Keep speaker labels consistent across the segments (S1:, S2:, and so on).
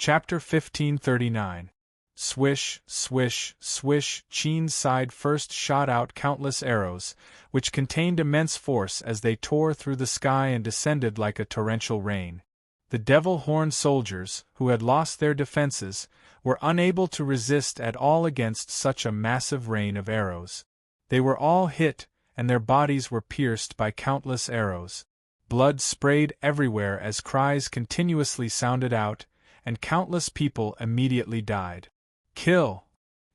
S1: Chapter 1539. Swish, swish, swish. Qin's side first shot out countless arrows, which contained immense force as they tore through the sky and descended like a torrential rain. The devil-horn soldiers, who had lost their defenses, were unable to resist at all against such a massive rain of arrows. They were all hit, and their bodies were pierced by countless arrows. Blood sprayed everywhere as cries continuously sounded out, and countless people immediately died. Kill!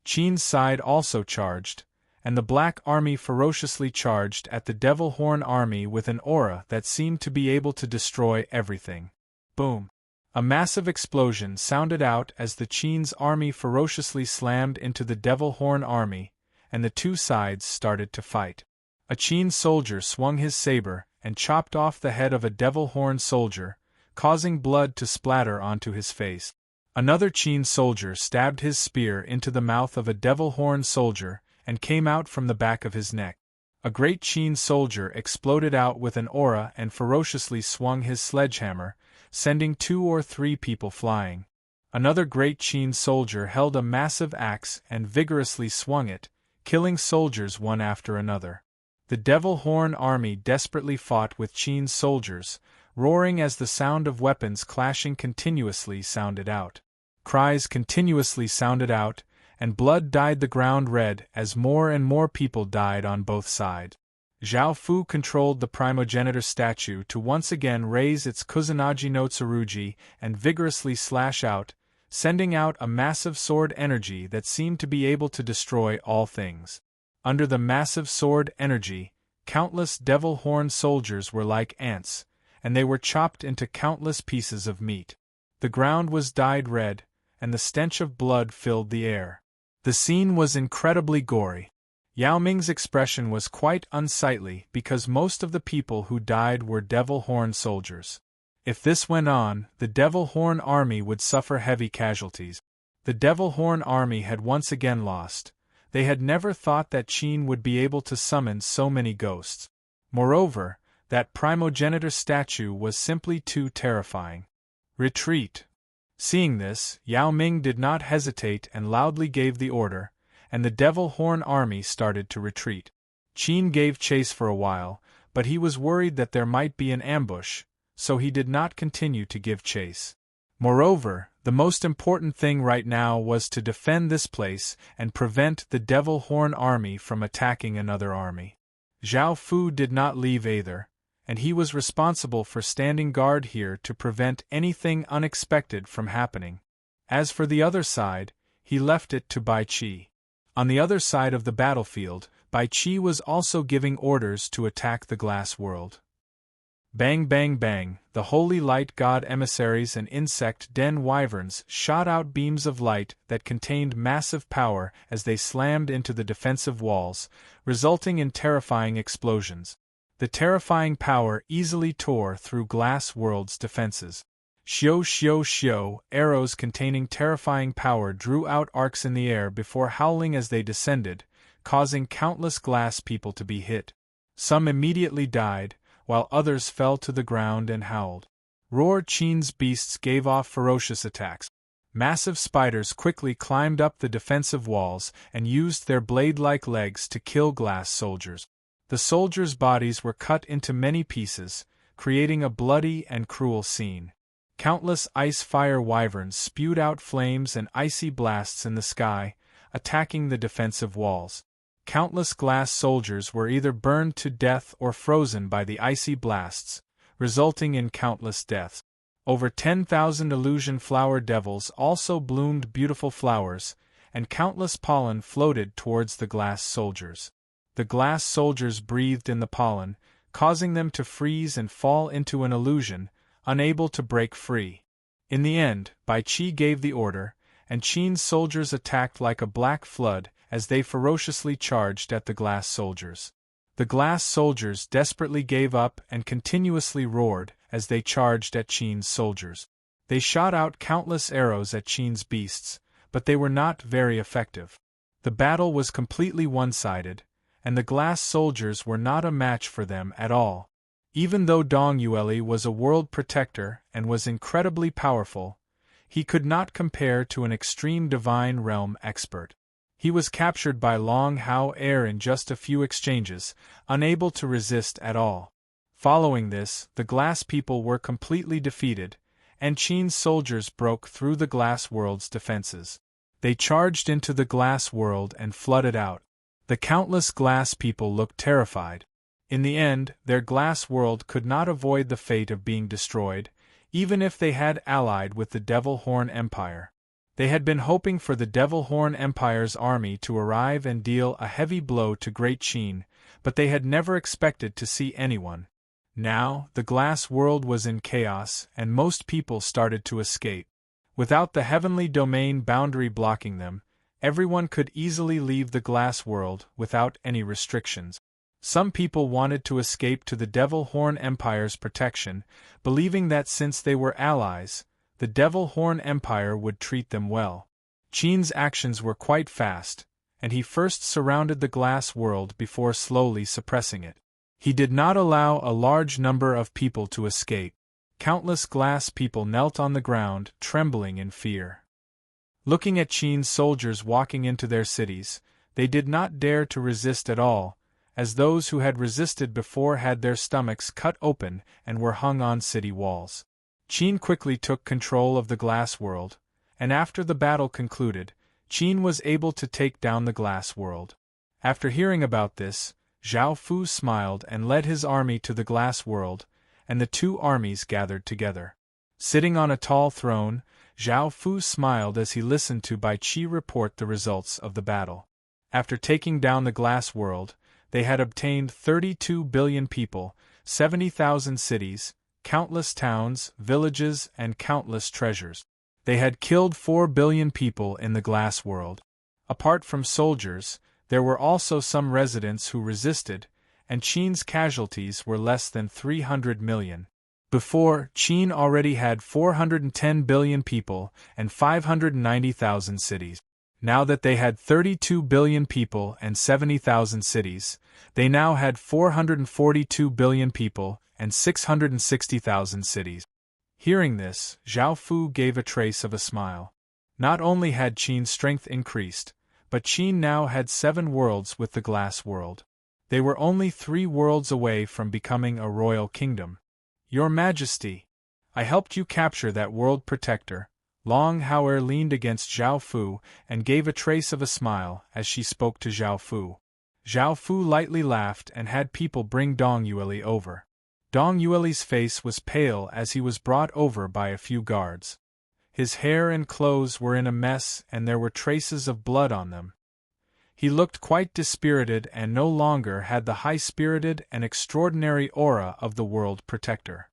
S1: Qin's side also charged, and the Black Army ferociously charged at the Devil-Horn Army with an aura that seemed to be able to destroy everything. Boom! A massive explosion sounded out as the Qin's army ferociously slammed into the Devil-Horn Army, and the two sides started to fight. A Qin soldier swung his saber and chopped off the head of a Devil-Horn soldier, causing blood to splatter onto his face. Another Qin soldier stabbed his spear into the mouth of a Devil-Horn soldier and came out from the back of his neck. A great Qin soldier exploded out with an aura and ferociously swung his sledgehammer, sending 2 or 3 people flying. Another great Qin soldier held a massive axe and vigorously swung it, killing soldiers one after another. The Devil-Horn Army desperately fought with Qin soldiers, roaring as the sound of weapons clashing continuously sounded out. Cries continuously sounded out, and blood dyed the ground red as more and more people died on both sides. Zhao Fu controlled the primogenitor statue to once again raise its Kusanagi no Tsurugi and vigorously slash out, sending out a massive sword energy that seemed to be able to destroy all things. Under the massive sword energy, countless devil-horn soldiers were like ants, and they were chopped into countless pieces of meat. The ground was dyed red, and the stench of blood filled the air. The scene was incredibly gory. Yao Ming's expression was quite unsightly because most of the people who died were devil-horn soldiers. If this went on, the devil-horn army would suffer heavy casualties. The devil-horn army had once again lost. They had never thought that Qin would be able to summon so many ghosts. Moreover, that primogenitor statue was simply too terrifying. Retreat! Seeing this, Yao Ming did not hesitate and loudly gave the order, and the devil-horn army started to retreat. Qin gave chase for a while, but he was worried that there might be an ambush, so he did not continue to give chase. Moreover, the most important thing right now was to defend this place and prevent the devil-horn army from attacking another army. Zhao Fu did not leave either, and he was responsible for standing guard here to prevent anything unexpected from happening. As for the other side, he left it to Bai Qi. On the other side of the battlefield, Bai Qi was also giving orders to attack the glass world. Bang bang bang, the holy light god emissaries and insect den wyverns shot out beams of light that contained massive power as they slammed into the defensive walls, resulting in terrifying explosions. The terrifying power easily tore through glass world's defenses. Xiao xiao xiao, arrows containing terrifying power drew out arcs in the air before howling as they descended, causing countless glass people to be hit. Some immediately died, while others fell to the ground and howled. Roar Qin's beasts gave off ferocious attacks. Massive spiders quickly climbed up the defensive walls and used their blade-like legs to kill glass soldiers. The soldiers' bodies were cut into many pieces, creating a bloody and cruel scene. Countless ice-fire wyverns spewed out flames and icy blasts in the sky, attacking the defensive walls. Countless glass soldiers were either burned to death or frozen by the icy blasts, resulting in countless deaths. Over 10,000 illusion flower devils also bloomed beautiful flowers, and countless pollen floated towards the glass soldiers. The glass soldiers breathed in the pollen, causing them to freeze and fall into an illusion, unable to break free. In the end, Bai Qi gave the order, and Qin's soldiers attacked like a black flood as they ferociously charged at the glass soldiers. The glass soldiers desperately gave up and continuously roared as they charged at Qin's soldiers. They shot out countless arrows at Qin's beasts, but they were not very effective. The battle was completely one-sided, and the glass soldiers were not a match for them at all. Even though Dong Yueli was a world protector and was incredibly powerful, he could not compare to an extreme divine realm expert. He was captured by Long Hao Er in just a few exchanges, unable to resist at all. Following this, the glass people were completely defeated, and Qin's soldiers broke through the glass world's defenses. They charged into the glass world and flooded out. The countless glass people looked terrified. In the end, their glass world could not avoid the fate of being destroyed, even if they had allied with the Devil Horn Empire. They had been hoping for the Devil Horn Empire's army to arrive and deal a heavy blow to Great Qin, but they had never expected to see anyone. Now, the glass world was in chaos, and most people started to escape. Without the heavenly domain boundary blocking them, everyone could easily leave the glass world without any restrictions. Some people wanted to escape to the Devil Horn Empire's protection, believing that since they were allies, the Devil Horn Empire would treat them well. Qin's actions were quite fast, and he first surrounded the glass world before slowly suppressing it. He did not allow a large number of people to escape. Countless glass people knelt on the ground, trembling in fear. Looking at Qin's soldiers walking into their cities, they did not dare to resist at all, as those who had resisted before had their stomachs cut open and were hung on city walls. Qin quickly took control of the glass world, and after the battle concluded, Qin was able to take down the glass world. After hearing about this, Zhao Fu smiled and led his army to the glass world, and the two armies gathered together. Sitting on a tall throne, Zhao Fu smiled as he listened to Bai Qi report the results of the battle. After taking down the glass world, they had obtained 32 billion people, 70,000 cities, countless towns, villages, and countless treasures. They had killed 4 billion people in the glass world. Apart from soldiers, there were also some residents who resisted, and Qin's casualties were less than 300 million. Before, Qin already had 410 billion people and 590,000 cities. Now that they had 32 billion people and 70,000 cities, they now had 442 billion people and 660,000 cities. Hearing this, Zhao Fu gave a trace of a smile. Not only had Qin's strength increased, but Qin now had 7 worlds with the glass world. They were only 3 worlds away from becoming a royal kingdom. Your Majesty, I helped you capture that world protector. Long Hao Er leaned against Zhao Fu and gave a trace of a smile as she spoke to Zhao Fu. Zhao Fu lightly laughed and had people bring Dong Yueli over. Dong Yueli's face was pale as he was brought over by a few guards. His hair and clothes were in a mess and there were traces of blood on them. He looked quite dispirited and no longer had the high-spirited and extraordinary aura of the World Protector.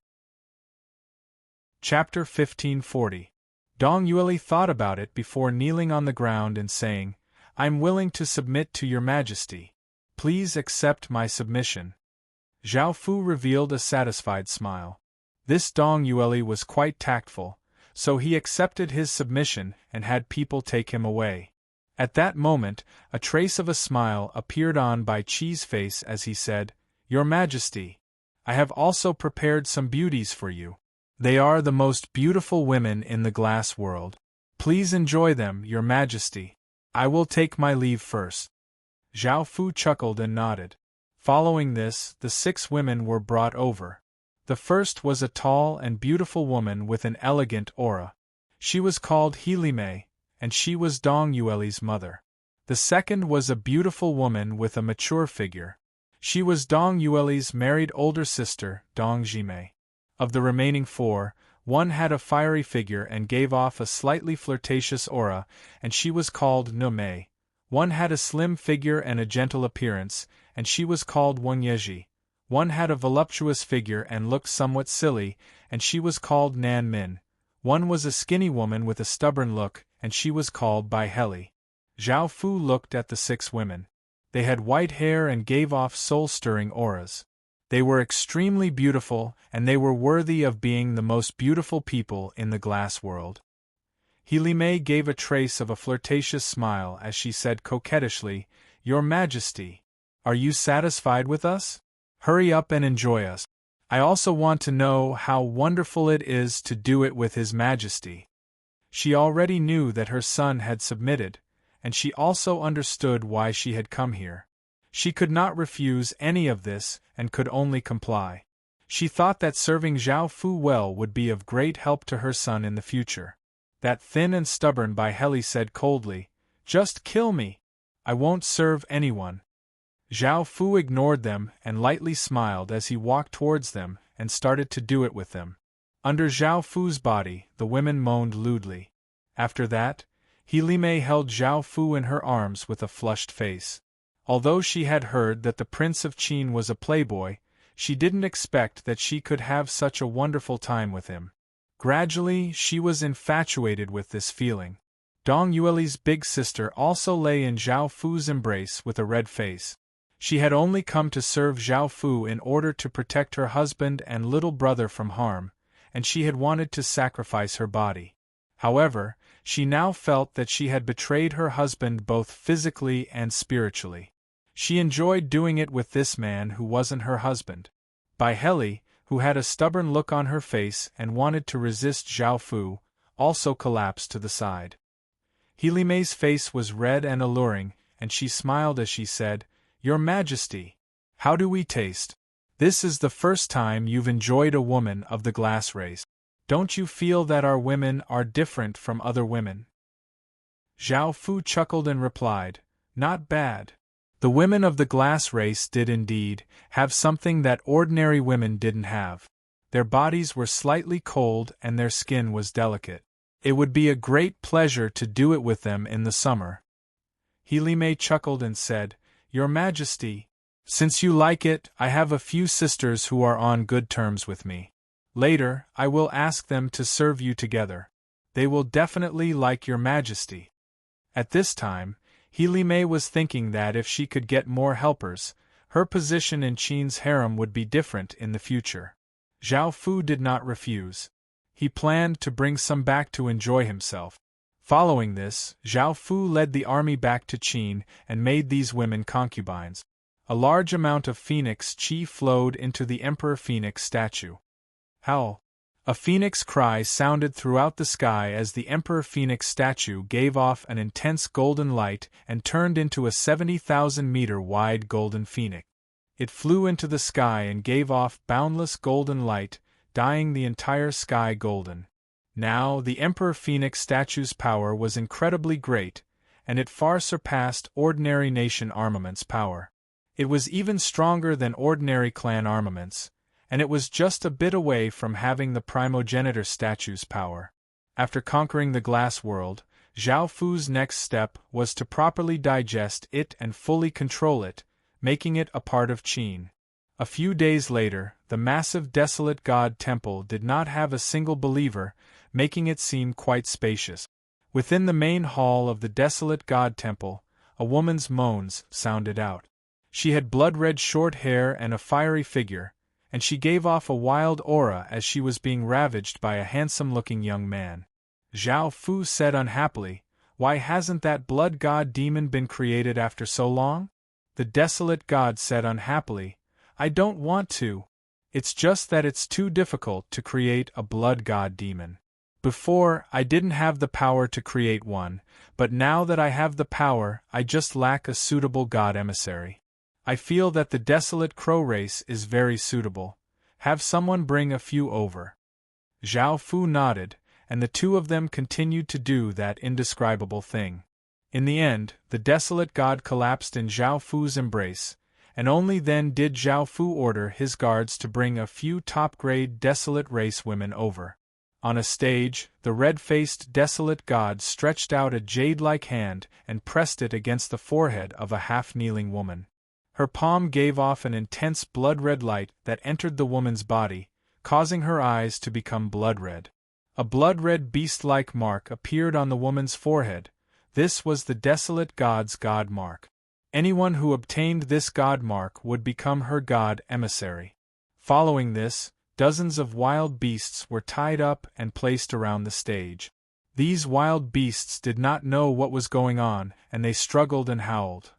S1: Chapter 1540. Dong Yueli thought about it before kneeling on the ground and saying, "I'm willing to submit to your Majesty. Please accept my submission." Zhao Fu revealed a satisfied smile. This Dong Yueli was quite tactful, so he accepted his submission and had people take him away. At that moment, a trace of a smile appeared on Bai Qi's face as he said, "Your Majesty, I have also prepared some beauties for you. They are the most beautiful women in the glass world. Please enjoy them, Your Majesty. I will take my leave first." Zhao Fu chuckled and nodded. Following this, the 6 women were brought over. The first was a tall and beautiful woman with an elegant aura. She was called Helime, and she was Dong Yueli's mother. The second was a beautiful woman with a mature figure. She was Dong Yueli's married older sister, Dong Jime. Of the remaining 4, one had a fiery figure and gave off a slightly flirtatious aura, and she was called No Mei. One had a slim figure and a gentle appearance, and she was called Wang Yeji. One had a voluptuous figure and looked somewhat silly, and she was called Nan Min. One was a skinny woman with a stubborn look, and she was called Bai Heli. Zhao Fu looked at the 6 women. They had white hair and gave off soul-stirring auras. They were extremely beautiful, and they were worthy of being the most beautiful people in the glass world. Helime gave a trace of a flirtatious smile as she said coquettishly, "Your Majesty, are you satisfied with us? Hurry up and enjoy us. I also want to know how wonderful it is to do it with His Majesty." She already knew that her son had submitted, and she also understood why she had come here. She could not refuse any of this and could only comply. She thought that serving Zhao Fu well would be of great help to her son in the future. That thin and stubborn Bai Heli said coldly, "Just kill me. I won't serve anyone." Zhao Fu ignored them and lightly smiled as he walked towards them and started to do it with them. Under Zhao Fu's body, the women moaned lewdly. After that, Li Mei held Zhao Fu in her arms with a flushed face. Although she had heard that the Prince of Qin was a playboy, she didn't expect that she could have such a wonderful time with him. Gradually, she was infatuated with this feeling. Dong Yueli's big sister also lay in Zhao Fu's embrace with a red face. She had only come to serve Zhao Fu in order to protect her husband and little brother from harm, and she had wanted to sacrifice her body. However, she now felt that she had betrayed her husband both physically and spiritually. She enjoyed doing it with this man who wasn't her husband. Bai Heli, who had a stubborn look on her face and wanted to resist Zhao Fu, also collapsed to the side. Li Mei's face was red and alluring, and she smiled as she said, "Your Majesty, how do we taste? This is the first time you've enjoyed a woman of the glass race. Don't you feel that our women are different from other women?" Zhao Fu chuckled and replied, "Not bad. The women of the glass race did indeed have something that ordinary women didn't have. Their bodies were slightly cold and their skin was delicate. It would be a great pleasure to do it with them in the summer." Li Mei chuckled and said, "Your Majesty, since you like it, I have a few sisters who are on good terms with me. Later, I will ask them to serve you together. They will definitely like your Majesty." At this time, Li Mei was thinking that if she could get more helpers, her position in Qin's harem would be different in the future. Zhao Fu did not refuse. He planned to bring some back to enjoy himself. Following this, Zhao Fu led the army back to Qin and made these women concubines. A large amount of phoenix chi flowed into the Emperor Phoenix statue. Howl! A phoenix cry sounded throughout the sky as the Emperor Phoenix statue gave off an intense golden light and turned into a 70,000-meter wide golden phoenix. It flew into the sky and gave off boundless golden light, dyeing the entire sky golden. Now, the Emperor Phoenix statue's power was incredibly great, and it far surpassed ordinary nation armaments' power. It was even stronger than ordinary clan armaments, and it was just a bit away from having the primogenitor statue's power. After conquering the glass world, Zhao Fu's next step was to properly digest it and fully control it, making it a part of Qin. A few days later, the massive desolate god temple did not have a single believer, making it seem quite spacious. Within the main hall of the desolate god temple, a woman's moans sounded out. She had blood-red short hair and a fiery figure, and she gave off a wild aura as she was being ravaged by a handsome-looking young man. Zhao Fu said unhappily, "Why hasn't that blood god demon been created after so long?" The desolate god said unhappily, "I don't want to. It's just that it's too difficult to create a blood god demon. Before, I didn't have the power to create one, but now that I have the power, I just lack a suitable god emissary. I feel that the desolate crow race is very suitable. Have someone bring a few over." Zhao Fu nodded, and the two of them continued to do that indescribable thing. In the end, the desolate god collapsed in Zhao Fu's embrace, and only then did Zhao Fu order his guards to bring a few top-grade desolate race women over. On a stage, the red-faced desolate god stretched out a jade-like hand and pressed it against the forehead of a half-kneeling woman. Her palm gave off an intense blood-red light that entered the woman's body, causing her eyes to become blood-red. A blood-red beast-like mark appeared on the woman's forehead. This was the desolate god's god mark. Anyone who obtained this god mark would become her god emissary. Following this, dozens of wild beasts were tied up and placed around the stage. These wild beasts did not know what was going on, and they struggled and howled.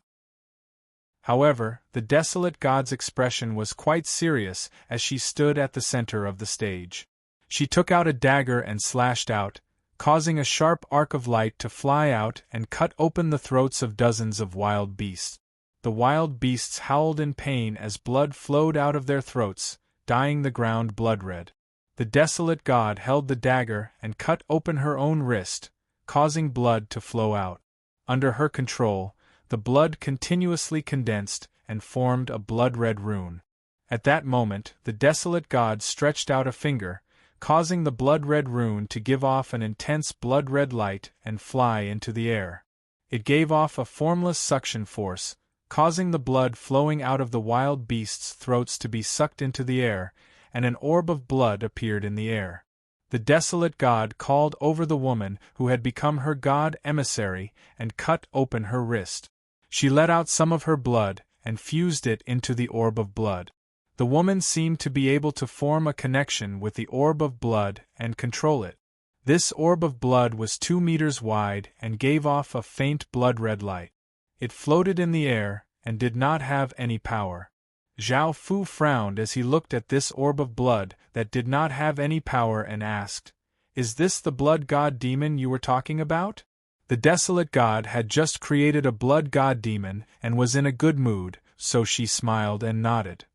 S1: However, the desolate god's expression was quite serious as she stood at the center of the stage. She took out a dagger and slashed out, causing a sharp arc of light to fly out and cut open the throats of dozens of wild beasts. The wild beasts howled in pain as blood flowed out of their throats, dyeing the ground blood-red. The desolate god held the dagger and cut open her own wrist, causing blood to flow out. Under her control, the blood continuously condensed and formed a blood-red rune. At that moment, the desolate god stretched out a finger, causing the blood-red rune to give off an intense blood-red light and fly into the air. It gave off a formless suction force, causing the blood flowing out of the wild beasts' throats to be sucked into the air, and an orb of blood appeared in the air. The desolate god called over the woman who had become her god emissary and cut open her wrist. She let out some of her blood and fused it into the orb of blood. The woman seemed to be able to form a connection with the orb of blood and control it. This orb of blood was 2 meters wide and gave off a faint blood-red light. It floated in the air and did not have any power. Zhao Fu frowned as he looked at this orb of blood that did not have any power and asked, "Is this the blood god demon you were talking about?" The desolate god had just created a blood god demon and was in a good mood, so she smiled and nodded.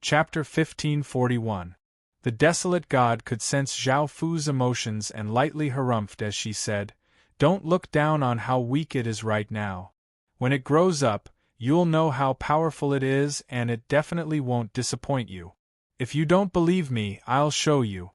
S1: Chapter 1541. The desolate god could sense Zhao Fu's emotions and lightly harumphed as she said, "Don't look down on how weak it is right now. When it grows up, you'll know how powerful it is and it definitely won't disappoint you. If you don't believe me, I'll show you."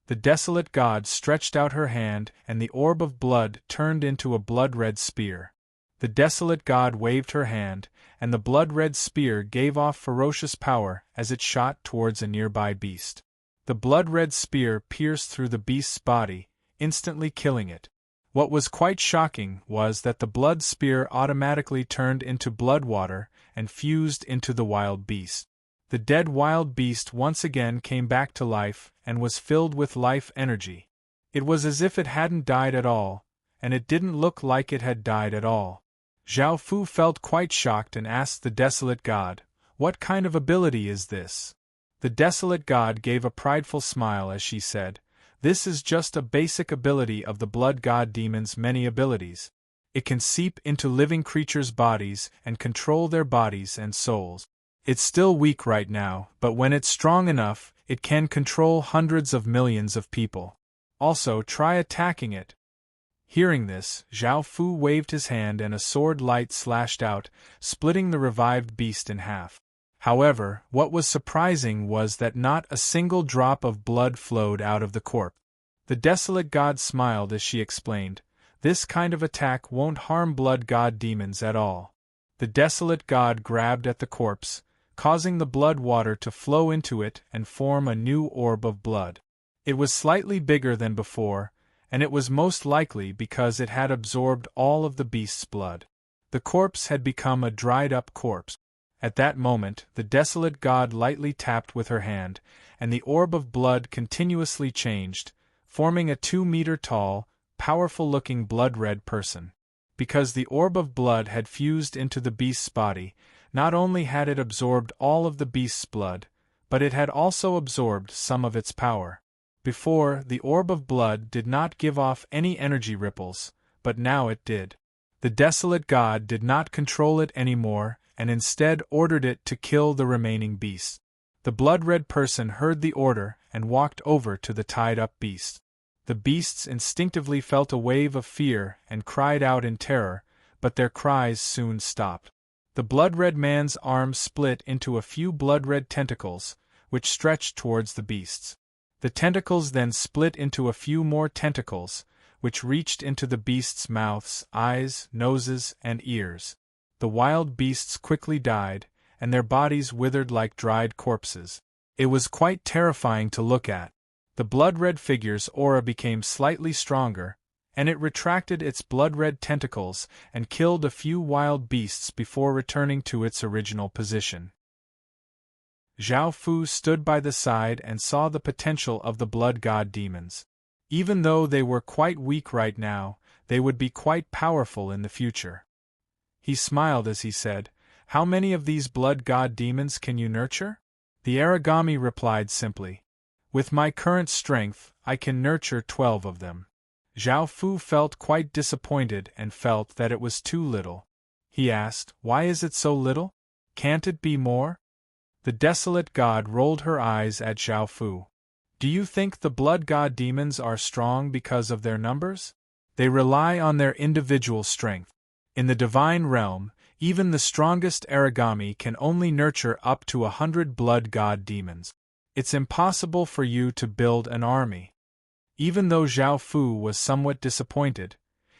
S1: The desolate god stretched out her hand and the orb of blood turned into a blood-red spear. The desolate god waved her hand, and the blood-red spear gave off ferocious power as it shot towards a nearby beast. The blood-red spear pierced through the beast's body, instantly killing it. What was quite shocking was that the blood spear automatically turned into blood water and fused into the wild beast. The dead wild beast once again came back to life and was filled with life energy. It was as if it hadn't died at all, and it didn't look like it had died at all. Zhao Fu felt quite shocked and asked the desolate god, "What kind of ability is this?" The desolate god gave a prideful smile as she said, "This is just a basic ability of the blood god demon's many abilities. It can seep into living creatures' bodies and control their bodies and souls. It's still weak right now, but when it's strong enough, it can control hundreds of millions of people. Also, try attacking it." Hearing this, Zhao Fu waved his hand and a sword light slashed out, splitting the revived beast in half. However, what was surprising was that not a single drop of blood flowed out of the corpse. The desolate god smiled as she explained, "This kind of attack won't harm blood god demons at all." The desolate god grabbed at the corpse, causing the blood water to flow into it and form a new orb of blood. It was slightly bigger than before, and it was most likely because it had absorbed all of the beast's blood. The corpse had become a dried-up corpse. At that moment, the desolate god lightly tapped with her hand, and the orb of blood continuously changed, forming a 2-meter-tall, powerful-looking blood-red person. Because the orb of blood had fused into the beast's body, not only had it absorbed all of the beast's blood, but it had also absorbed some of its power. Before, the orb of blood did not give off any energy ripples, but now it did. The desolate god did not control it anymore, and instead ordered it to kill the remaining beasts. The blood-red person heard the order and walked over to the tied-up beast. The beasts instinctively felt a wave of fear and cried out in terror, but their cries soon stopped. The blood-red man's arm split into a few blood-red tentacles, which stretched towards the beasts. The tentacles then split into a few more tentacles, which reached into the beasts' mouths, eyes, noses, and ears. The wild beasts quickly died, and their bodies withered like dried corpses. It was quite terrifying to look at. The blood-red figure's aura became slightly stronger, and it retracted its blood-red tentacles and killed a few wild beasts before returning to its original position. Zhao Fu stood by the side and saw the potential of the blood god demons. Even though they were quite weak right now, they would be quite powerful in the future. He smiled as he said, "How many of these blood god demons can you nurture?" The origami replied simply, With my current strength, I can nurture 12 of them. Zhao Fu felt quite disappointed and felt that it was too little. He asked, "Why is it so little? Can't it be more?" The desolate god rolled her eyes at Zhao Fu. "Do you think the blood god demons are strong because of their numbers? They rely on their individual strength. In the divine realm, even the strongest origami can only nurture up to 100 blood god demons. It's impossible for you to build an army." Even though Zhao Fu was somewhat disappointed,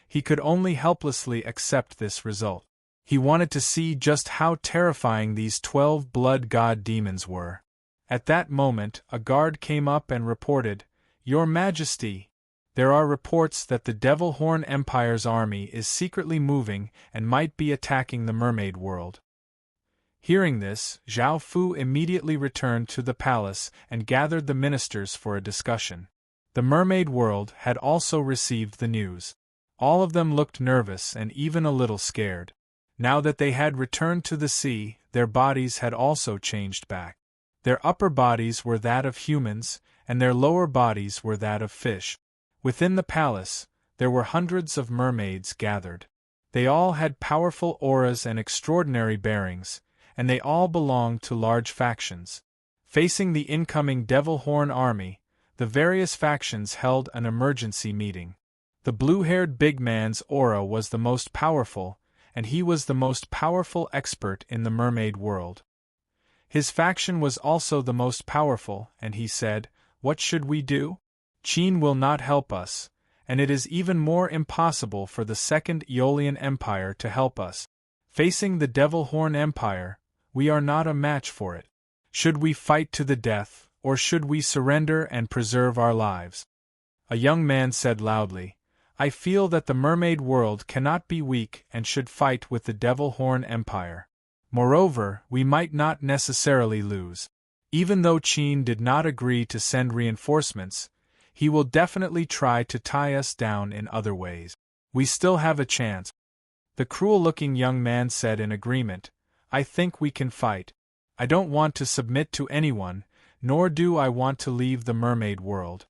S1: he could only helplessly accept this result. He wanted to see just how terrifying these 12 blood god demons were. At that moment, a guard came up and reported, "Your Majesty, there are reports that the Devil Horn Empire's army is secretly moving and might be attacking the mermaid world." Hearing this, Zhao Fu immediately returned to the palace and gathered the ministers for a discussion. The mermaid world had also received the news. All of them looked nervous and even a little scared. Now that they had returned to the sea, their bodies had also changed back. Their upper bodies were that of humans, and their lower bodies were that of fish. Within the palace, there were hundreds of mermaids gathered. They all had powerful auras and extraordinary bearings, and they all belonged to large factions. Facing the incoming Devil Horn army, the various factions held an emergency meeting. The blue-haired big man's aura was the most powerful, and he was the most powerful expert in the mermaid world. His faction was also the most powerful, and he said, "What should we do? Qin will not help us, and it is even more impossible for the Second Aeolian Empire to help us. Facing the Devil Horn Empire, we are not a match for it. Should we fight to the death, or should we surrender and preserve our lives?" A young man said loudly, "I feel that the mermaid world cannot be weak and should fight with the Devil Horn Empire. Moreover, we might not necessarily lose. Even though Qin did not agree to send reinforcements, he will definitely try to tie us down in other ways. We still have a chance." The cruel-looking young man said in agreement, "I think we can fight. I don't want to submit to anyone, nor do I want to leave the mermaid world."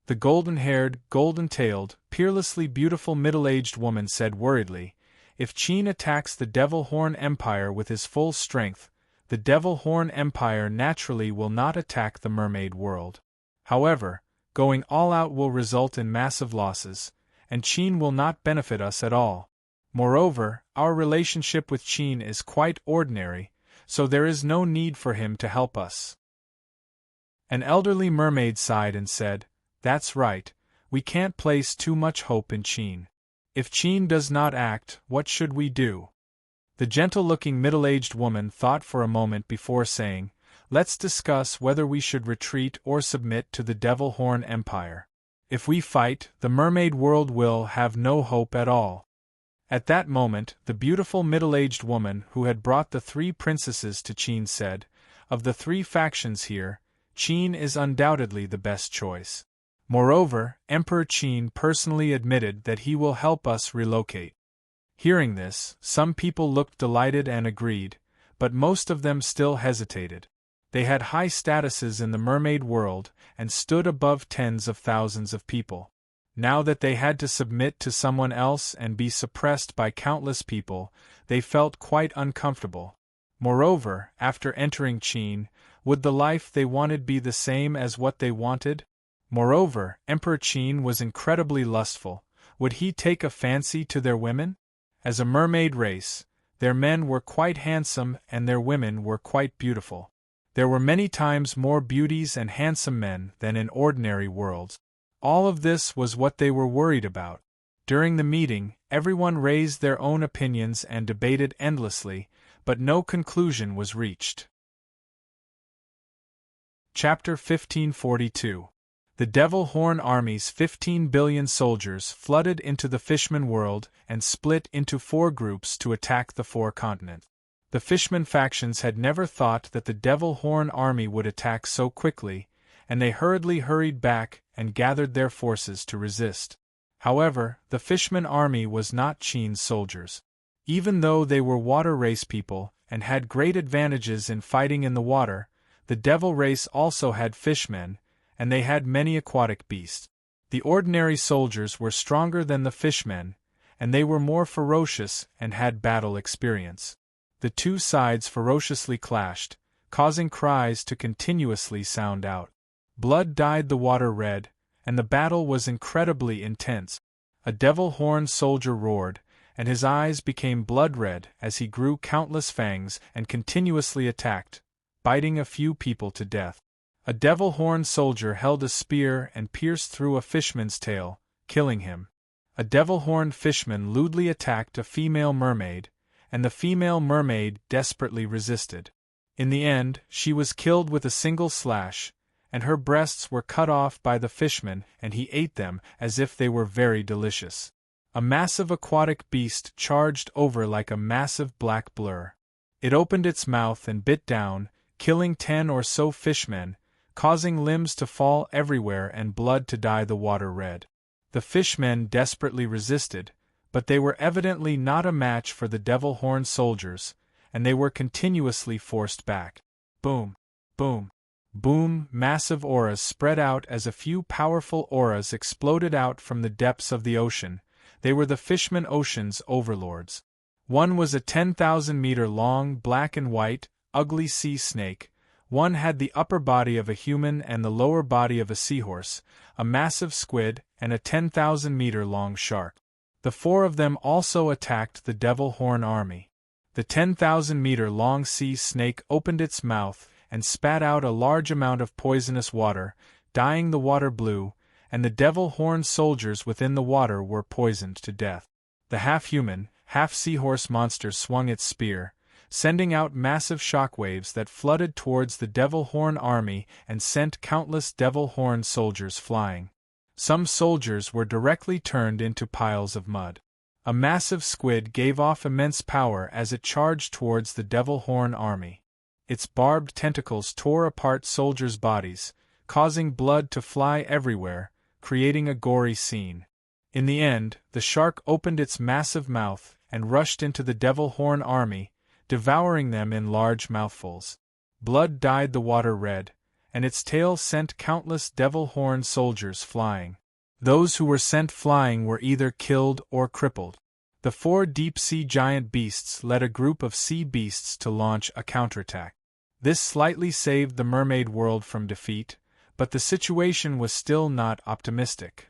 S1: The golden-haired, golden-tailed, peerlessly beautiful middle-aged woman said worriedly, "If Qin attacks the Devil Horn Empire with his full strength, the Devil Horn Empire naturally will not attack the mermaid world. However, going all out will result in massive losses, and Qin will not benefit us at all. Moreover, our relationship with Qin is quite ordinary, so there is no need for him to help us." An elderly mermaid sighed and said, "That's right, we can't place too much hope in Qin. If Qin does not act, what should we do?" The gentle-looking middle-aged woman thought for a moment before saying, "Let's discuss whether we should retreat or submit to the Devil Horn Empire. If we fight, the mermaid world will have no hope at all." At that moment, the beautiful middle-aged woman who had brought the 3 princesses to Qin said, "Of the 3 factions here, Qin is undoubtedly the best choice. Moreover, Emperor Qin personally admitted that he will help us relocate." Hearing this, some people looked delighted and agreed, but most of them still hesitated. They had high statuses in the mermaid world and stood above tens of thousands of people. Now that they had to submit to someone else and be suppressed by countless people, they felt quite uncomfortable. Moreover, after entering Qin, would the life they wanted be the same as what they wanted? Moreover, Emperor Qin was incredibly lustful. Would he take a fancy to their women? As a mermaid race, their men were quite handsome and their women were quite beautiful. There were many times more beauties and handsome men than in ordinary worlds. All of this was what they were worried about. During the meeting, everyone raised their own opinions and debated endlessly, but no conclusion was reached. Chapter 1542. The Devil Horn Army's 15 billion soldiers flooded into the Fishman world and split into 4 groups to attack the 4 continents. The Fishman factions had never thought that the Devil Horn Army would attack so quickly, and they hurried back and gathered their forces to resist. However, the Fishman army was not Qin's soldiers. Even though they were water race people and had great advantages in fighting in the water, the Devil race also had fishmen, and they had many aquatic beasts. The ordinary soldiers were stronger than the fishmen, and they were more ferocious and had battle experience. The two sides ferociously clashed, causing cries to continuously sound out. Blood dyed the water red, and the battle was incredibly intense. A devil-horned soldier roared, and his eyes became blood-red as he grew countless fangs and continuously attacked, biting a few people to death. A devil-horned soldier held a spear and pierced through a fishman's tail, killing him. A devil-horned fishman lewdly attacked a female mermaid, and the female mermaid desperately resisted. In the end, she was killed with a single slash, and her breasts were cut off by the fishman, and he ate them as if they were very delicious. A massive aquatic beast charged over like a massive black blur. It opened its mouth and bit down, killing 10 or so fishmen, causing limbs to fall everywhere and blood to dye the water red. The fishmen desperately resisted, but they were evidently not a match for the devil-horned soldiers, and they were continuously forced back. Boom! Boom! Boom! Massive auras spread out as a few powerful auras exploded out from the depths of the ocean. They were the Fishman Ocean's overlords. One was a 10,000-meter-long, black and white, ugly sea snake. One had the upper body of a human and the lower body of a seahorse, a massive squid, and a 10,000-meter-long shark. The four of them also attacked the Devil Horn army. The 10,000-meter-long sea snake opened its mouth and spat out a large amount of poisonous water, dyeing the water blue, and the devil-horned soldiers within the water were poisoned to death. The half-human, half-seahorse monster swung its spear, sending out massive shockwaves that flooded towards the devil-horn army and sent countless devil-horned soldiers flying. Some soldiers were directly turned into piles of mud. A massive squid gave off immense power as it charged towards the devil-horn army. Its barbed tentacles tore apart soldiers' bodies, causing blood to fly everywhere, creating a gory scene. In the end, the shark opened its massive mouth and rushed into the devil-horn army, devouring them in large mouthfuls. Blood dyed the water red, and its tail sent countless devil-horned soldiers flying. Those who were sent flying were either killed or crippled. The four deep-sea giant beasts led a group of sea beasts to launch a counterattack. This slightly saved the mermaid world from defeat, but the situation was still not optimistic.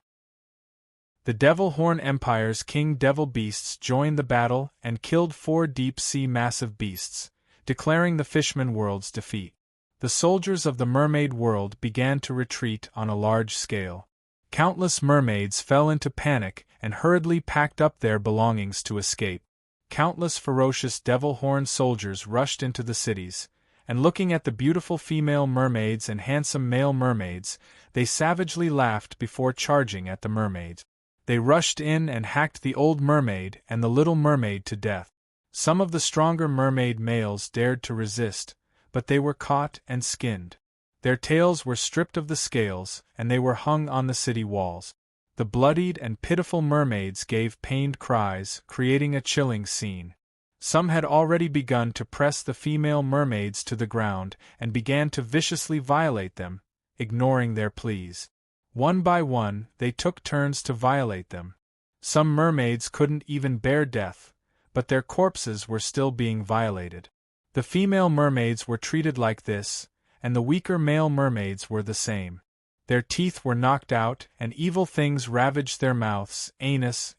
S1: The Devil Horn Empire's king devil beasts joined the battle and killed four deep-sea massive beasts, declaring the Fishman world's defeat. The soldiers of the mermaid world began to retreat on a large scale. Countless mermaids fell into panic and hurriedly packed up their belongings to escape. Countless ferocious devil-horned soldiers rushed into the cities, and looking at the beautiful female mermaids and handsome male mermaids, they savagely laughed before charging at the mermaids. They rushed in and hacked the old mermaid and the little mermaid to death. Some of the stronger mermaid males dared to resist, but they were caught and skinned. Their tails were stripped of the scales, and they were hung on the city walls. The bloodied and pitiful mermaids gave pained cries, creating a chilling scene. Some had already begun to press the female mermaids to the ground and began to viciously violate them, ignoring their pleas. One by one, they took turns to violate them. Some mermaids couldn't even bear death, but their corpses were still being violated. The female mermaids were treated like this, and the weaker male mermaids were the same. Their teeth were knocked out, and evil things ravaged their mouths, anus.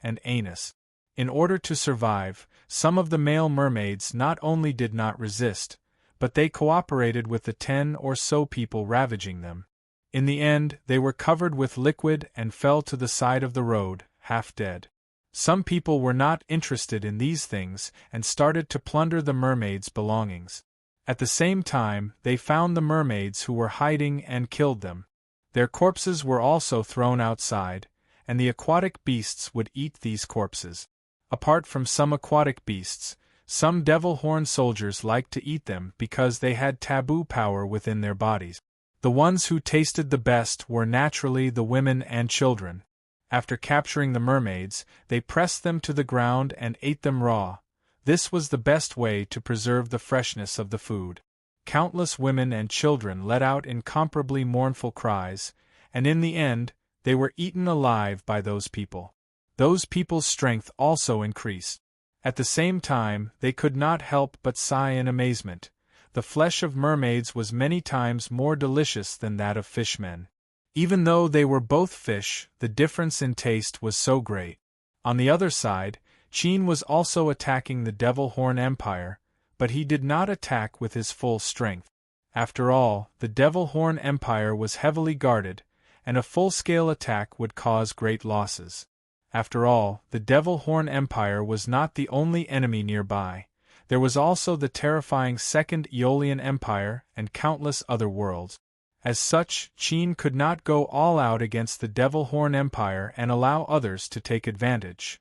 S1: In order to survive, some of the male mermaids not only did not resist, but they cooperated with the 10 or so people ravaging them. In the end, they were covered with liquid and fell to the side of the road, half dead. Some people were not interested in these things and started to plunder the mermaids' belongings. At the same time, they found the mermaids who were hiding and killed them. Their corpses were also thrown outside, and the aquatic beasts would eat these corpses. Apart from some aquatic beasts, some devil-horn soldiers liked to eat them because they had taboo power within their bodies. The ones who tasted the best were naturally the women and children. After capturing the mermaids, they pressed them to the ground and ate them raw. This was the best way to preserve the freshness of the food. countless women and children let out incomparably mournful cries, and in the end, they were eaten alive by those people. Those people's strength also increased. At the same time, they could not help but sigh in amazement. The flesh of mermaids was many times more delicious than that of fishmen. Even though they were both fish, the difference in taste was so great. On the other side, Qin was also attacking the Devil Horn Empire, but he did not attack with his full strength. After all, the Devil Horn Empire was heavily guarded, and a full-scale attack would cause great losses. After all, the Devil Horn Empire was not the only enemy nearby. There was also the terrifying Second Aeolian Empire and countless other worlds. As such, Qin could not go all out against the Devil Horn Empire and allow others to take advantage.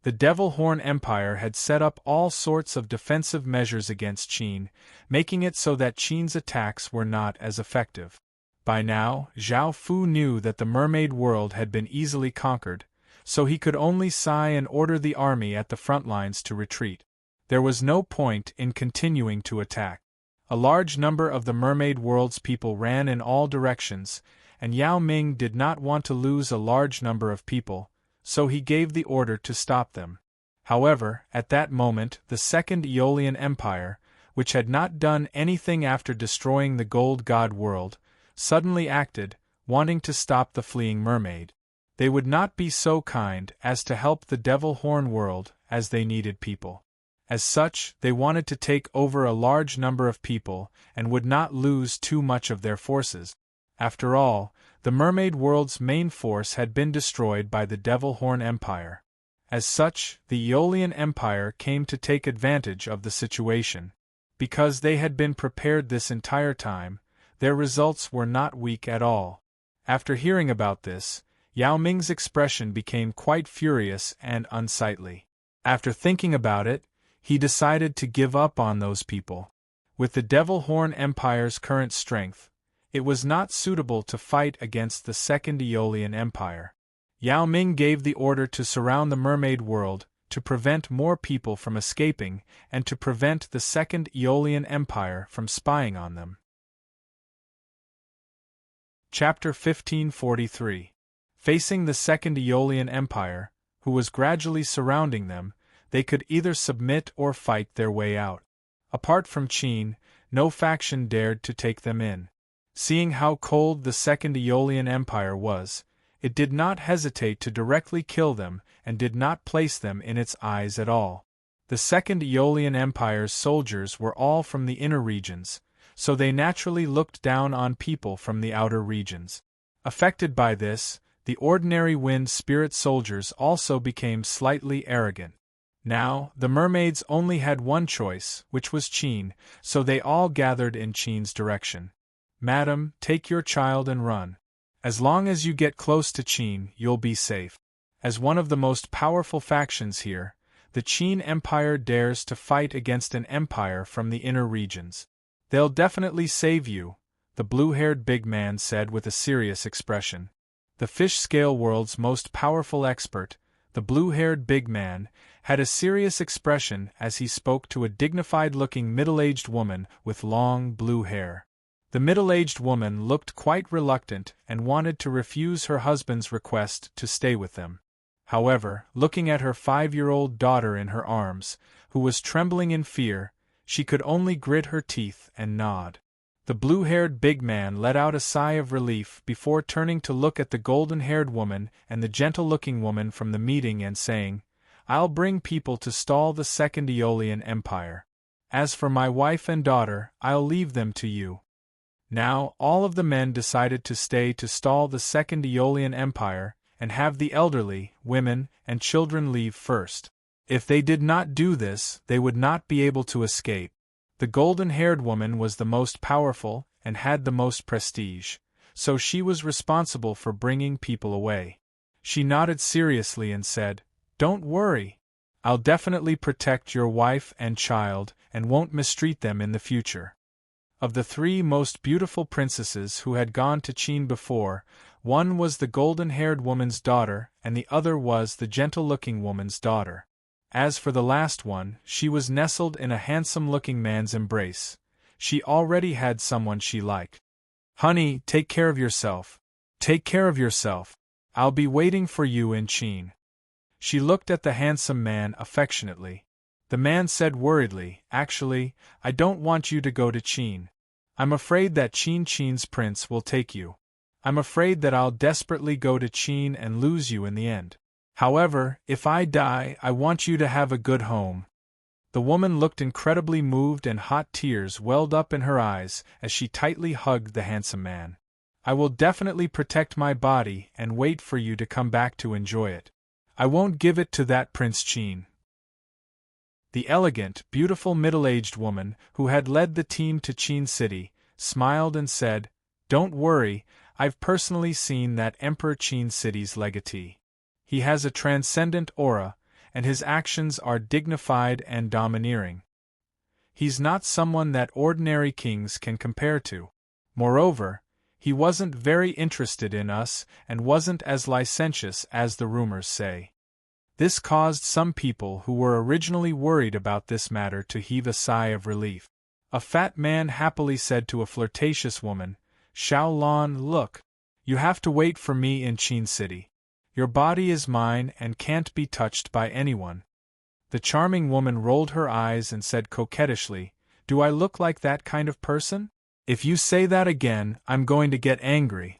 S1: The Devil Horn Empire had set up all sorts of defensive measures against Qin, making it so that Qin's attacks were not as effective. By now, Zhao Fu knew that the mermaid world had been easily conquered, so he could only sigh and order the army at the front lines to retreat. There was no point in continuing to attack. A large number of the mermaid world's people ran in all directions, and Yao Ming did not want to lose a large number of people, so he gave the order to stop them. However, at that moment the Second Aeolian Empire, which had not done anything after destroying the Gold God world, suddenly acted, wanting to stop the fleeing mermaid. They would not be so kind as to help the Devil Horn world, as they needed people. As such, they wanted to take over a large number of people, and would not lose too much of their forces. After all, the mermaid world's main force had been destroyed by the Devil Horn Empire. As such, the Aeolian Empire came to take advantage of the situation. Because they had been prepared this entire time, their results were not weak at all. After hearing about this, Yao Ming's expression became quite furious and unsightly. After thinking about it, he decided to give up on those people. With the Devil Horn Empire's current strength, it was not suitable to fight against the Second Aeolian Empire. Yao Ming gave the order to surround the mermaid world, to prevent more people from escaping, and to prevent the Second Aeolian Empire from spying on them. Chapter 1543. Facing the Second Aeolian Empire, who was gradually surrounding them, they could either submit or fight their way out. Apart from Qin, no faction dared to take them in. Seeing how cold the Second Aeolian Empire was, it did not hesitate to directly kill them and did not place them in its eyes at all. The Second Aeolian Empire's soldiers were all from the inner regions, so they naturally looked down on people from the outer regions. Affected by this, the ordinary wind spirit soldiers also became slightly arrogant. Now, the mermaids only had one choice, which was Qin, so they all gathered in Qin's direction. "Madam, take your child and run. As long as you get close to Qin, you'll be safe." As one of the most powerful factions here, the Qin Empire dares to fight against an empire from the inner regions. "They'll definitely save you," the blue-haired big man said with a serious expression. The fish-scale world's most powerful expert, the blue-haired big man, had a serious expression as he spoke to a dignified-looking middle-aged woman with long blue hair. The middle-aged woman looked quite reluctant and wanted to refuse her husband's request to stay with them. However, looking at her 5-year-old daughter in her arms, who was trembling in fear, she could only grit her teeth and nod. The blue-haired big man let out a sigh of relief before turning to look at the golden-haired woman and the gentle-looking woman from the meeting and saying, "I'll bring people to stall the Second Aeolian Empire. As for my wife and daughter, I'll leave them to you." Now, all of the men decided to stay to stall the Second Aeolian Empire and have the elderly, women, and children leave first. If they did not do this, they would not be able to escape. The golden-haired woman was the most powerful and had the most prestige, so she was responsible for bringing people away. She nodded seriously and said, "Don't worry. I'll definitely protect your wife and child and won't mistreat them in the future." Of the 3 most beautiful princesses who had gone to Qin before, one was the golden-haired woman's daughter and the other was the gentle-looking woman's daughter. As for the last one, she was nestled in a handsome-looking man's embrace. She already had someone she liked. Honey, take care of yourself. Take care of yourself. I'll be waiting for you in Qin. She looked at the handsome man affectionately. The man said worriedly, Actually, I don't want you to go to Qin. I'm afraid that Qin's prince will take you. I'm afraid that I'll desperately go to Qin and lose you in the end. However, if I die, I want you to have a good home. The woman looked incredibly moved and hot tears welled up in her eyes as she tightly hugged the handsome man. I will definitely protect my body and wait for you to come back to enjoy it. I won't give it to that Prince Qin. The elegant, beautiful middle-aged woman who had led the team to Qin City smiled and said, Don't worry, I've personally seen that Emperor Qin City's legatee. He has a transcendent aura, and his actions are dignified and domineering. He's not someone that ordinary kings can compare to. Moreover, he wasn't very interested in us and wasn't as licentious as the rumors say. This caused some people who were originally worried about this matter to heave a sigh of relief. A fat man happily said to a flirtatious woman, Xiao Lan, look, you have to wait for me in Qin City. Your body is mine and can't be touched by anyone. The charming woman rolled her eyes and said coquettishly, Do I look like that kind of person? If you say that again, I'm going to get angry.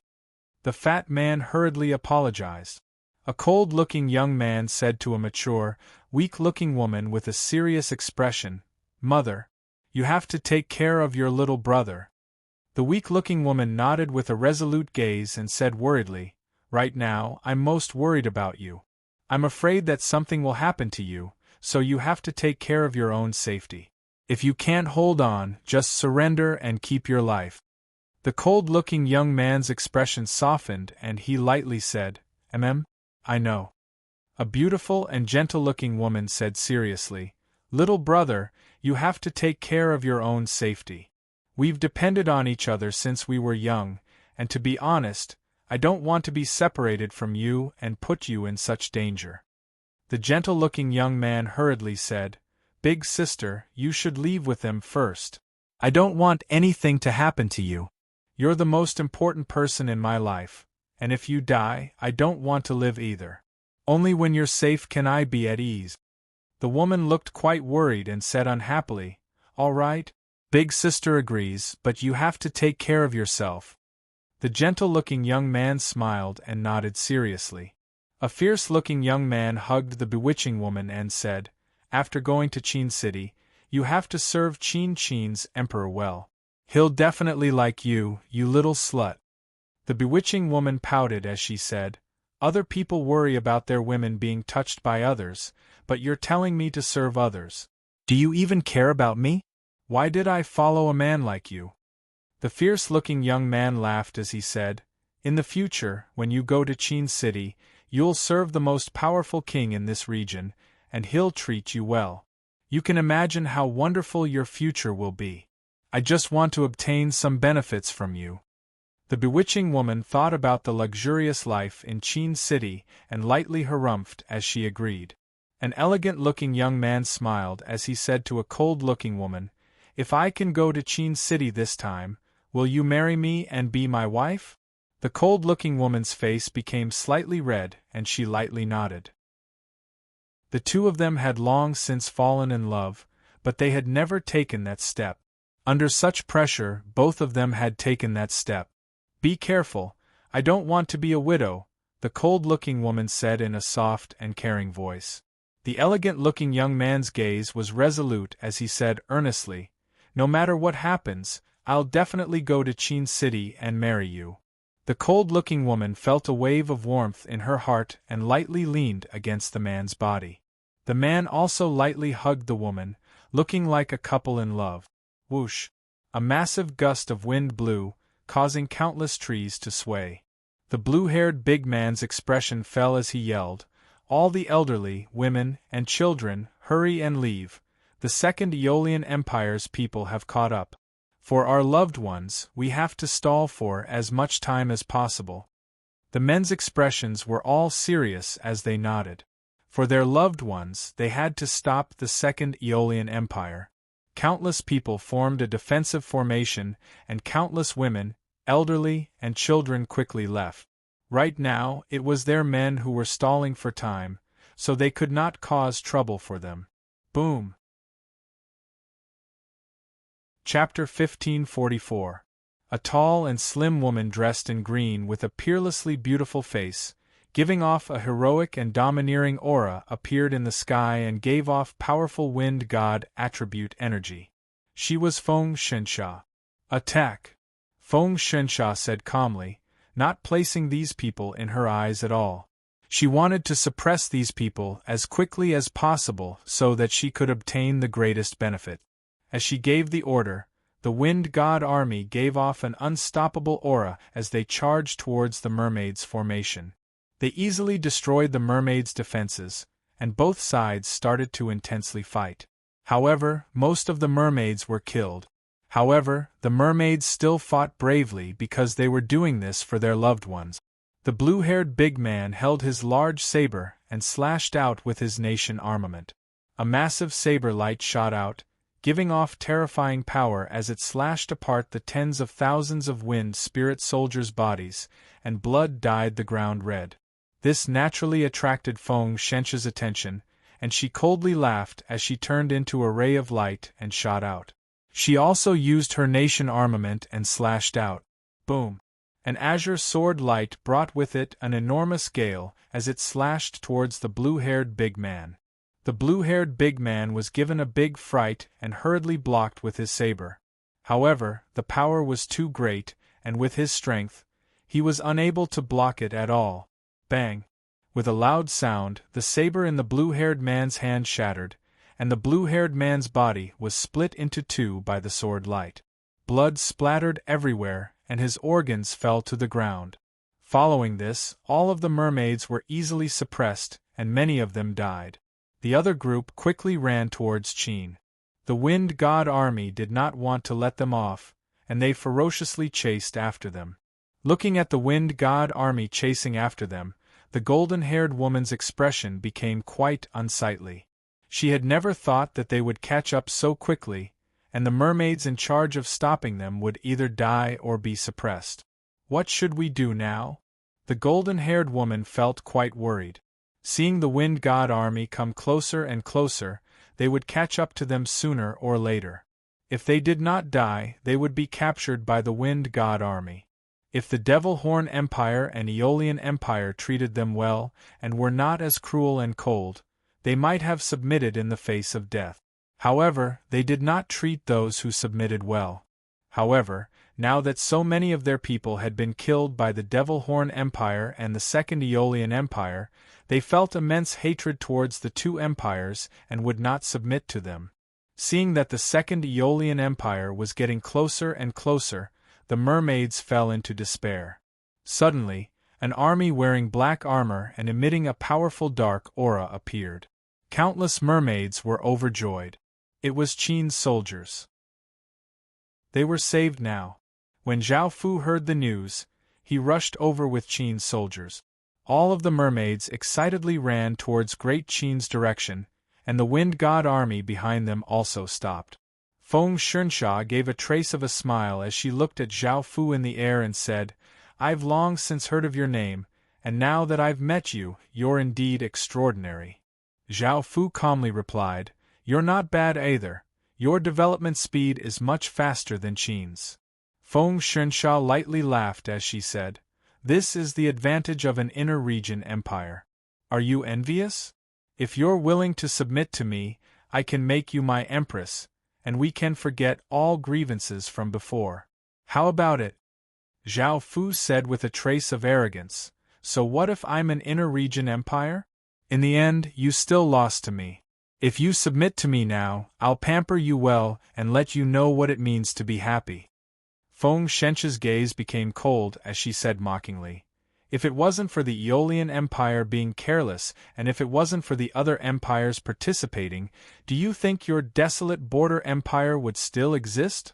S1: The fat man hurriedly apologized. A cold-looking young man said to a mature, weak-looking woman with a serious expression, Mother, you have to take care of your little brother. The weak-looking woman nodded with a resolute gaze and said worriedly, Right now, I'm most worried about you. I'm afraid that something will happen to you, so you have to take care of your own safety. If you can't hold on, just surrender and keep your life. The cold-looking young man's expression softened and he lightly said, I know. A beautiful and gentle-looking woman said seriously, Little brother, you have to take care of your own safety. We've depended on each other since we were young, and to be honest, I don't want to be separated from you and put you in such danger. The gentle-looking young man hurriedly said, Big sister, you should leave with them first. I don't want anything to happen to you. You're the most important person in my life, and if you die, I don't want to live either. Only when you're safe can I be at ease. The woman looked quite worried and said unhappily, All right, big sister agrees, but you have to take care of yourself. The gentle-looking young man smiled and nodded seriously. A fierce-looking young man hugged the bewitching woman and said, After going to Qin City, you have to serve Qin's emperor well. He'll definitely like you, you little slut. The bewitching woman pouted as she said, Other people worry about their women being touched by others, but you're telling me to serve others. Do you even care about me? Why did I follow a man like you? The fierce-looking young man laughed as he said, In the future, when you go to Qin City, you'll serve the most powerful king in this region, and he'll treat you well. You can imagine how wonderful your future will be. I just want to obtain some benefits from you. The bewitching woman thought about the luxurious life in Qin City and lightly harumphed as she agreed. An elegant-looking young man smiled as he said to a cold-looking woman, If I can go to Qin City this time, will you marry me and be my wife? The cold-looking woman's face became slightly red and she lightly nodded. The two of them had long since fallen in love, but they had never taken that step. Under such pressure, both of them had taken that step. Be careful, I don't want to be a widow, the cold-looking woman said in a soft and caring voice. The elegant-looking young man's gaze was resolute as he said earnestly, No matter what happens, I'll definitely go to Qin City and marry you. The cold-looking woman felt a wave of warmth in her heart and lightly leaned against the man's body. The man also lightly hugged the woman, looking like a couple in love. Whoosh! A massive gust of wind blew, causing countless trees to sway. The blue-haired big man's expression fell as he yelled, All the elderly, women, and children, hurry and leave. The Second Aeolian Empire's people have caught up. For our loved ones, we have to stall for as much time as possible. The men's expressions were all serious as they nodded. For their loved ones, they had to stop the Second Aeolian Empire. Countless people formed a defensive formation, and countless women, elderly, and children quickly left. Right now, it was their men who were stalling for time, so they could not cause trouble for them. Boom! Chapter 1544. A tall and slim woman dressed in green with a peerlessly beautiful face, giving off a heroic and domineering aura, appeared in the sky and gave off powerful wind god attribute energy. She was Feng Xinsha. Attack! Feng Xinsha said calmly, not placing these people in her eyes at all. She wanted to suppress these people as quickly as possible so that she could obtain the greatest benefit. As she gave the order, the Wind God army gave off an unstoppable aura as they charged towards the mermaids' formation. They easily destroyed the mermaids' defenses, and both sides started to intensely fight. However, most of the mermaids were killed. However, the mermaids still fought bravely because they were doing this for their loved ones. The blue-haired big man held his large saber and slashed out with his nation armament. A massive saber light shot out, giving off terrifying power as it slashed apart the tens of thousands of wind spirit soldiers' bodies, and blood dyed the ground red. This naturally attracted Feng Xinsha's attention, and she coldly laughed as she turned into a ray of light and shot out. She also used her nation armament and slashed out. Boom! An azure sword light brought with it an enormous gale as it slashed towards the blue-haired big man. The blue-haired big man was given a big fright and hurriedly blocked with his saber. However, the power was too great, and with his strength, he was unable to block it at all. Bang! With a loud sound, the saber in the blue-haired man's hand shattered, and the blue-haired man's body was split into two by the sword light. Blood splattered everywhere, and his organs fell to the ground. Following this, all of the mermaids were easily suppressed, and many of them died. The other group quickly ran towards Qin. The Wind God army did not want to let them off, and they ferociously chased after them. Looking at the Wind God army chasing after them, the golden-haired woman's expression became quite unsightly. She had never thought that they would catch up so quickly, and the mermaids in charge of stopping them would either die or be suppressed. What should we do now? The golden-haired woman felt quite worried. Seeing the Wind God army come closer and closer, they would catch up to them sooner or later. If they did not die, they would be captured by the Wind God army. If the Devil Horn Empire and Aeolian Empire treated them well, and were not as cruel and cold, they might have submitted in the face of death. However, they did not treat those who submitted well. However, now that so many of their people had been killed by the Devil Horn Empire and the Second Aeolian Empire, they felt immense hatred towards the two empires and would not submit to them. Seeing that the Second Aeolian Empire was getting closer and closer, the mermaids fell into despair. Suddenly, an army wearing black armor and emitting a powerful dark aura appeared. Countless mermaids were overjoyed. It was Qin's soldiers. They were saved now. When Zhao Fu heard the news, he rushed over with Qin's soldiers. All of the mermaids excitedly ran towards Great Qin's direction, and the Wind God army behind them also stopped. Feng Xinsha gave a trace of a smile as she looked at Zhao Fu in the air and said, "I've long since heard of your name, and now that I've met you, you're indeed extraordinary." Zhao Fu calmly replied, "You're not bad either. Your development speed is much faster than Qin's." Feng Xinsha lightly laughed as she said, "This is the advantage of an inner region empire. Are you envious? If you're willing to submit to me, I can make you my empress, and we can forget all grievances from before. How about it?" Zhao Fu said with a trace of arrogance, "So what if I'm an inner region empire? In the end, you still lost to me. If you submit to me now, I'll pamper you well and let you know what it means to be happy." Feng Xinsha's gaze became cold as she said mockingly, "If it wasn't for the Aeolian Empire being careless, and if it wasn't for the other empires participating, do you think your desolate border empire would still exist?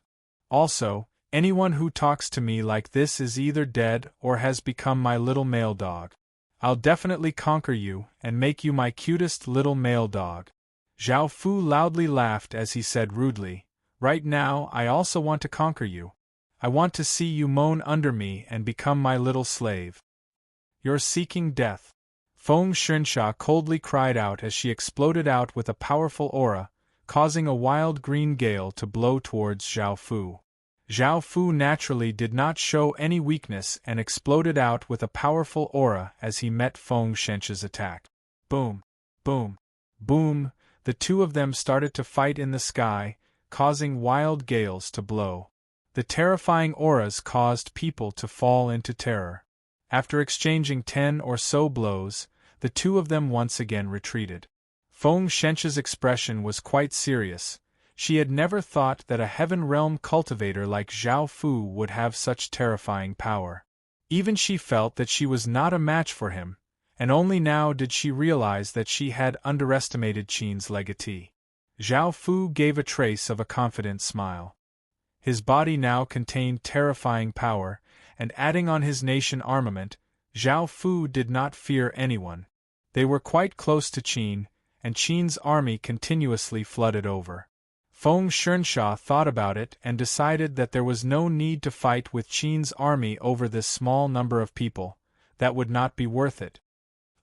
S1: Also, anyone who talks to me like this is either dead or has become my little male dog. I'll definitely conquer you and make you my cutest little male dog." Zhao Fu loudly laughed as he said rudely, Right now I also want to conquer you. I want to see you moan under me and become my little slave. You're seeking death. Feng Xinsha coldly cried out as she exploded out with a powerful aura, causing a wild green gale to blow towards Zhao Fu. Zhao Fu naturally did not show any weakness and exploded out with a powerful aura as he met Feng Xinsha's attack. Boom! Boom! Boom! The two of them started to fight in the sky, causing wild gales to blow. The terrifying auras caused people to fall into terror. After exchanging 10 or so blows, the two of them once again retreated. Feng Xinsha's expression was quite serious. She had never thought that a Heaven Realm cultivator like Zhao Fu would have such terrifying power. Even she felt that she was not a match for him, and only now did she realize that she had underestimated Qin's legatee. Zhao Fu gave a trace of a confident smile. His body now contained terrifying power, and adding on his nation armament, Zhao Fu did not fear anyone. They were quite close to Qin, and Qin's army continuously flooded over. Feng Xinsha thought about it and decided that there was no need to fight with Qin's army over this small number of people. That would not be worth it.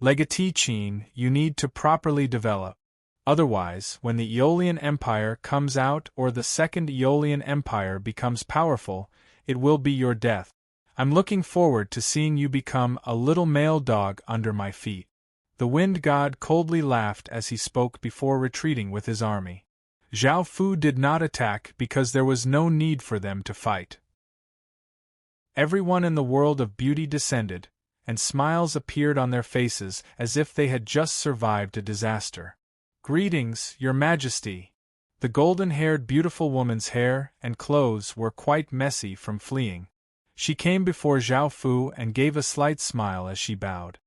S1: Legatee Qin, you need to properly develop. Otherwise, when the Aeolian Empire comes out or the Second Aeolian Empire becomes powerful, it will be your death. I'm looking forward to seeing you become a little male dog under my feet. The wind god coldly laughed as he spoke before retreating with his army. Zhao Fu did not attack because there was no need for them to fight. Everyone in the world of beauty descended, and smiles appeared on their faces as if they had just survived a disaster. Greetings, Your Majesty. The golden-haired beautiful woman's hair and clothes were quite messy from fleeing. She came before Zhao Fu and gave a slight smile as she bowed.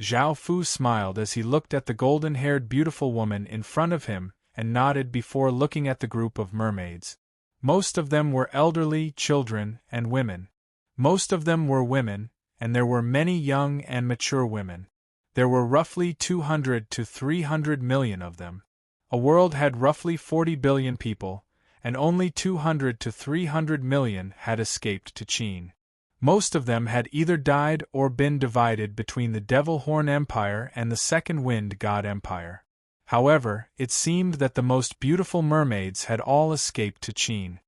S1: Zhao Fu smiled as he looked at the golden-haired beautiful woman in front of him and nodded before looking at the group of mermaids. Most of them were elderly, children, and women. Most of them were women, and there were many young and mature women. There were roughly 200 to 300 million of them. A world had roughly 40 billion people, and only 200 to 300 million had escaped to Qin. Most of them had either died or been divided between the Devil Horn Empire and the Second Wind God Empire. However, it seemed that the most beautiful mermaids had all escaped to Qin.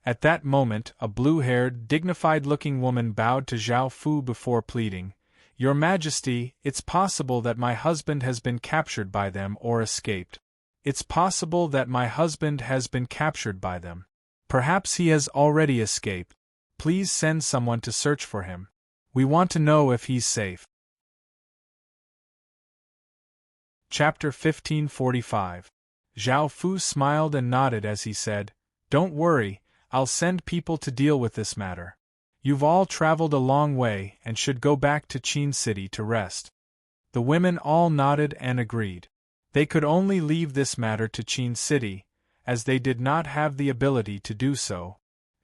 S1: At that moment, a blue-haired, dignified-looking woman bowed to Zhao Fu before pleading, "Your Majesty, it's possible that my husband has been captured by them or escaped. It's possible that my husband has been captured by them. Perhaps he has already escaped. Please send someone to search for him. We want to know if he's safe." Chapter 1545. Zhao Fu smiled and nodded as he said, "Don't worry, I'll send people to deal with this matter. You've all traveled a long way and should go back to Qin City to rest." The women all nodded and agreed. They could only leave this matter to Qin City, as they did not have the ability to do so.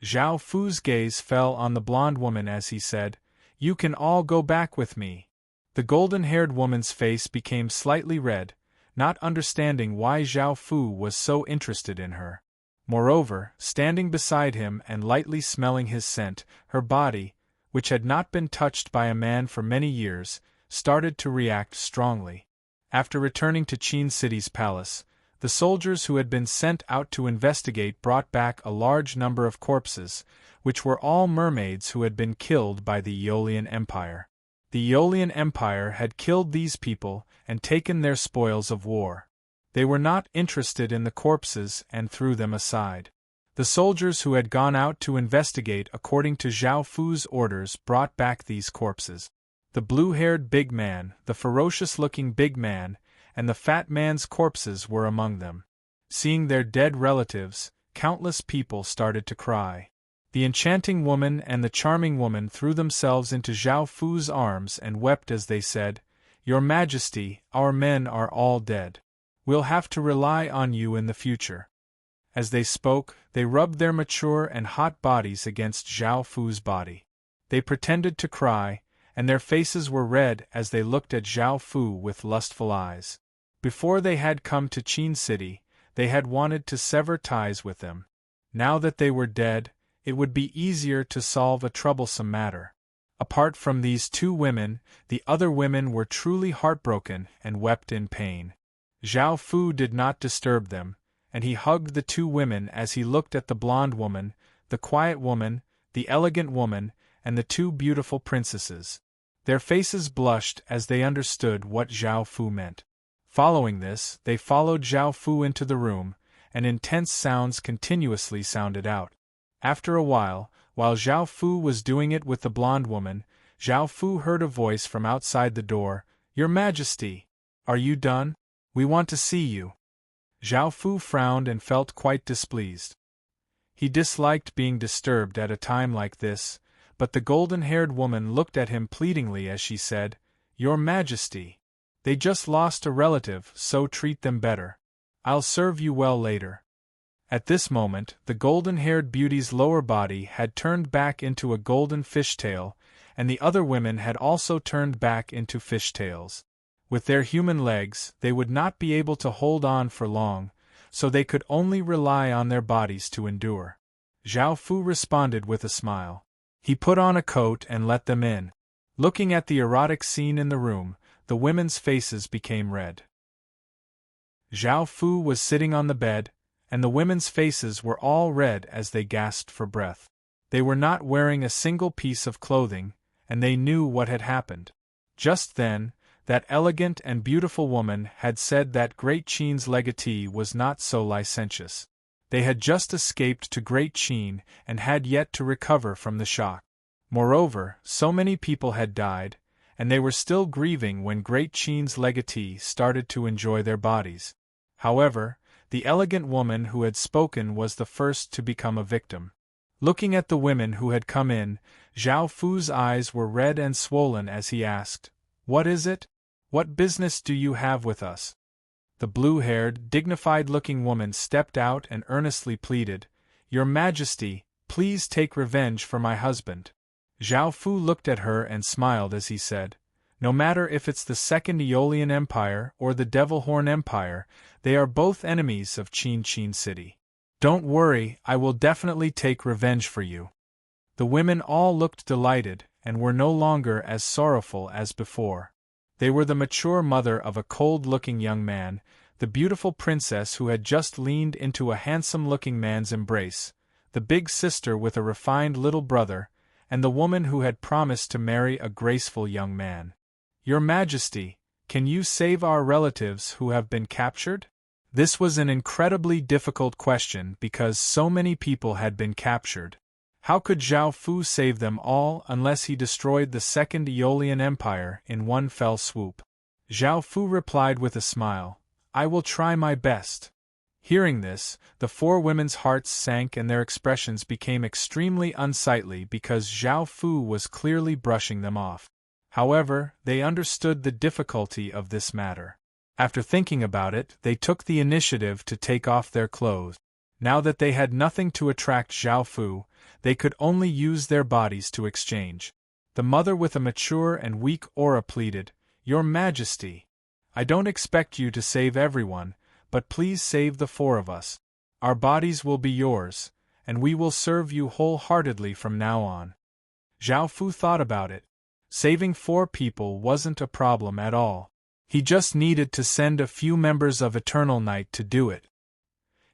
S1: Zhao Fu's gaze fell on the blonde woman as he said, "You can all go back with me." The golden-haired woman's face became slightly red, not understanding why Zhao Fu was so interested in her. Moreover, standing beside him and lightly smelling his scent, her body, which had not been touched by a man for many years, started to react strongly. After returning to Qin City's palace, the soldiers who had been sent out to investigate brought back a large number of corpses, which were all mermaids who had been killed by the Aeolian Empire. The Aeolian Empire had killed these people and taken their spoils of war. They were not interested in the corpses and threw them aside. The soldiers who had gone out to investigate according to Zhao Fu's orders brought back these corpses. The blue-haired big man, the ferocious-looking big man, and the fat man's corpses were among them. Seeing their dead relatives, countless people started to cry. The enchanting woman and the charming woman threw themselves into Zhao Fu's arms and wept as they said, "Your Majesty, our men are all dead. We'll have to rely on you in the future." As they spoke, they rubbed their mature and hot bodies against Zhao Fu's body. They pretended to cry, and their faces were red as they looked at Zhao Fu with lustful eyes. Before they had come to Qin City, they had wanted to sever ties with them. Now that they were dead, it would be easier to solve a troublesome matter. Apart from these two women, the other women were truly heartbroken and wept in pain. Zhao Fu did not disturb them, and he hugged the two women as he looked at the blonde woman, the quiet woman, the elegant woman, and the two beautiful princesses. Their faces blushed as they understood what Zhao Fu meant. Following this, they followed Zhao Fu into the room, and intense sounds continuously sounded out. After a while Zhao Fu was doing it with the blonde woman, Zhao Fu heard a voice from outside the door, "Your Majesty! Are you done? We want to see you." Zhao Fu frowned and felt quite displeased. He disliked being disturbed at a time like this, but the golden-haired woman looked at him pleadingly as she said, "Your Majesty! They just lost a relative, so treat them better. I'll serve you well later." At this moment, the golden-haired beauty's lower body had turned back into a golden fishtail, and the other women had also turned back into fishtails. With their human legs, they would not be able to hold on for long, so they could only rely on their bodies to endure. Zhao Fu responded with a smile. He put on a coat and let them in. Looking at the erotic scene in the room, the women's faces became red. Zhao Fu was sitting on the bed, and the women's faces were all red as they gasped for breath. They were not wearing a single piece of clothing, and they knew what had happened. Just then, that elegant and beautiful woman had said that Great Qin's legatee was not so licentious. They had just escaped to Great Qin and had yet to recover from the shock. Moreover, so many people had died, and they were still grieving when Great Qin's legatee started to enjoy their bodies. However, the elegant woman who had spoken was the first to become a victim. Looking at the women who had come in, Zhao Fu's eyes were red and swollen as he asked, "What is it? What business do you have with us?" The blue-haired, dignified-looking woman stepped out and earnestly pleaded, "Your Majesty, please take revenge for my husband." Zhao Fu looked at her and smiled as he said, "No matter if it's the Second Aeolian Empire or the Devil Horn Empire, they are both enemies of Qin City. Don't worry, I will definitely take revenge for you." The women all looked delighted, and were no longer as sorrowful as before. They were the mature mother of a cold-looking young man, the beautiful princess who had just leaned into a handsome-looking man's embrace, the big sister with a refined little brother, and the woman who had promised to marry a graceful young man. "Your Majesty, can you save our relatives who have been captured?" This was an incredibly difficult question because so many people had been captured. How could Zhao Fu save them all unless he destroyed the Second Aeolian Empire in one fell swoop? Zhao Fu replied with a smile, "I will try my best." Hearing this, the four women's hearts sank and their expressions became extremely unsightly because Zhao Fu was clearly brushing them off. However, they understood the difficulty of this matter. After thinking about it, they took the initiative to take off their clothes. Now that they had nothing to attract Zhao Fu, they could only use their bodies to exchange. The mother with a mature and weak aura pleaded, "Your Majesty, I don't expect you to save everyone, but please save the four of us. Our bodies will be yours, and we will serve you wholeheartedly from now on." Zhao Fu thought about it. Saving 4 people wasn't a problem at all. He just needed to send a few members of Eternal Night to do it.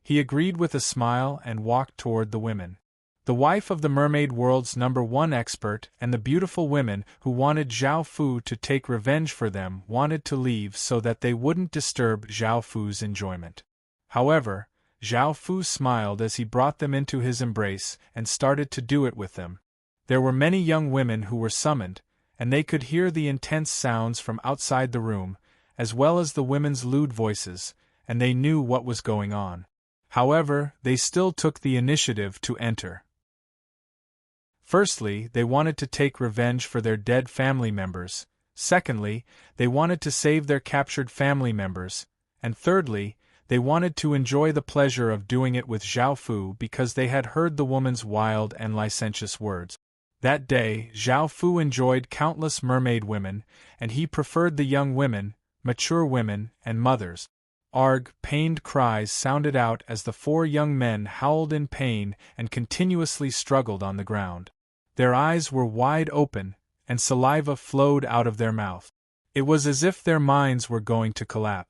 S1: He agreed with a smile and walked toward the women. The wife of the mermaid world's #1 expert and the beautiful women who wanted Zhao Fu to take revenge for them wanted to leave so that they wouldn't disturb Zhao Fu's enjoyment. However, Zhao Fu smiled as he brought them into his embrace and started to do it with them. There were many young women who were summoned, and they could hear the intense sounds from outside the room, as well as the women's lewd voices, and they knew what was going on. However, they still took the initiative to enter. Firstly, they wanted to take revenge for their dead family members. Secondly, they wanted to save their captured family members. And thirdly, they wanted to enjoy the pleasure of doing it with Zhao Fu because they had heard the woman's wild and licentious words. That day, Zhao Fu enjoyed countless mermaid women, and he preferred the young women, mature women, and mothers. arg, pained cries sounded out as the 4 young men howled in pain and continuously struggled on the ground. Their eyes were wide open, and saliva flowed out of their mouth. It was as if their minds were going to collapse.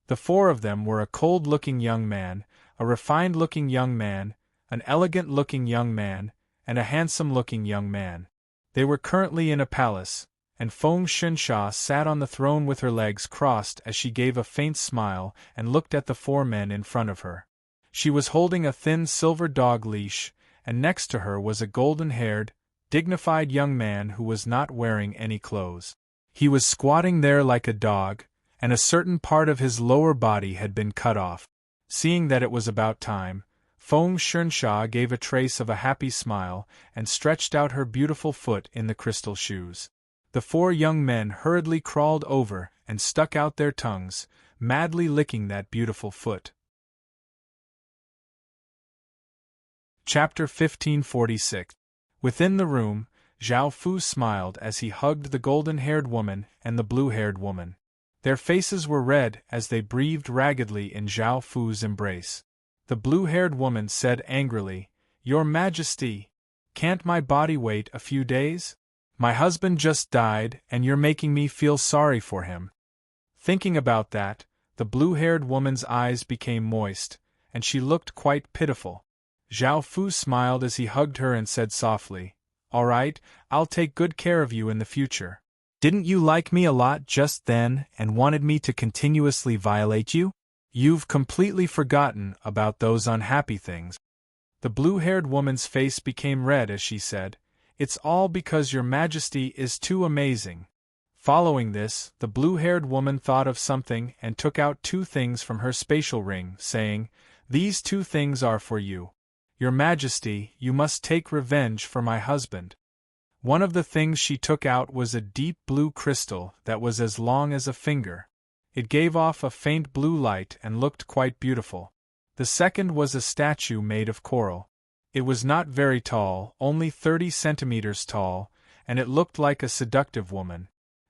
S1: The 4 of them were a cold-looking young man, a refined-looking young man, an elegant-looking young man, and a handsome-looking young man. They were currently in a palace, and Feng Xinsha sat on the throne with her legs crossed as she gave a faint smile and looked at the 4 men in front of her. She was holding a thin silver dog leash, and next to her was a golden-haired, dignified young man who was not wearing any clothes. He was squatting there like a dog, and a certain part of his lower body had been cut off. Seeing that it was about time, Feng Xinsha gave a trace of a happy smile and stretched out her beautiful foot in the crystal shoes. The 4 young men hurriedly crawled over and stuck out their tongues, madly licking that beautiful foot. Chapter 1546. Within the room, Zhao Fu smiled as he hugged the golden-haired woman and the blue-haired woman. Their faces were red as they breathed raggedly in Zhao Fu's embrace. The blue-haired woman said angrily, "Your Majesty, can't my body wait a few days? My husband just died and you're making me feel sorry for him." Thinking about that, the blue-haired woman's eyes became moist, and she looked quite pitiful. Zhao Fu smiled as he hugged her and said softly, "All right, I'll take good care of you in the future. Didn't you like me a lot just then and wanted me to continuously violate you? You've completely forgotten about those unhappy things." The blue-haired woman's face became red as she said, "It's all because your Majesty is too amazing." Following this, the blue-haired woman thought of something and took out 2 things from her spatial ring, saying, "These 2 things are for you. Your Majesty, you must take revenge for my husband." One of the things she took out was a deep blue crystal that was as long as a finger. It gave off a faint blue light and looked quite beautiful. The second was a statue made of coral. It was not very tall, only 30 centimeters tall, and it looked like a seductive woman.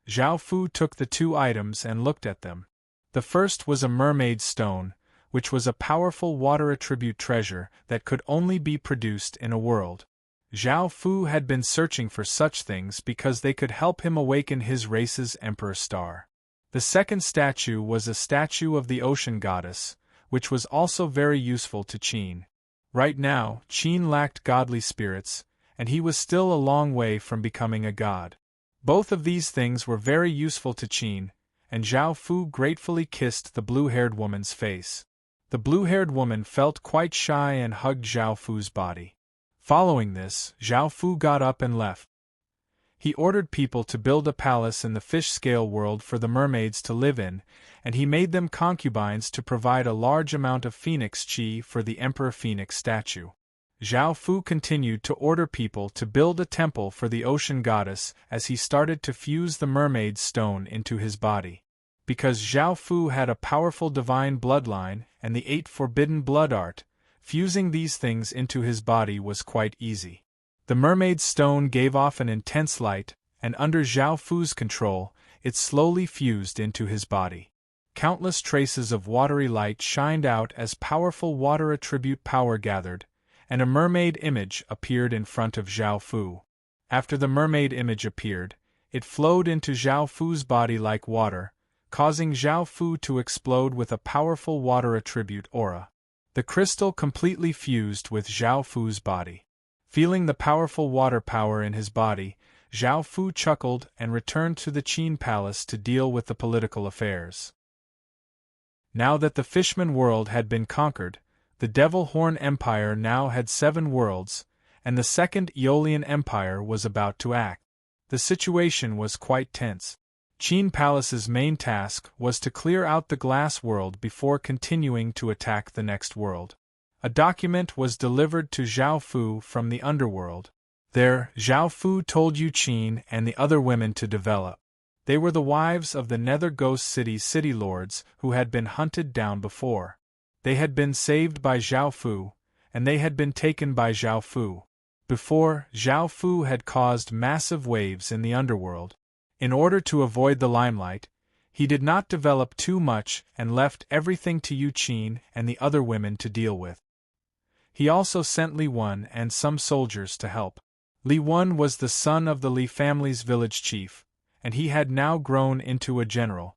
S1: Zhao Fu took the 2 items and looked at them. The first was a mermaid stone, which was a powerful water attribute treasure that could only be produced in a world. Zhao Fu had been searching for such things because they could help him awaken his race's emperor star. The second statue was a statue of the ocean goddess, which was also very useful to Qin. Right now, Qin lacked godly spirits, and he was still a long way from becoming a god. Both of these things were very useful to Qin, and Zhao Fu gratefully kissed the blue-haired woman's face. The blue-haired woman felt quite shy and hugged Zhao Fu's body. Following this, Zhao Fu got up and left. He ordered people to build a palace in the fish-scale world for the mermaids to live in, and he made them concubines to provide a large amount of phoenix chi for the Emperor Phoenix statue. Zhao Fu continued to order people to build a temple for the ocean goddess as he started to fuse the mermaid stone into his body. Because Zhao Fu had a powerful divine bloodline and the 8 forbidden blood art, fusing these things into his body was quite easy. The mermaid stone gave off an intense light, and under Zhao Fu's control, it slowly fused into his body. Countless traces of watery light shined out as powerful water attribute power gathered, and a mermaid image appeared in front of Zhao Fu. After the mermaid image appeared, it flowed into Zhao Fu's body like water, causing Zhao Fu to explode with a powerful water attribute aura. The crystal completely fused with Zhao Fu's body. Feeling the powerful water power in his body, Zhao Fu chuckled and returned to the Qin palace to deal with the political affairs. Now that the Fishman world had been conquered, the Devil Horn Empire now had 7 worlds, and the Second Aeolian Empire was about to act. The situation was quite tense. Qin Palace's main task was to clear out the glass world before continuing to attack the next world. A document was delivered to Zhao Fu from the underworld. There, Zhao Fu told Yu Qin and the other women to develop. They were the wives of the Nether Ghost City's city lords who had been hunted down before. They had been saved by Zhao Fu, and they had been taken by Zhao Fu. Before, Zhao Fu had caused massive waves in the underworld. In order to avoid the limelight, He did not develop too much and left everything to Yu Qin and the other women to deal with. He also sent Li Wen and some soldiers to help. Li Wen was the son of the Li family's village chief, and he had now grown into a general.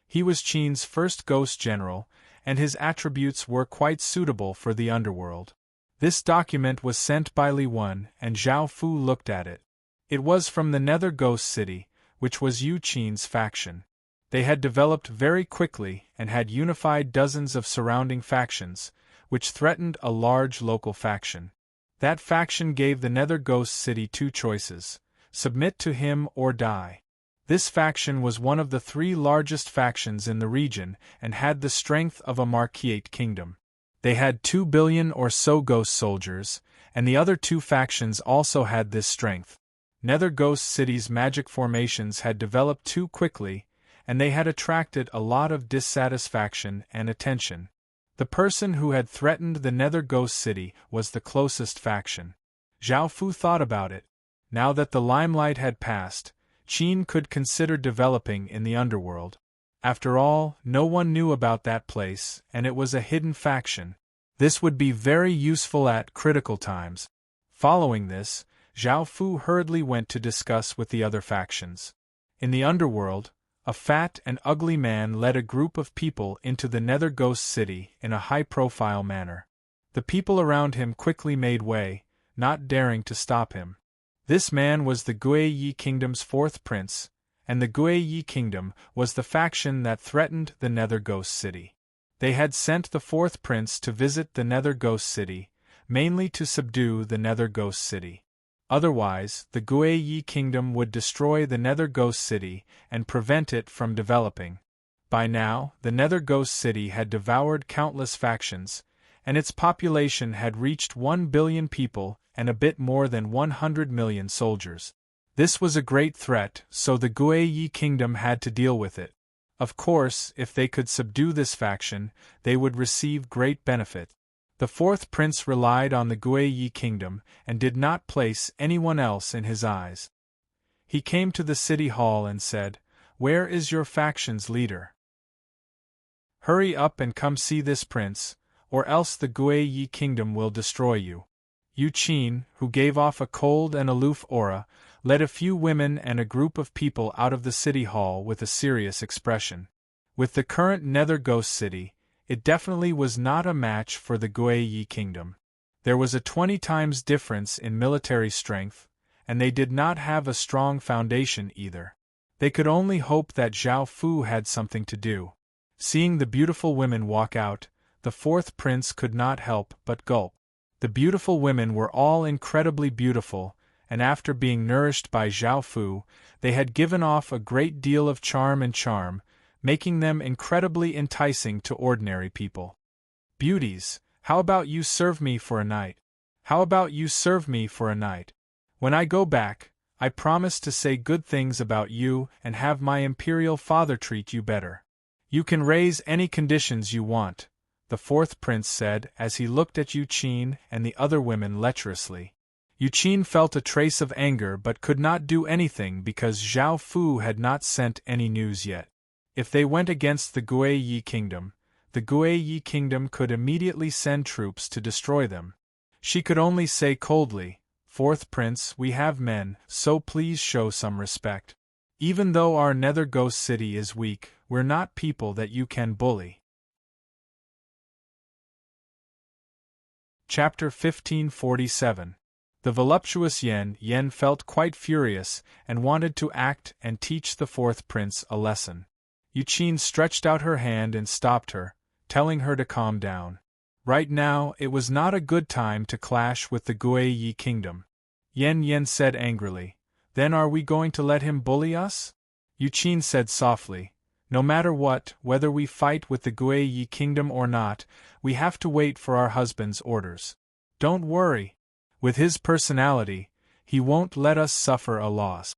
S1: He was Qin's first ghost general, and his attributes were quite suitable for the underworld. This document was sent by Li Wen, and Zhao Fu looked at it. It was from the Nether Ghost City, which was Yu Qin's faction. They had developed very quickly and had unified dozens of surrounding factions, which threatened a large local faction. That faction gave the Nether Ghost City two choices: submit to him or die. This faction was one of the three largest factions in the region and had the strength of a Marquiate kingdom. They had 2 billion or so ghost soldiers, and the other two factions also had this strength. Nether Ghost City's magic formations had developed too quickly, and they had attracted a lot of dissatisfaction and attention. The person who had threatened the Nether Ghost City was the closest faction. Zhao Fu thought about it. Now that the limelight had passed, Qin could consider developing in the underworld. After all, no one knew about that place, and it was a hidden faction. This would be very useful at critical times. Following this, Zhao Fu hurriedly went to discuss with the other factions. In the underworld, a fat and ugly man led a group of people into the Nether Ghost City in a high-profile manner. The people around him quickly made way, not daring to stop him. This man was the Guiyi Kingdom's fourth prince, and the Guiyi Kingdom was the faction that threatened the Nether Ghost City. They had sent the fourth prince to visit the Nether Ghost City, mainly to subdue the Nether Ghost City. Otherwise, the Guiyi Kingdom would destroy the Nether Ghost City and prevent it from developing. By now, the Nether Ghost City had devoured countless factions, and its population had reached 1 billion people and a bit more than 100 million soldiers. This was a great threat, so the Guiyi Kingdom had to deal with it. Of course, if they could subdue this faction, they would receive great benefit. The fourth prince relied on the Guiyi Kingdom and did not place anyone else in his eyes. He came to the city hall and said, "Where is your faction's leader? Hurry up and come see this prince, or else the Guiyi Kingdom will destroy you." Yu Qin, who gave off a cold and aloof aura, led a few women and a group of people out of the city hall with a serious expression. With the current Nether Ghost City, it definitely was not a match for the Guiyi Kingdom. There was a 20 times difference in military strength, and they did not have a strong foundation either. They could only hope that Zhao Fu had something to do. Seeing the beautiful women walk out, the fourth prince could not help but gulp. The beautiful women were all incredibly beautiful, and after being nourished by Zhao Fu, they had given off a great deal of charm, making them incredibly enticing to ordinary people. "Beauties, how about you serve me for a night? How about you serve me for a night? When I go back, I promise to say good things about you and have my imperial father treat you better. You can raise any conditions you want," the fourth prince said as he looked at Yu Qin and the other women lecherously. Yu Qin felt a trace of anger but could not do anything because Zhao Fu had not sent any news yet. If they went against the Guiyi Kingdom, the Guiyi Kingdom could immediately send troops to destroy them. She could only say coldly, "Fourth Prince, we have men, so please show some respect. Even though our Nether Ghost City is weak, we're not people that you can bully." Chapter 1547. The voluptuous Yen felt quite furious and wanted to act and teach the fourth prince a lesson. Yu Qin stretched out her hand and stopped her, telling her to calm down. Right now, it was not a good time to clash with the Guiyi Kingdom. Yen said angrily, "Then are we going to let him bully us?" Yu Qin said softly, "No matter what, whether we fight with the Guiyi Kingdom or not, we have to wait for our husband's orders. Don't worry. With his personality, he won't let us suffer a loss."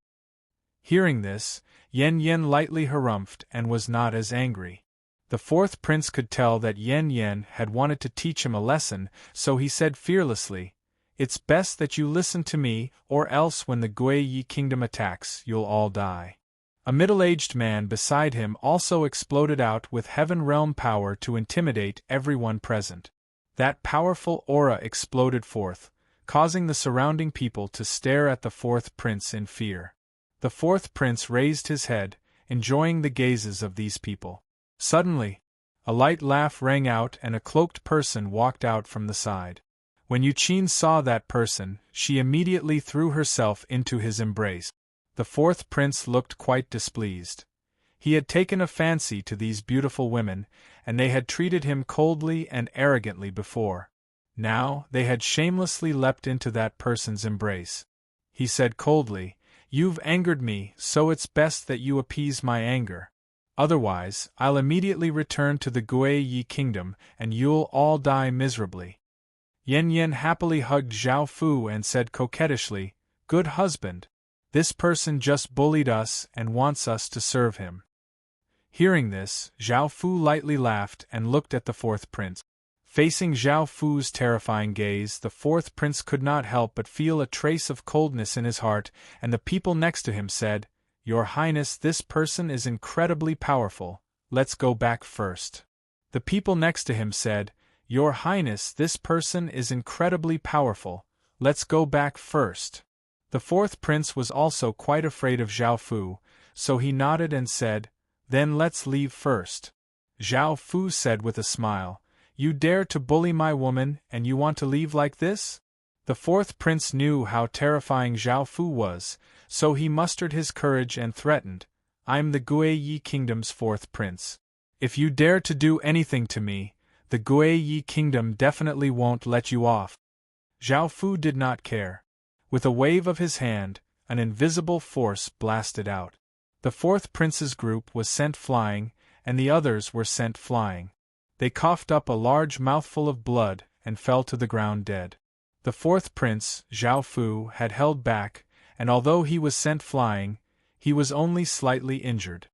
S1: Hearing this, Yen lightly harumphed and was not as angry. The fourth prince could tell that Yen had wanted to teach him a lesson, so he said fearlessly, "It's best that you listen to me, or else when the Guiyi Kingdom attacks, you'll all die." A middle-aged man beside him also exploded out with heaven realm power to intimidate everyone present. That powerful aura exploded forth, causing the surrounding people to stare at the fourth prince in fear. The fourth prince raised his head, enjoying the gazes of these people. Suddenly, a light laugh rang out and a cloaked person walked out from the side. When Yuqin saw that person, she immediately threw herself into his embrace. The fourth prince looked quite displeased. He had taken a fancy to these beautiful women, and they had treated him coldly and arrogantly before. Now, they had shamelessly leapt into that person's embrace. He said coldly, "You've angered me, so it's best that you appease my anger. Otherwise, I'll immediately return to the Guiyi kingdom, and you'll all die miserably." Yan Yan happily hugged Zhao Fu and said coquettishly, "Good husband. This person just bullied us and wants us to serve him." Hearing this, Zhao Fu lightly laughed and looked at the fourth prince. Facing Zhao Fu's terrifying gaze, the fourth prince could not help but feel a trace of coldness in his heart, and the people next to him said, "Your Highness, this person is incredibly powerful, let's go back first." The people next to him said, "Your Highness, this person is incredibly powerful, let's go back first." The fourth prince was also quite afraid of Zhao Fu, so he nodded and said, "Then let's leave first." Zhao Fu said with a smile, "You dare to bully my woman and you want to leave like this?" The fourth prince knew how terrifying Zhao Fu was, so he mustered his courage and threatened, "I'm the Guiyi kingdom's fourth prince. If you dare to do anything to me, the Guiyi kingdom definitely won't let you off." Zhao Fu did not care. With a wave of his hand, an invisible force blasted out. The fourth prince's group was sent flying, and the others were sent flying. They coughed up a large mouthful of blood and fell to the ground dead. The fourth prince, Zhao Fu, had held back, and although he was sent flying, he was only slightly injured.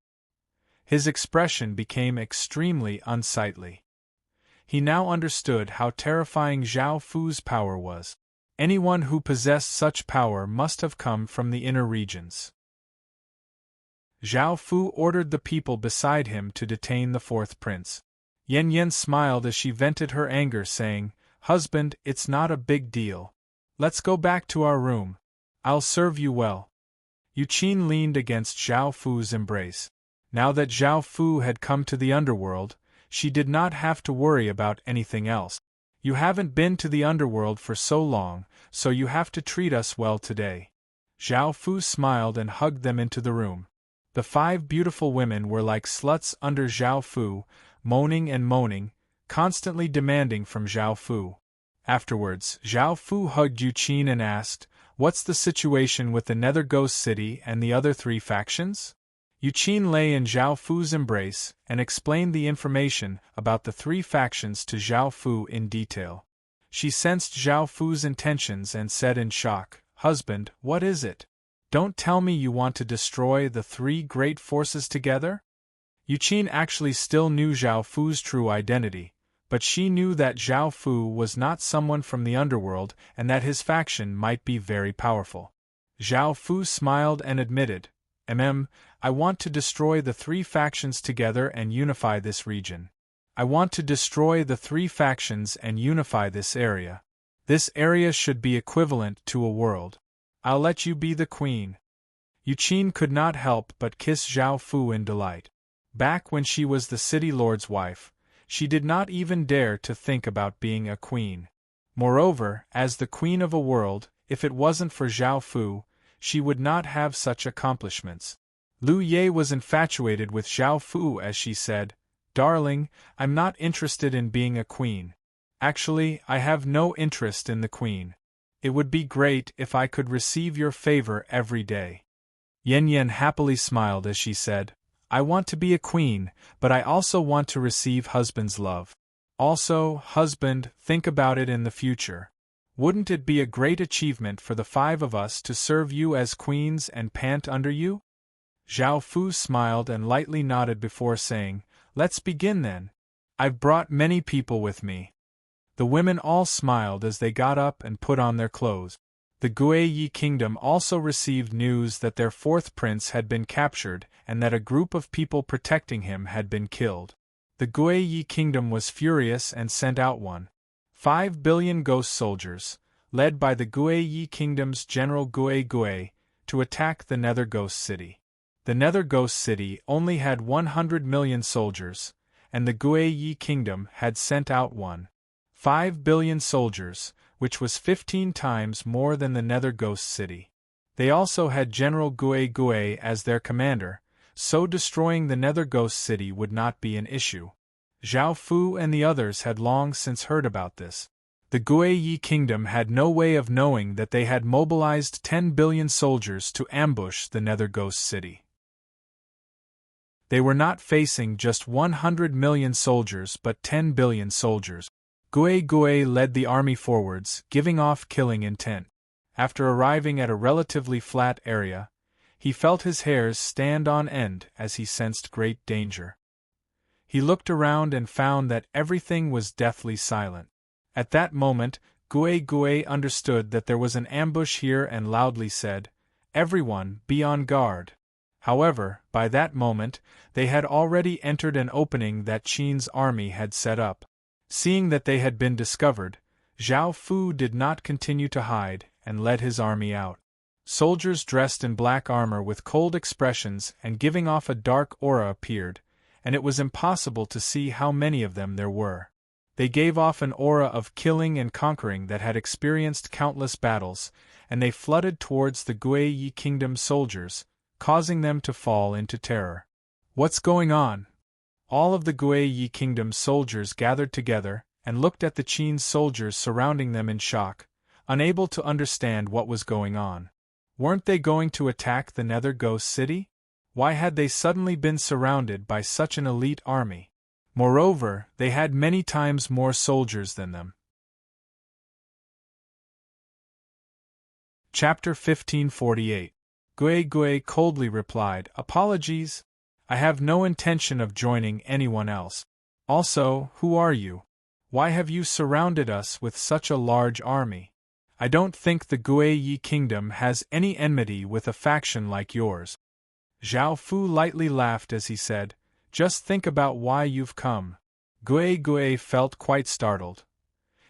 S1: His expression became extremely unsightly. He now understood how terrifying Zhao Fu's power was. Anyone who possessed such power must have come from the inner regions. Zhao Fu ordered the people beside him to detain the fourth prince. Yan Yan smiled as she vented her anger, saying, "Husband, it's not a big deal. Let's go back to our room. I'll serve you well." Yuqin leaned against Zhao Fu's embrace. Now that Zhao Fu had come to the underworld, she did not have to worry about anything else. "You haven't been to the underworld for so long, so you have to treat us well today." Zhao Fu smiled and hugged them into the room. The 5 beautiful women were like sluts under Zhao Fu, moaning and moaning, constantly demanding from Zhao Fu. Afterwards, Zhao Fu hugged Yuqin and asked, "What's the situation with the Nether Ghost City and the other 3 factions?" Yuqin lay in Zhao Fu's embrace and explained the information about the 3 factions to Zhao Fu in detail. She sensed Zhao Fu's intentions and said in shock, "Husband, what is it? Don't tell me you want to destroy the 3 great forces together?" Yuqin actually still knew Zhao Fu's true identity, but she knew that Zhao Fu was not someone from the underworld and that his faction might be very powerful. Zhao Fu smiled and admitted, I want to destroy the 3 factions together and unify this region. I want to destroy the 3 factions and unify this area. This area should be equivalent to a world. I'll let you be the queen." Yuqin could not help but kiss Zhao Fu in delight. Back when she was the city lord's wife, she did not even dare to think about being a queen. Moreover, as the queen of a world, if it wasn't for Zhao Fu, she would not have such accomplishments. Lu Ye was infatuated with Zhao Fu as she said, "Darling, I'm not interested in being a queen. Actually, I have no interest in the queen. It would be great if I could receive your favor every day." Yan Yan happily smiled as she said, "I want to be a queen, but I also want to receive husband's love. Also, husband, think about it in the future. Wouldn't it be a great achievement for the 5 of us to serve you as queens and pant under you?" Zhao Fu smiled and lightly nodded before saying, "Let's begin then. I've brought many people with me." The women all smiled as they got up and put on their clothes. The Guiyi kingdom also received news that their fourth prince had been captured and that a group of people protecting him had been killed. The Guiyi kingdom was furious and sent out 1.5 billion ghost soldiers, led by the Guiyi kingdom's general Gui, to attack the Nether Ghost City. The Nether Ghost City only had 100 million soldiers, and the Guiyi kingdom had sent out 1.5 billion soldiers, which was 15 times more than the Nether Ghost City. They also had General Gui as their commander, so destroying the Nether Ghost City would not be an issue. Zhao Fu and the others had long since heard about this. The Guiyi kingdom had no way of knowing that they had mobilized 10 billion soldiers to ambush the Nether Ghost City. They were not facing just 100 million soldiers but 10 billion soldiers. Gui led the army forwards, giving off killing intent. After arriving at a relatively flat area, he felt his hairs stand on end as he sensed great danger. He looked around and found that everything was deathly silent. At that moment, Gui understood that there was an ambush here and loudly said, "Everyone, be on guard." However, by that moment, they had already entered an opening that Qin's army had set up. Seeing that they had been discovered, Zhao Fu did not continue to hide and led his army out. Soldiers dressed in black armor with cold expressions and giving off a dark aura appeared, and it was impossible to see how many of them there were. They gave off an aura of killing and conquering that had experienced countless battles, and they flooded towards the Guiyi kingdom's soldiers, causing them to fall into terror. "What's going on?" All of the Guiyi kingdom's soldiers gathered together and looked at the Qin's soldiers surrounding them in shock, unable to understand what was going on. Weren't they going to attack the Nether Ghost City? Why had they suddenly been surrounded by such an elite army? Moreover, they had many times more soldiers than them. Chapter 1548. Gui coldly replied, "Apologies. I have no intention of joining anyone else. Also, who are you? Why have you surrounded us with such a large army? I don't think the Guiyi kingdom has any enmity with a faction like yours." Zhao Fu lightly laughed as he said, "Just think about why you've come." Gui felt quite startled.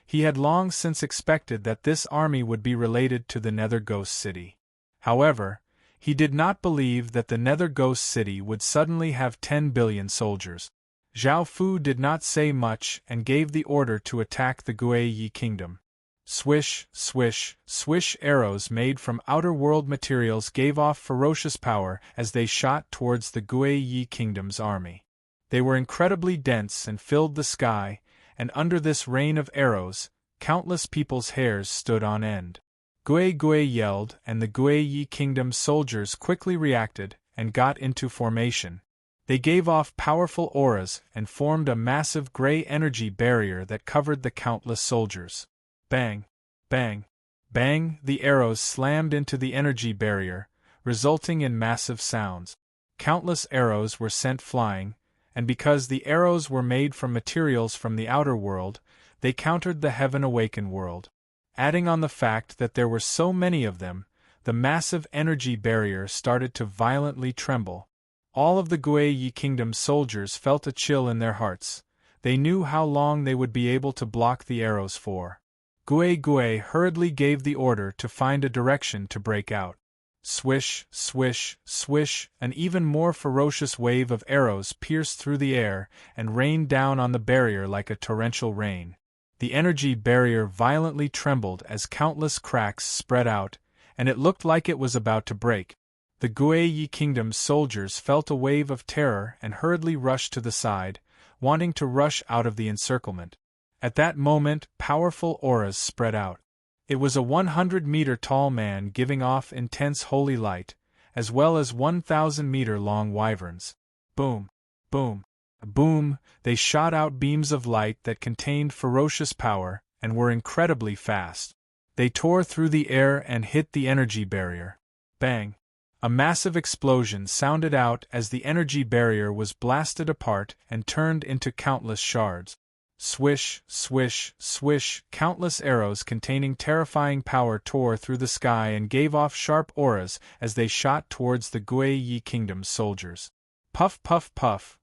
S1: He had long since expected that this army would be related to the Nether Ghost City. However, he did not believe that the Nether Ghost City would suddenly have 10 billion soldiers. Zhao Fu did not say much and gave the order to attack the Guiyi kingdom. Swish, swish, swish, arrows made from outer world materials gave off ferocious power as they shot towards the Guiyi kingdom's army. They were incredibly dense and filled the sky, and under this rain of arrows, countless people's hairs stood on end. Gui yelled, and the Guiyi kingdom's soldiers quickly reacted and got into formation. They gave off powerful auras and formed a massive gray energy barrier that covered the countless soldiers. Bang! Bang! Bang! The arrows slammed into the energy barrier, resulting in massive sounds. Countless arrows were sent flying, and because the arrows were made from materials from the outer world, they countered the Heaven Awakened world. Adding on the fact that there were so many of them, the massive energy barrier started to violently tremble. All of the Guiyi kingdom's soldiers felt a chill in their hearts. They knew how long they would be able to block the arrows for. Gui hurriedly gave the order to find a direction to break out. Swish, swish, swish, an even more ferocious wave of arrows pierced through the air and rained down on the barrier like a torrential rain. The energy barrier violently trembled as countless cracks spread out, and it looked like it was about to break. The Guiyi kingdom's soldiers felt a wave of terror and hurriedly rushed to the side, wanting to rush out of the encirclement. At that moment, powerful auras spread out. It was a 100-meter-tall man giving off intense holy light, as well as 1,000-meter-long wyverns. Boom! Boom! Boom! They shot out beams of light that contained ferocious power and were incredibly fast. They tore through the air and hit the energy barrier. Bang! A massive explosion sounded out as the energy barrier was blasted apart and turned into countless shards. Swish, swish, swish, countless arrows containing terrifying power tore through the sky and gave off sharp auras as they shot towards the Guiyi Kingdom's soldiers. Puff, puff, puff.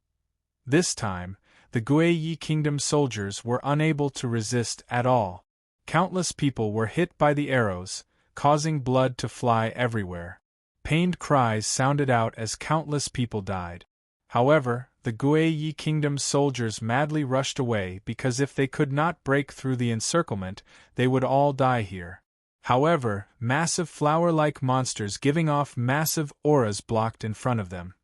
S1: This time, the Guiyi Kingdom soldiers were unable to resist at all. Countless people were hit by the arrows, causing blood to fly everywhere. Pained cries sounded out as countless people died. However, the Guiyi Kingdom's soldiers madly rushed away because if they could not break through the encirclement, they would all die here. However, massive flower-like monsters giving off massive auras blocked in front of them.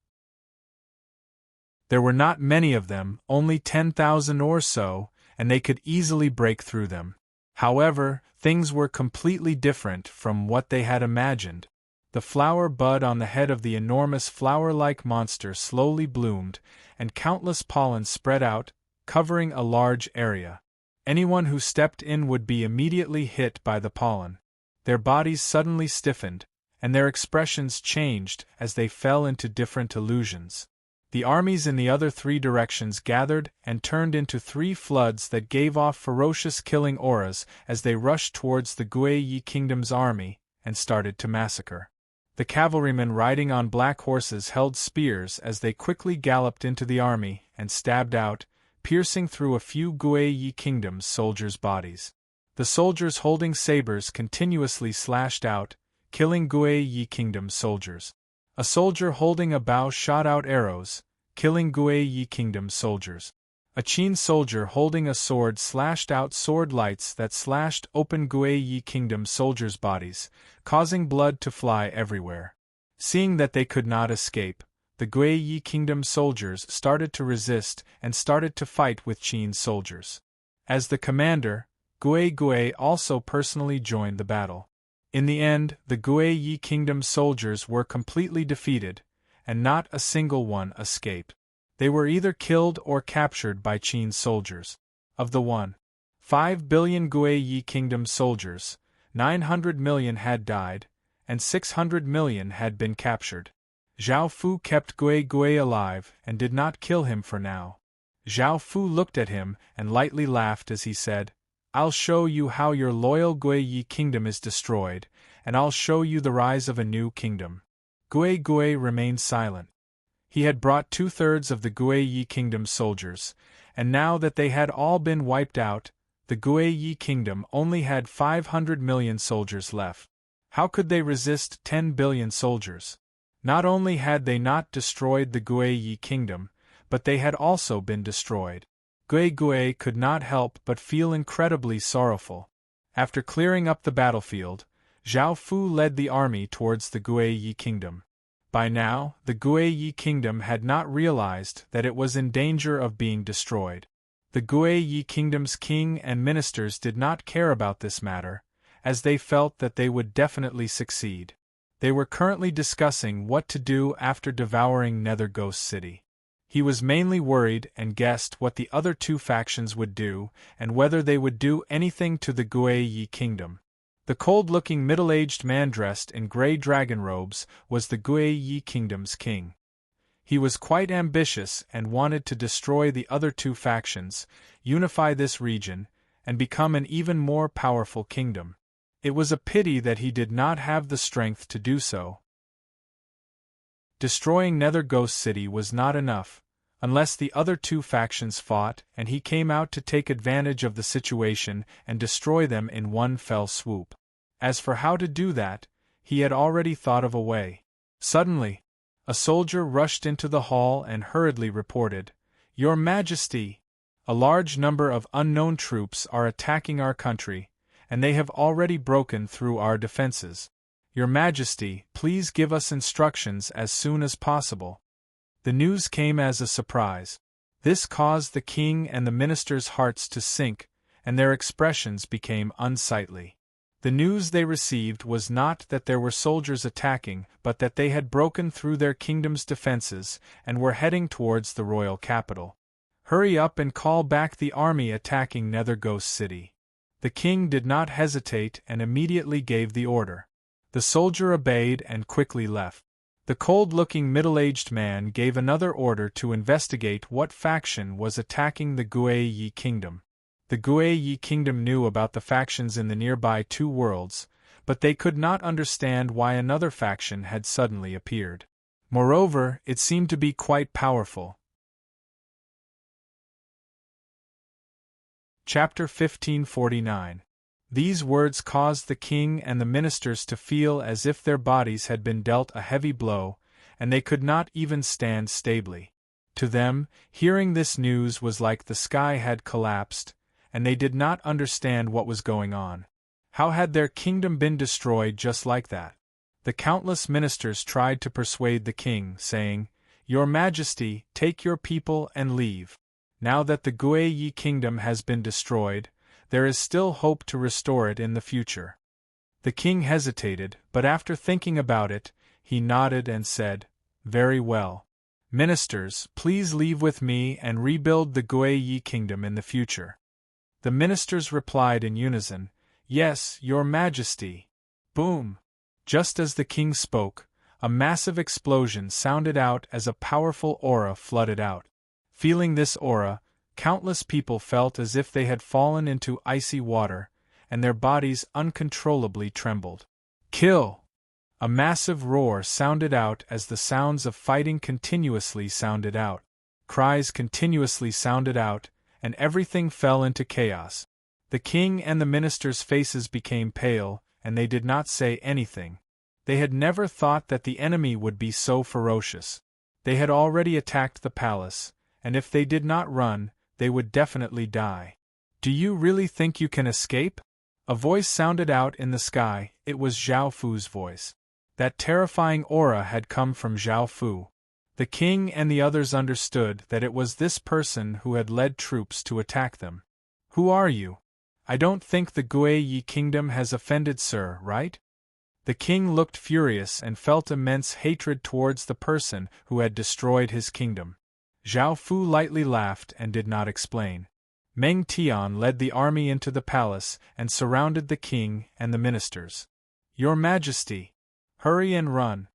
S1: There were not many of them, only 10,000 or so, and they could easily break through them. However, things were completely different from what they had imagined. The flower bud on the head of the enormous flower-like monster slowly bloomed, and countless pollen spread out, covering a large area. Anyone who stepped in would be immediately hit by the pollen. Their bodies suddenly stiffened, and their expressions changed as they fell into different illusions. The armies in the other three directions gathered and turned into three floods that gave off ferocious killing auras as they rushed towards the Guiyi Kingdom's army and started to massacre. The cavalrymen riding on black horses held spears as they quickly galloped into the army and stabbed out, piercing through a few Guiyi Kingdom's soldiers' bodies. The soldiers holding sabers continuously slashed out, killing Guiyi Kingdom's soldiers. A soldier holding a bow shot out arrows, killing Guiyi Kingdom's soldiers. A Qin soldier holding a sword slashed out sword lights that slashed open Guiyi Kingdom soldiers' bodies, causing blood to fly everywhere. Seeing that they could not escape, the Guiyi Kingdom soldiers started to resist and started to fight with Qin soldiers. As the commander, Gui also personally joined the battle. In the end, the Guiyi Kingdom soldiers were completely defeated, and not a single one escaped. They were either killed or captured by Qin soldiers. Of the 1.5 billion Guiyi Kingdom soldiers, 900 million had died, and 600 million had been captured. Zhao Fu kept Gui alive and did not kill him for now. Zhao Fu looked at him and lightly laughed as he said, "I'll show you how your loyal Guiyi Kingdom is destroyed, and I'll show you the rise of a new kingdom." Gui remained silent. He had brought 2/3 of the Guiyi Kingdom soldiers, and now that they had all been wiped out, the Guiyi Kingdom only had 500 million soldiers left. How could they resist 10 billion soldiers? Not only had they not destroyed the Guiyi Kingdom, but they had also been destroyed. Gui could not help but feel incredibly sorrowful. After clearing up the battlefield, Zhao Fu led the army towards the Guiyi Kingdom. By now, the Guiyi Kingdom had not realized that it was in danger of being destroyed. The Guiyi Kingdom's king and ministers did not care about this matter, as they felt that they would definitely succeed. They were currently discussing what to do after devouring Nether Ghost City. He was mainly worried and guessed what the other two factions would do and whether they would do anything to the Guiyi Kingdom. The cold-looking middle-aged man dressed in gray dragon robes was the Guiyi Kingdom's king. He was quite ambitious and wanted to destroy the other two factions, unify this region, and become an even more powerful kingdom. It was a pity that he did not have the strength to do so. Destroying Nether Ghost City was not enough, unless the other two factions fought and he came out to take advantage of the situation and destroy them in one fell swoop. As for how to do that, he had already thought of a way. Suddenly, a soldier rushed into the hall and hurriedly reported, "Your Majesty! A large number of unknown troops are attacking our country, and they have already broken through our defenses. Your Majesty, please give us instructions as soon as possible." The news came as a surprise. This caused the king and the ministers' hearts to sink, and their expressions became unsightly. The news they received was not that there were soldiers attacking, but that they had broken through their kingdom's defenses and were heading towards the royal capital. "Hurry up and call back the army attacking Nether Ghost City." The king did not hesitate and immediately gave the order. The soldier obeyed and quickly left. The cold-looking middle-aged man gave another order to investigate what faction was attacking the Guiyi kingdom. The Guiyi kingdom knew about the factions in the nearby two worlds, but they could not understand why another faction had suddenly appeared. Moreover, it seemed to be quite powerful. Chapter 1549. These words caused the king and the ministers to feel as if their bodies had been dealt a heavy blow, and they could not even stand stably. To them, hearing this news was like the sky had collapsed, and they did not understand what was going on. How had their kingdom been destroyed just like that? The countless ministers tried to persuade the king, saying, "Your Majesty, take your people and leave. Now that the Guiyi kingdom has been destroyed, there is still hope to restore it in the future." The king hesitated, but after thinking about it, he nodded and said, "Very well. Ministers, please leave with me and rebuild the Guiyi kingdom in the future." The ministers replied in unison, "Yes, Your Majesty." Boom! Just as the king spoke, a massive explosion sounded out as a powerful aura flooded out. Feeling this aura, countless people felt as if they had fallen into icy water, and their bodies uncontrollably trembled. "Kill!" A massive roar sounded out as the sounds of fighting continuously sounded out. Cries continuously sounded out, and everything fell into chaos. The king and the ministers' faces became pale, and they did not say anything. They had never thought that the enemy would be so ferocious. They had already attacked the palace, and if they did not run, they would definitely die. "Do you really think you can escape?" A voice sounded out in the sky. It was Zhao Fu's voice. That terrifying aura had come from Zhao Fu. The king and the others understood that it was this person who had led troops to attack them. "Who are you? I don't think the Guiyi kingdom has offended, sir, right?" The king looked furious and felt immense hatred towards the person who had destroyed his kingdom. Zhao Fu lightly laughed and did not explain. Meng Tian led the army into the palace and surrounded the king and the ministers. "Your Majesty! Hurry and run!"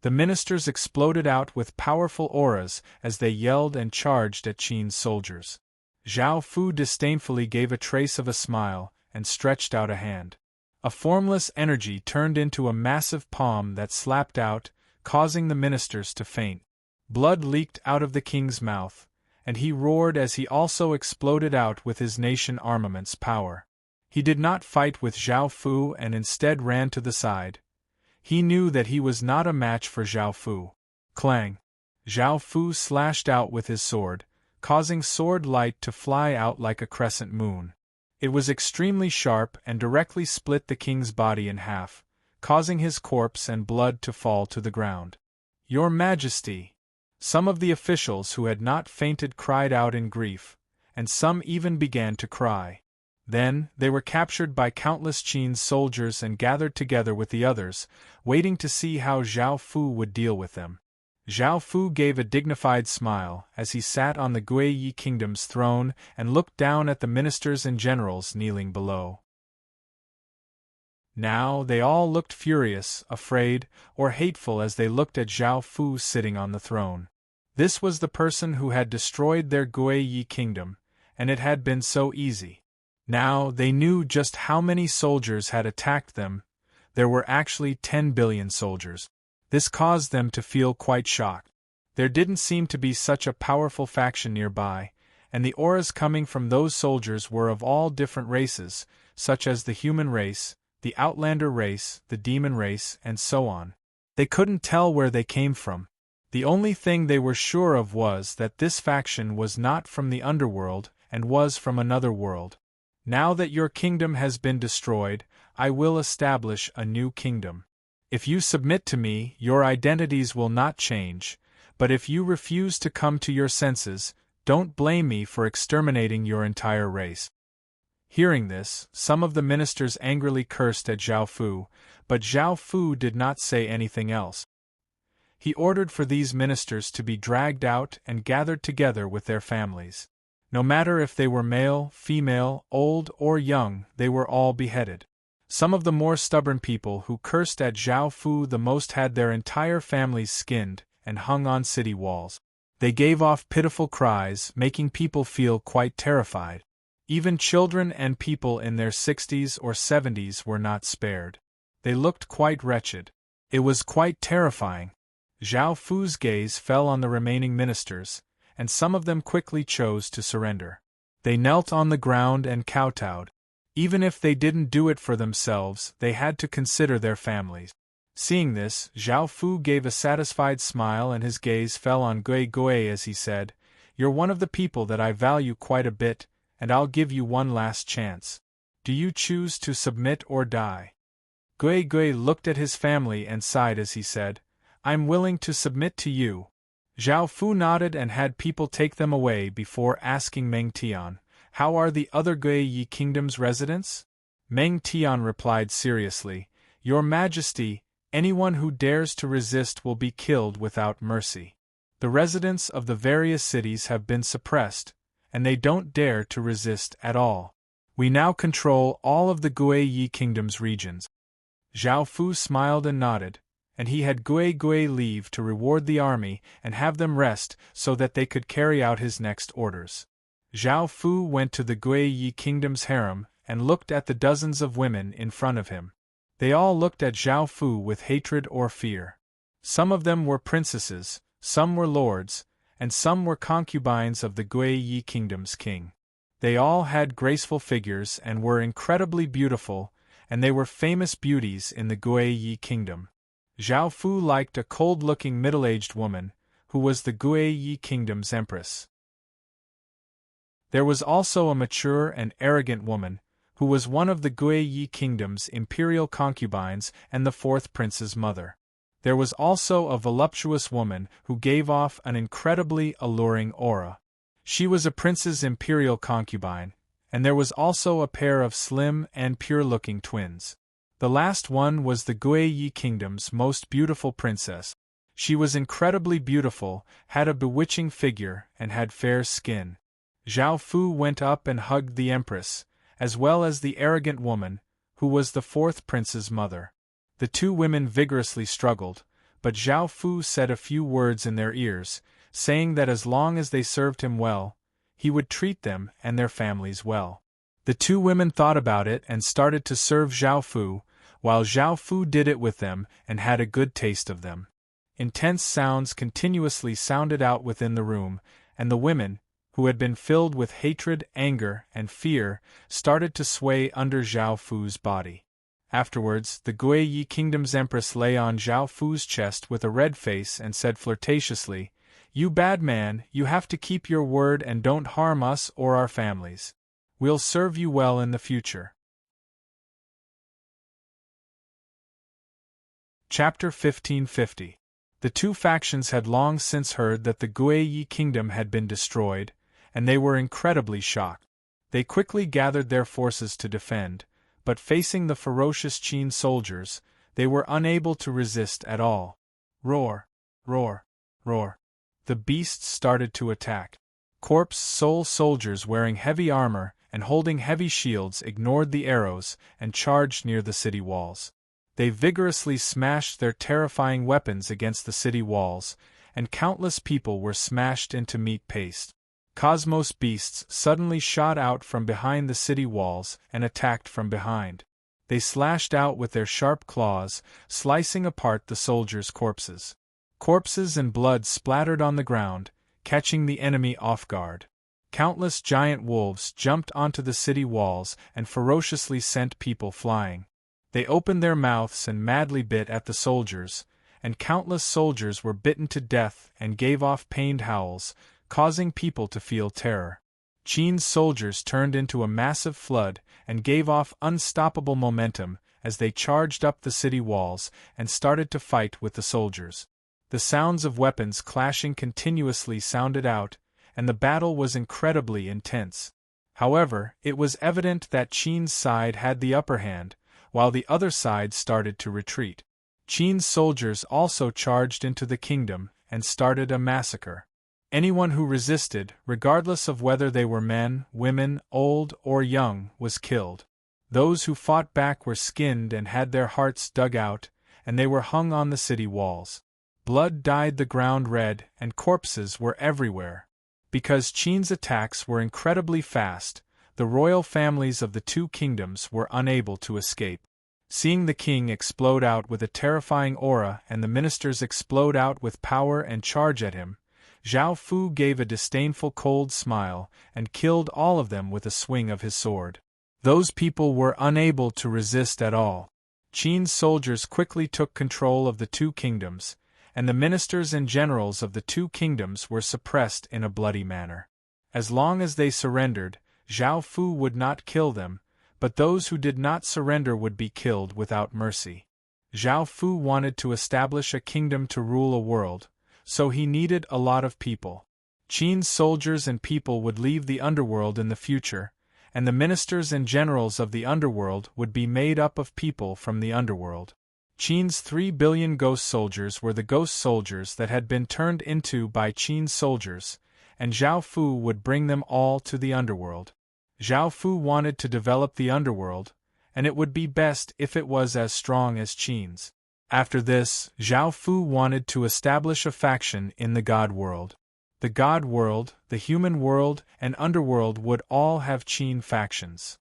S1: The ministers exploded out with powerful auras as they yelled and charged at Qin's soldiers. Zhao Fu disdainfully gave a trace of a smile and stretched out a hand. A formless energy turned into a massive palm that slapped out, causing the ministers to faint. Blood leaked out of the king's mouth, and he roared as he also exploded out with his nation armament's power. He did not fight with Zhao Fu and instead ran to the side. He knew that he was not a match for Zhao Fu. Clang! Zhao Fu slashed out with his sword, causing sword light to fly out like a crescent moon. It was extremely sharp and directly split the king's body in half, causing his corpse and blood to fall to the ground. "Your Majesty!" Some of the officials who had not fainted cried out in grief, and some even began to cry. Then, they were captured by countless Qin's soldiers and gathered together with the others, waiting to see how Zhao Fu would deal with them. Zhao Fu gave a dignified smile as he sat on the Guiyi kingdom's throne and looked down at the ministers and generals kneeling below. Now, they all looked furious, afraid, or hateful as they looked at Zhao Fu sitting on the throne. This was the person who had destroyed their Guiyi kingdom, and it had been so easy. Now, they knew just how many soldiers had attacked them. There were actually 10 billion soldiers. This caused them to feel quite shocked. There didn't seem to be such a powerful faction nearby, and the auras coming from those soldiers were of all different races, such as the human race, the outlander race, the demon race, and so on. They couldn't tell where they came from. The only thing they were sure of was that this faction was not from the underworld and was from another world. "Now that your kingdom has been destroyed, I will establish a new kingdom. If you submit to me, your identities will not change, but if you refuse to come to your senses, don't blame me for exterminating your entire race." Hearing this, some of the ministers angrily cursed at Zhao Fu, but Zhao Fu did not say anything else. He ordered for these ministers to be dragged out and gathered together with their families. No matter if they were male, female, old, or young, they were all beheaded. Some of the more stubborn people who cursed at Zhao Fu the most had their entire families skinned and hung on city walls. They gave off pitiful cries, making people feel quite terrified. Even children and people in their 60s or 70s were not spared. They looked quite wretched. It was quite terrifying. Zhao Fu's gaze fell on the remaining ministers, and some of them quickly chose to surrender. They knelt on the ground and kowtowed. Even if they didn't do it for themselves, they had to consider their families. Seeing this, Zhao Fu gave a satisfied smile and his gaze fell on Gui Gui as he said, "You're one of the people that I value quite a bit, and I'll give you one last chance. Do you choose to submit or die?" Gui Gui looked at his family and sighed as he said, "I'm willing to submit to you." Zhao Fu nodded and had people take them away before asking Meng Tian, "How are the other Gui Yi Kingdom's residents?" Meng Tian replied seriously, "Your Majesty, anyone who dares to resist will be killed without mercy. The residents of the various cities have been suppressed, and they don't dare to resist at all. We now control all of the Gui Yi Kingdom's regions." Zhao Fu smiled and nodded, and he had Gui Gui leave to reward the army and have them rest so that they could carry out his next orders. Zhao Fu went to the Gui Yi Kingdom's harem and looked at the dozens of women in front of him. They all looked at Zhao Fu with hatred or fear. Some of them were princesses, some were lords, and some were concubines of the Gui Yi Kingdom's king. They all had graceful figures and were incredibly beautiful, and they were famous beauties in the Gui Yi Kingdom. Zhao Fu liked a cold-looking middle-aged woman, who was the Gui Yi Kingdom's empress. There was also a mature and arrogant woman, who was one of the Gui Yi Kingdom's imperial concubines and the fourth prince's mother. There was also a voluptuous woman who gave off an incredibly alluring aura. She was a prince's imperial concubine, and there was also a pair of slim and pure-looking twins. The last one was the Gui Yi Kingdom's most beautiful princess. She was incredibly beautiful, had a bewitching figure, and had fair skin. Zhao Fu went up and hugged the empress, as well as the arrogant woman, who was the fourth prince's mother. The two women vigorously struggled, but Zhao Fu said a few words in their ears, saying that as long as they served him well, he would treat them and their families well. The two women thought about it and started to serve Zhao Fu, while Zhao Fu did it with them and had a good taste of them. Intense sounds continuously sounded out within the room, and the women, who had been filled with hatred, anger, and fear, started to sway under Zhao Fu's body. Afterwards, the Gui Yi Kingdom's empress lay on Zhao Fu's chest with a red face and said flirtatiously, "You bad man, you have to keep your word and don't harm us or our families. We'll serve you well in the future." Chapter 1550. The two factions had long since heard that the Gui Yi Kingdom had been destroyed, and they were incredibly shocked. They quickly gathered their forces to defend, but facing the ferocious Qin soldiers, they were unable to resist at all. Roar, roar, roar. The beasts started to attack. Corpse soul soldiers wearing heavy armor and holding heavy shields ignored the arrows and charged near the city walls. They vigorously smashed their terrifying weapons against the city walls, and countless people were smashed into meat paste. Cosmos beasts suddenly shot out from behind the city walls and attacked from behind. They slashed out with their sharp claws, slicing apart the soldiers' corpses. Corpses and blood splattered on the ground, catching the enemy off guard. Countless giant wolves jumped onto the city walls and ferociously sent people flying. They opened their mouths and madly bit at the soldiers, and countless soldiers were bitten to death and gave off pained howls, causing people to feel terror. Qin's soldiers turned into a massive flood and gave off unstoppable momentum as they charged up the city walls and started to fight with the soldiers. The sounds of weapons clashing continuously sounded out, and the battle was incredibly intense. However, it was evident that Qin's side had the upper hand, while the other side started to retreat. Qin's soldiers also charged into the kingdom and started a massacre. Anyone who resisted, regardless of whether they were men, women, old, or young, was killed. Those who fought back were skinned and had their hearts dug out, and they were hung on the city walls. Blood dyed the ground red, and corpses were everywhere. Because Qin's attacks were incredibly fast, the royal families of the two kingdoms were unable to escape. Seeing the king explode out with a terrifying aura and the ministers explode out with power and charge at him, Zhao Fu gave a disdainful cold smile and killed all of them with a swing of his sword. Those people were unable to resist at all. Qin's soldiers quickly took control of the two kingdoms, and the ministers and generals of the two kingdoms were suppressed in a bloody manner. As long as they surrendered, Zhao Fu would not kill them, but those who did not surrender would be killed without mercy. Zhao Fu wanted to establish a kingdom to rule a world, so he needed a lot of people. Qin's soldiers and people would leave the underworld in the future, and the ministers and generals of the underworld would be made up of people from the underworld. Qin's 3 billion ghost soldiers were the ghost soldiers that had been turned into by Qin's soldiers, and Zhao Fu would bring them all to the underworld. Zhao Fu wanted to develop the underworld, and it would be best if it was as strong as Qin's. After this, Zhao Fu wanted to establish a faction in the God world. The God world, the human world, and underworld would all have Qin factions.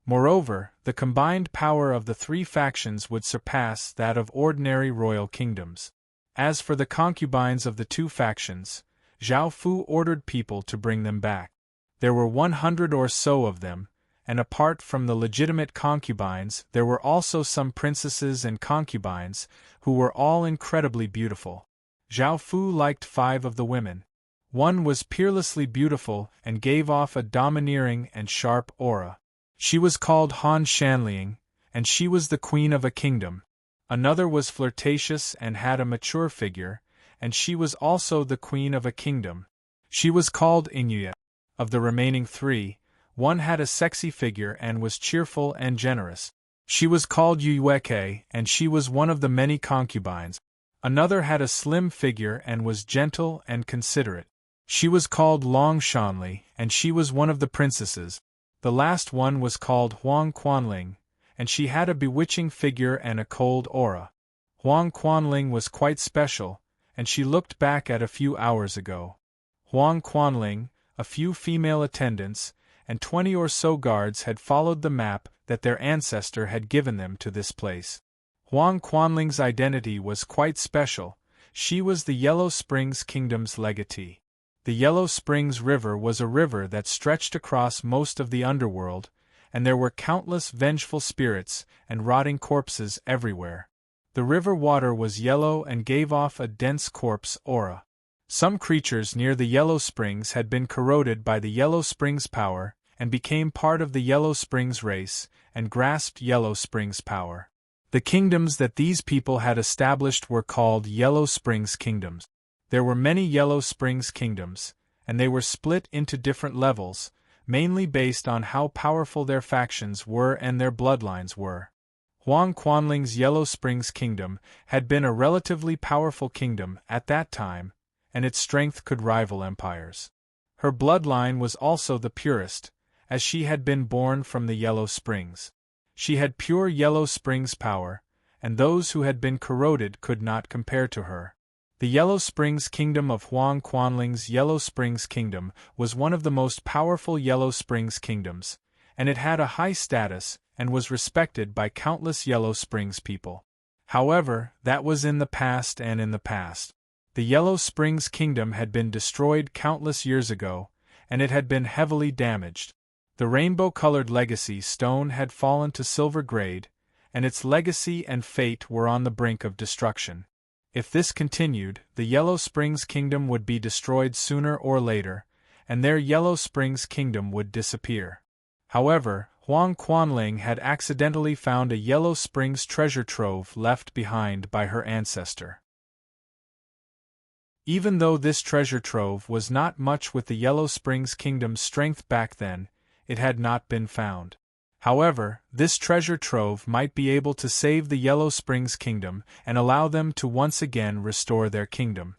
S1: Moreover, the combined power of the three factions would surpass that of ordinary royal kingdoms. As for the concubines of the two factions, Zhao Fu ordered people to bring them back. There were 100 or so of them, and apart from the legitimate concubines, there were also some princesses and concubines, who were all incredibly beautiful. Zhao Fu liked 5 of the women. One was peerlessly beautiful and gave off a domineering and sharp aura. She was called Han Shanliang, and she was the queen of a kingdom. Another was flirtatious and had a mature figure, and she was also the queen of a kingdom. She was called Inuya. Of the remaining 3, one had a sexy figure and was cheerful and generous. She was called Yueke, and she was one of the many concubines. Another had a slim figure and was gentle and considerate. She was called Long Shanli, and she was one of the princesses. The last one was called Huang Quanling, and she had a bewitching figure and a cold aura. Huang Quanling was quite special, and she looked back at a few hours ago. Huang Quanling, a few female attendants, and 20 or so guards had followed the map that their ancestor had given them to this place. Huang Quanling's identity was quite special. She was the Yellow Springs Kingdom's legatee. The Yellow Springs River was a river that stretched across most of the underworld, and there were countless vengeful spirits and rotting corpses everywhere. The river water was yellow and gave off a dense corpse aura. Some creatures near the Yellow Springs had been corroded by the Yellow Springs power and became part of the Yellow Springs race and grasped Yellow Springs power. The kingdoms that these people had established were called Yellow Springs Kingdoms. There were many Yellow Springs Kingdoms, and they were split into different levels, mainly based on how powerful their factions were and their bloodlines were. Huang Quanling's Yellow Springs Kingdom had been a relatively powerful kingdom at that time, and its strength could rival empires. Her bloodline was also the purest, as she had been born from the Yellow Springs. She had pure Yellow Springs power, and those who had been corroded could not compare to her. The Yellow Springs Kingdom of Huang Quanling's Yellow Springs Kingdom was one of the most powerful Yellow Springs kingdoms, and it had a high status and was respected by countless Yellow Springs people. However, that was in the past and in the past. The Yellow Springs Kingdom had been destroyed countless years ago, and it had been heavily damaged. The rainbow-colored legacy stone had fallen to silver grade, and its legacy and fate were on the brink of destruction. If this continued, the Yellow Springs Kingdom would be destroyed sooner or later, and their Yellow Springs Kingdom would disappear. However, Huang Quanling had accidentally found a Yellow Springs treasure trove left behind by her ancestor. Even though this treasure trove was not much with the Yellow Springs Kingdom's strength back then, it had not been found. However, this treasure trove might be able to save the Yellow Springs Kingdom and allow them to once again restore their kingdom.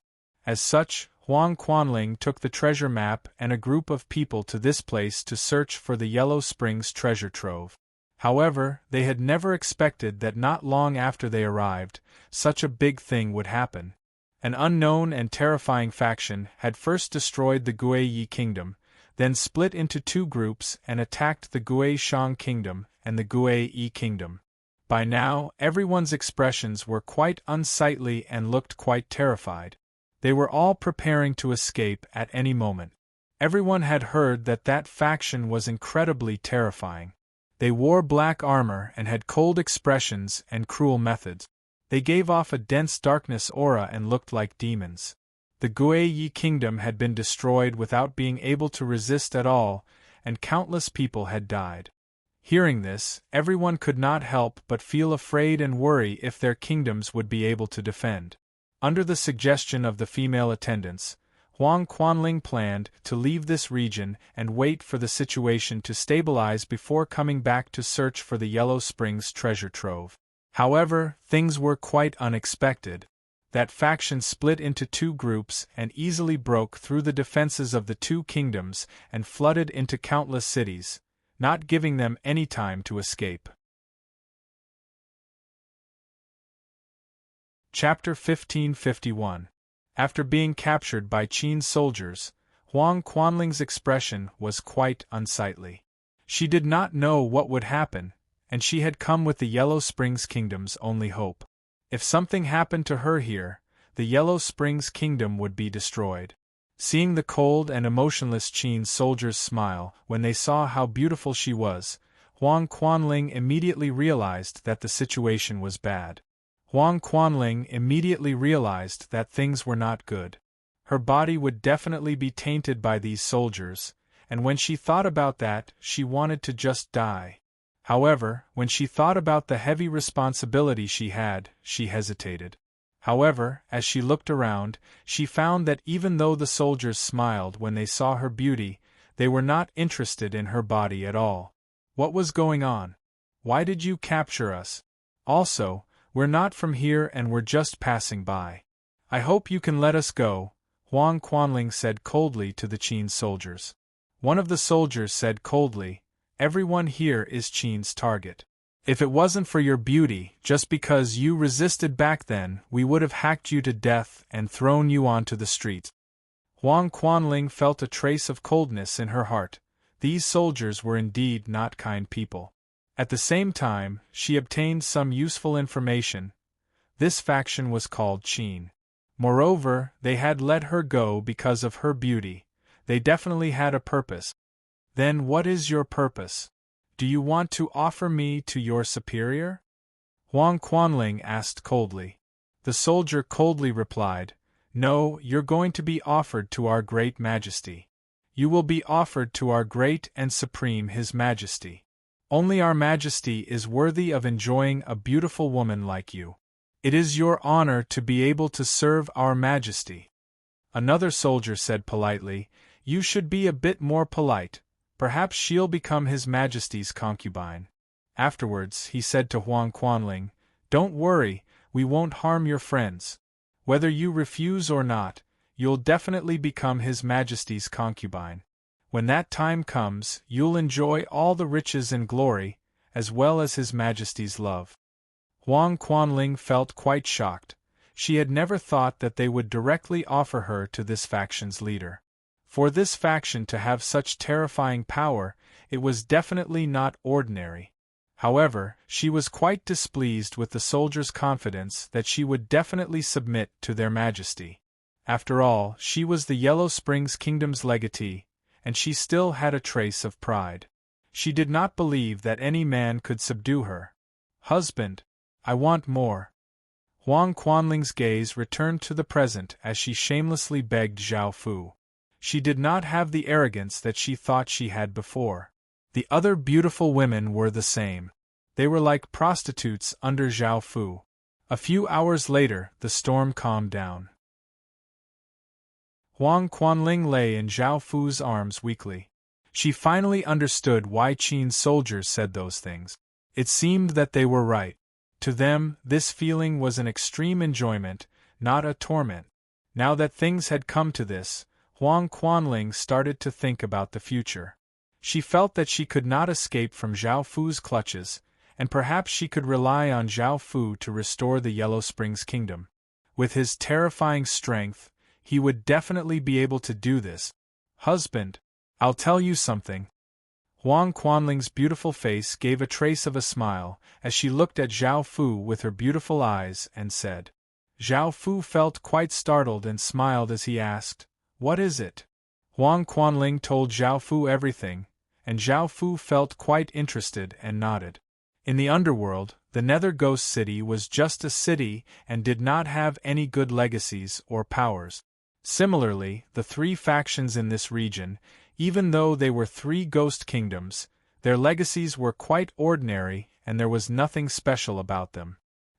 S1: As such, Huang Quanling took the treasure map and a group of people to this place to search for the Yellow Springs treasure trove. However, they had never expected that not long after they arrived, such a big thing would happen. An unknown and terrifying faction had first destroyed the Guiyi kingdom, then split into two groups and attacked the Gui Shang kingdom and the Guiyi kingdom. By now, everyone's expressions were quite unsightly and looked quite terrified. They were all preparing to escape at any moment. Everyone had heard that that faction was incredibly terrifying. They wore black armor and had cold expressions and cruel methods. They gave off a dense darkness aura and looked like demons. The Guiyi kingdom had been destroyed without being able to resist at all, and countless people had died. Hearing this, everyone could not help but feel afraid and worry if their kingdoms would be able to defend. Under the suggestion of the female attendants, Huang Quanling planned to leave this region and wait for the situation to stabilize before coming back to search for the Yellow Springs treasure trove. However, things were quite unexpected. That faction split into two groups and easily broke through the defenses of the two kingdoms and flooded into countless cities, not giving them any time to escape. Chapter 1551. After being captured by Qin's soldiers, Huang Quanling's expression was quite unsightly. She did not know what would happen, and she had come with the Yellow Springs Kingdom's only hope. If something happened to her here, the Yellow Springs Kingdom would be destroyed. Seeing the cold and emotionless Qin's soldiers smile when they saw how beautiful she was, Huang Quanling immediately realized that the situation was bad. Huang Quanling immediately realized that things were not good. Her body would definitely be tainted by these soldiers, and when she thought about that, she wanted to just die. However, when she thought about the heavy responsibility she had, she hesitated. However, as she looked around, she found that even though the soldiers smiled when they saw her beauty, they were not interested in her body at all. What was going on? Why did you capture us? Also, we're not from here and we're just passing by. I hope you can let us go, Huang Quanling said coldly to the Qin soldiers. One of the soldiers said coldly, everyone here is Qin's target. If it wasn't for your beauty, just because you resisted back then, we would have hacked you to death and thrown you onto the street. Huang Quanling felt a trace of coldness in her heart. These soldiers were indeed not kind people. At the same time, she obtained some useful information. This faction was called Qin. Moreover, they had let her go because of her beauty. They definitely had a purpose. Then what is your purpose? Do you want to offer me to your superior? Huang Quanling asked coldly. The soldier coldly replied, no, you're going to be offered to our great majesty. You will be offered to our great and supreme His Majesty. Only our Majesty is worthy of enjoying a beautiful woman like you. It is your honor to be able to serve our Majesty. Another soldier said politely, you should be a bit more polite. Perhaps she'll become His Majesty's concubine. Afterwards, he said to Huang Quanling, don't worry, we won't harm your friends. Whether you refuse or not, you'll definitely become His Majesty's concubine. When that time comes, you'll enjoy all the riches and glory, as well as His Majesty's love. Huang Quanling felt quite shocked. She had never thought that they would directly offer her to this faction's leader. For this faction to have such terrifying power, it was definitely not ordinary. However, she was quite displeased with the soldiers' confidence that she would definitely submit to their majesty. After all, she was the Yellow Springs Kingdom's legatee, and she still had a trace of pride. She did not believe that any man could subdue her. Husband, I want more. Huang Quanling's gaze returned to the present as she shamelessly begged Zhao Fu. She did not have the arrogance that she thought she had before. The other beautiful women were the same. They were like prostitutes under Zhao Fu. A few hours later, the storm calmed down. Huang Quanling lay in Zhao Fu's arms weakly. She finally understood why Qin's soldiers said those things. It seemed that they were right. To them, this feeling was an extreme enjoyment, not a torment. Now that things had come to this, Huang Quanling started to think about the future. She felt that she could not escape from Zhao Fu's clutches, and perhaps she could rely on Zhao Fu to restore the Yellow Springs Kingdom. With his terrifying strength, he would definitely be able to do this. Husband, I'll tell you something. Huang Quanling's beautiful face gave a trace of a smile as she looked at Zhao Fu with her beautiful eyes and said. Zhao Fu felt quite startled and smiled as he asked, "What is it?" Huang Quanling told Zhao Fu everything, and Zhao Fu felt quite interested and nodded. In the underworld, the Nether Ghost City was just a city and did not have any good legacies or powers. Similarly, the three factions in this region, even though they were three ghost kingdoms, their legacies were quite ordinary and there was nothing special about them.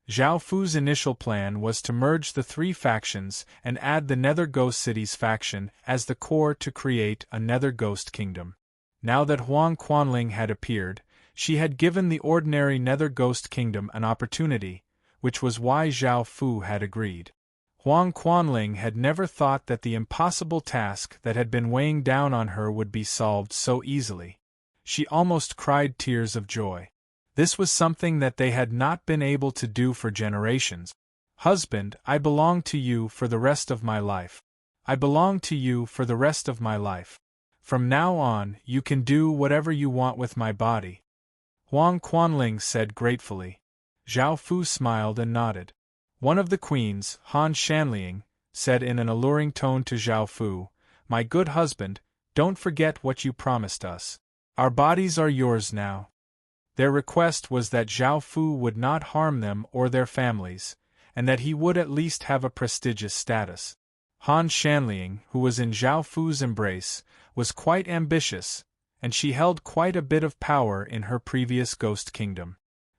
S1: Zhao Fu's initial plan was to merge the three factions and add the Nether Ghost City's faction as the core to create a Nether Ghost Kingdom. Now that Huang Quanling had appeared, she had given the ordinary Nether Ghost Kingdom an opportunity, which was why Zhao Fu had agreed. Huang Quanling had never thought that the impossible task that had been weighing down on her would be solved so easily. She almost cried tears of joy. This was something that they had not been able to do for generations. Husband, I belong to you for the rest of my life. I belong to you for the rest of my life. From now on, you can do whatever you want with my body. Huang Quanling said gratefully. Zhao Fu smiled and nodded. One of the queens, Han Shanliang, said in an alluring tone to Zhao Fu, "My good husband, don't forget what you promised us. Our bodies are yours now." Their request was that Zhao Fu would not harm them or their families, and that he would at least have a prestigious status. Han Shanliang, who was in Zhao Fu's embrace, was quite ambitious, and she held quite a bit of power in her previous ghost kingdom.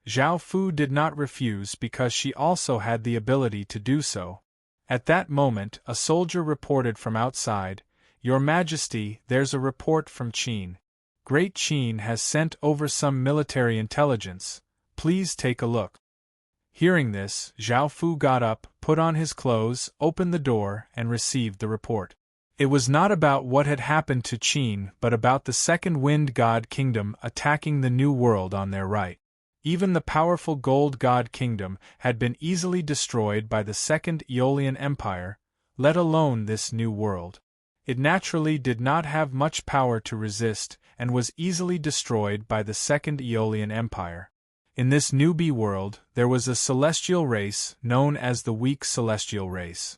S1: Zhao Fu did not refuse because she also had the ability to do so. At that moment, a soldier reported from outside, "Your Majesty, there's a report from Qin. Great Qin has sent over some military intelligence. Please take a look." Hearing this, Zhao Fu got up, put on his clothes, opened the door, and received the report. It was not about what had happened to Qin but about the second Wind God Kingdom attacking the New World on their right. Even the powerful Gold God Kingdom had been easily destroyed by the Second Aeolian Empire, let alone this New World. It naturally did not have much power to resist and was easily destroyed by the Second Aeolian Empire. In this newbie world, there was a celestial race known as the Weak Celestial Race.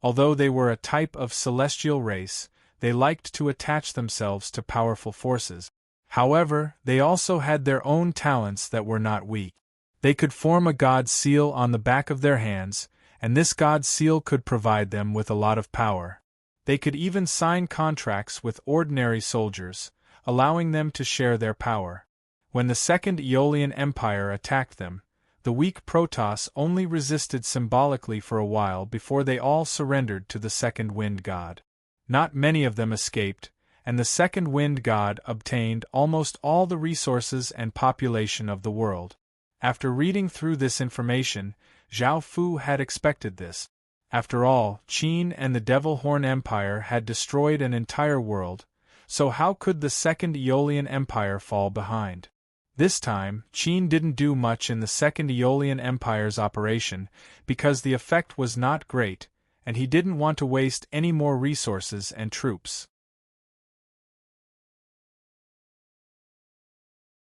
S1: Although they were a type of celestial race, they liked to attach themselves to powerful forces. However, they also had their own talents that were not weak. They could form a god seal on the back of their hands, and this god seal could provide them with a lot of power. They could even sign contracts with ordinary soldiers, allowing them to share their power. When the Second Aeolian Empire attacked them, the weak Protoss only resisted symbolically for a while before they all surrendered to the Second Wind God. Not many of them escaped, and the Second Wind God obtained almost all the resources and population of the world. After reading through this information, Zhao Fu had expected this. After all, Qin and the Devil Horn Empire had destroyed an entire world, so how could the Second Aeolian Empire fall behind? This time, Qin didn't do much in the Second Aeolian Empire's operation because the effect was not great, and he didn't want to waste any more resources and troops.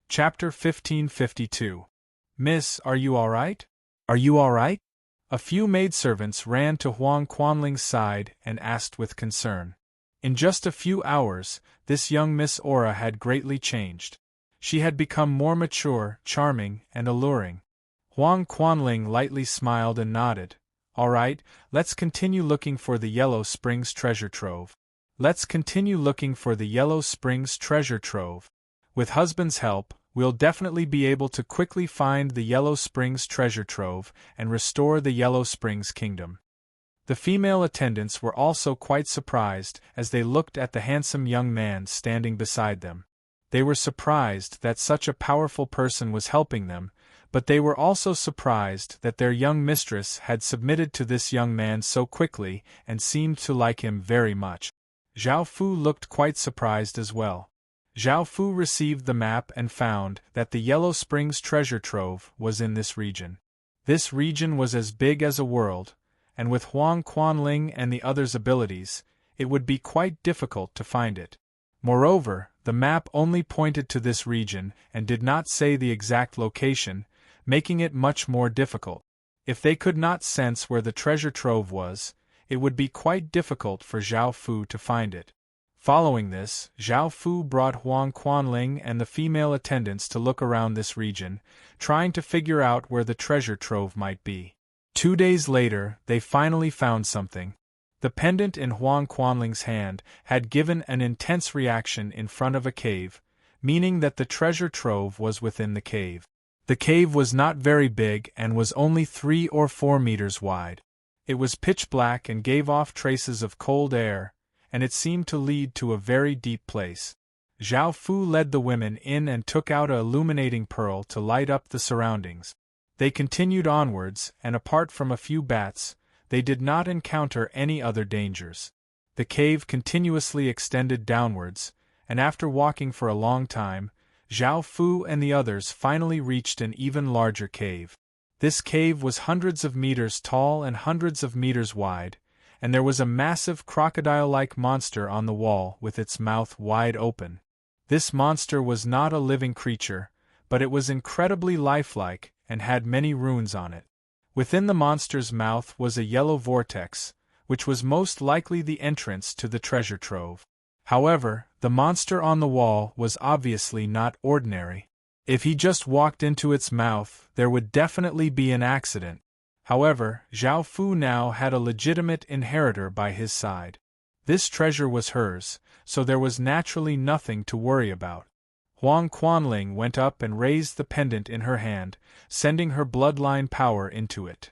S1: Chapter 1552. Miss, are you all right? Are you all right? A few maidservants ran to Huang Quanling's side and asked with concern. In just a few hours, this young Miss Aura had greatly changed. She had become more mature, charming, and alluring. Huang Quanling lightly smiled and nodded. "All right, let's continue looking for the Yellow Springs treasure trove. Let's continue looking for the Yellow Springs treasure trove. With husband's help, we'll definitely be able to quickly find the Yellow Springs treasure trove and restore the Yellow Springs Kingdom." The female attendants were also quite surprised as they looked at the handsome young man standing beside them. They were surprised that such a powerful person was helping them, but they were also surprised that their young mistress had submitted to this young man so quickly and seemed to like him very much. Zhao Fu looked quite surprised as well. Zhao Fu received the map and found that the Yellow Springs treasure trove was in this region. This region was as big as a world, and with Huang Quanling and the others' abilities, it would be quite difficult to find it. Moreover, the map only pointed to this region and did not say the exact location, making it much more difficult. If they could not sense where the treasure trove was, it would be quite difficult for Zhao Fu to find it. Following this, Zhao Fu brought Huang Quanling and the female attendants to look around this region, trying to figure out where the treasure trove might be. 2 days later, they finally found something. The pendant in Huang Quanling's hand had given an intense reaction in front of a cave, meaning that the treasure trove was within the cave. The cave was not very big and was only 3 or 4 meters wide. It was pitch black and gave off traces of cold air, and it seemed to lead to a very deep place. Zhao Fu led the women in and took out an illuminating pearl to light up the surroundings. They continued onwards, and apart from a few bats, they did not encounter any other dangers. The cave continuously extended downwards, and after walking for a long time, Zhao Fu and the others finally reached an even larger cave. This cave was hundreds of meters tall and hundreds of meters wide, and there was a massive crocodile-like monster on the wall with its mouth wide open. This monster was not a living creature, but it was incredibly lifelike and had many runes on it. Within the monster's mouth was a yellow vortex, which was most likely the entrance to the treasure trove. However, the monster on the wall was obviously not ordinary. If he just walked into its mouth, there would definitely be an accident. However, Zhao Fu now had a legitimate inheritor by his side. This treasure was hers, so there was naturally nothing to worry about. Huang Quanling went up and raised the pendant in her hand, sending her bloodline power into it.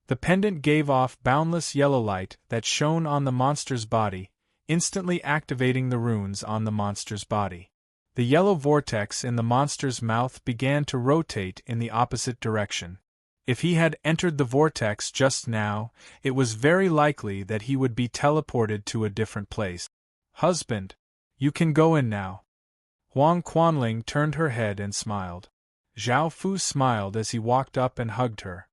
S1: The pendant gave off boundless yellow light that shone on the monster's body, instantly activating the runes on the monster's body. The yellow vortex in the monster's mouth began to rotate in the opposite direction. If he had entered the vortex just now, it was very likely that he would be teleported to a different place. "Husband, you can go in now." Huang Quanling turned her head and smiled. Zhao Fu smiled as he walked up and hugged her.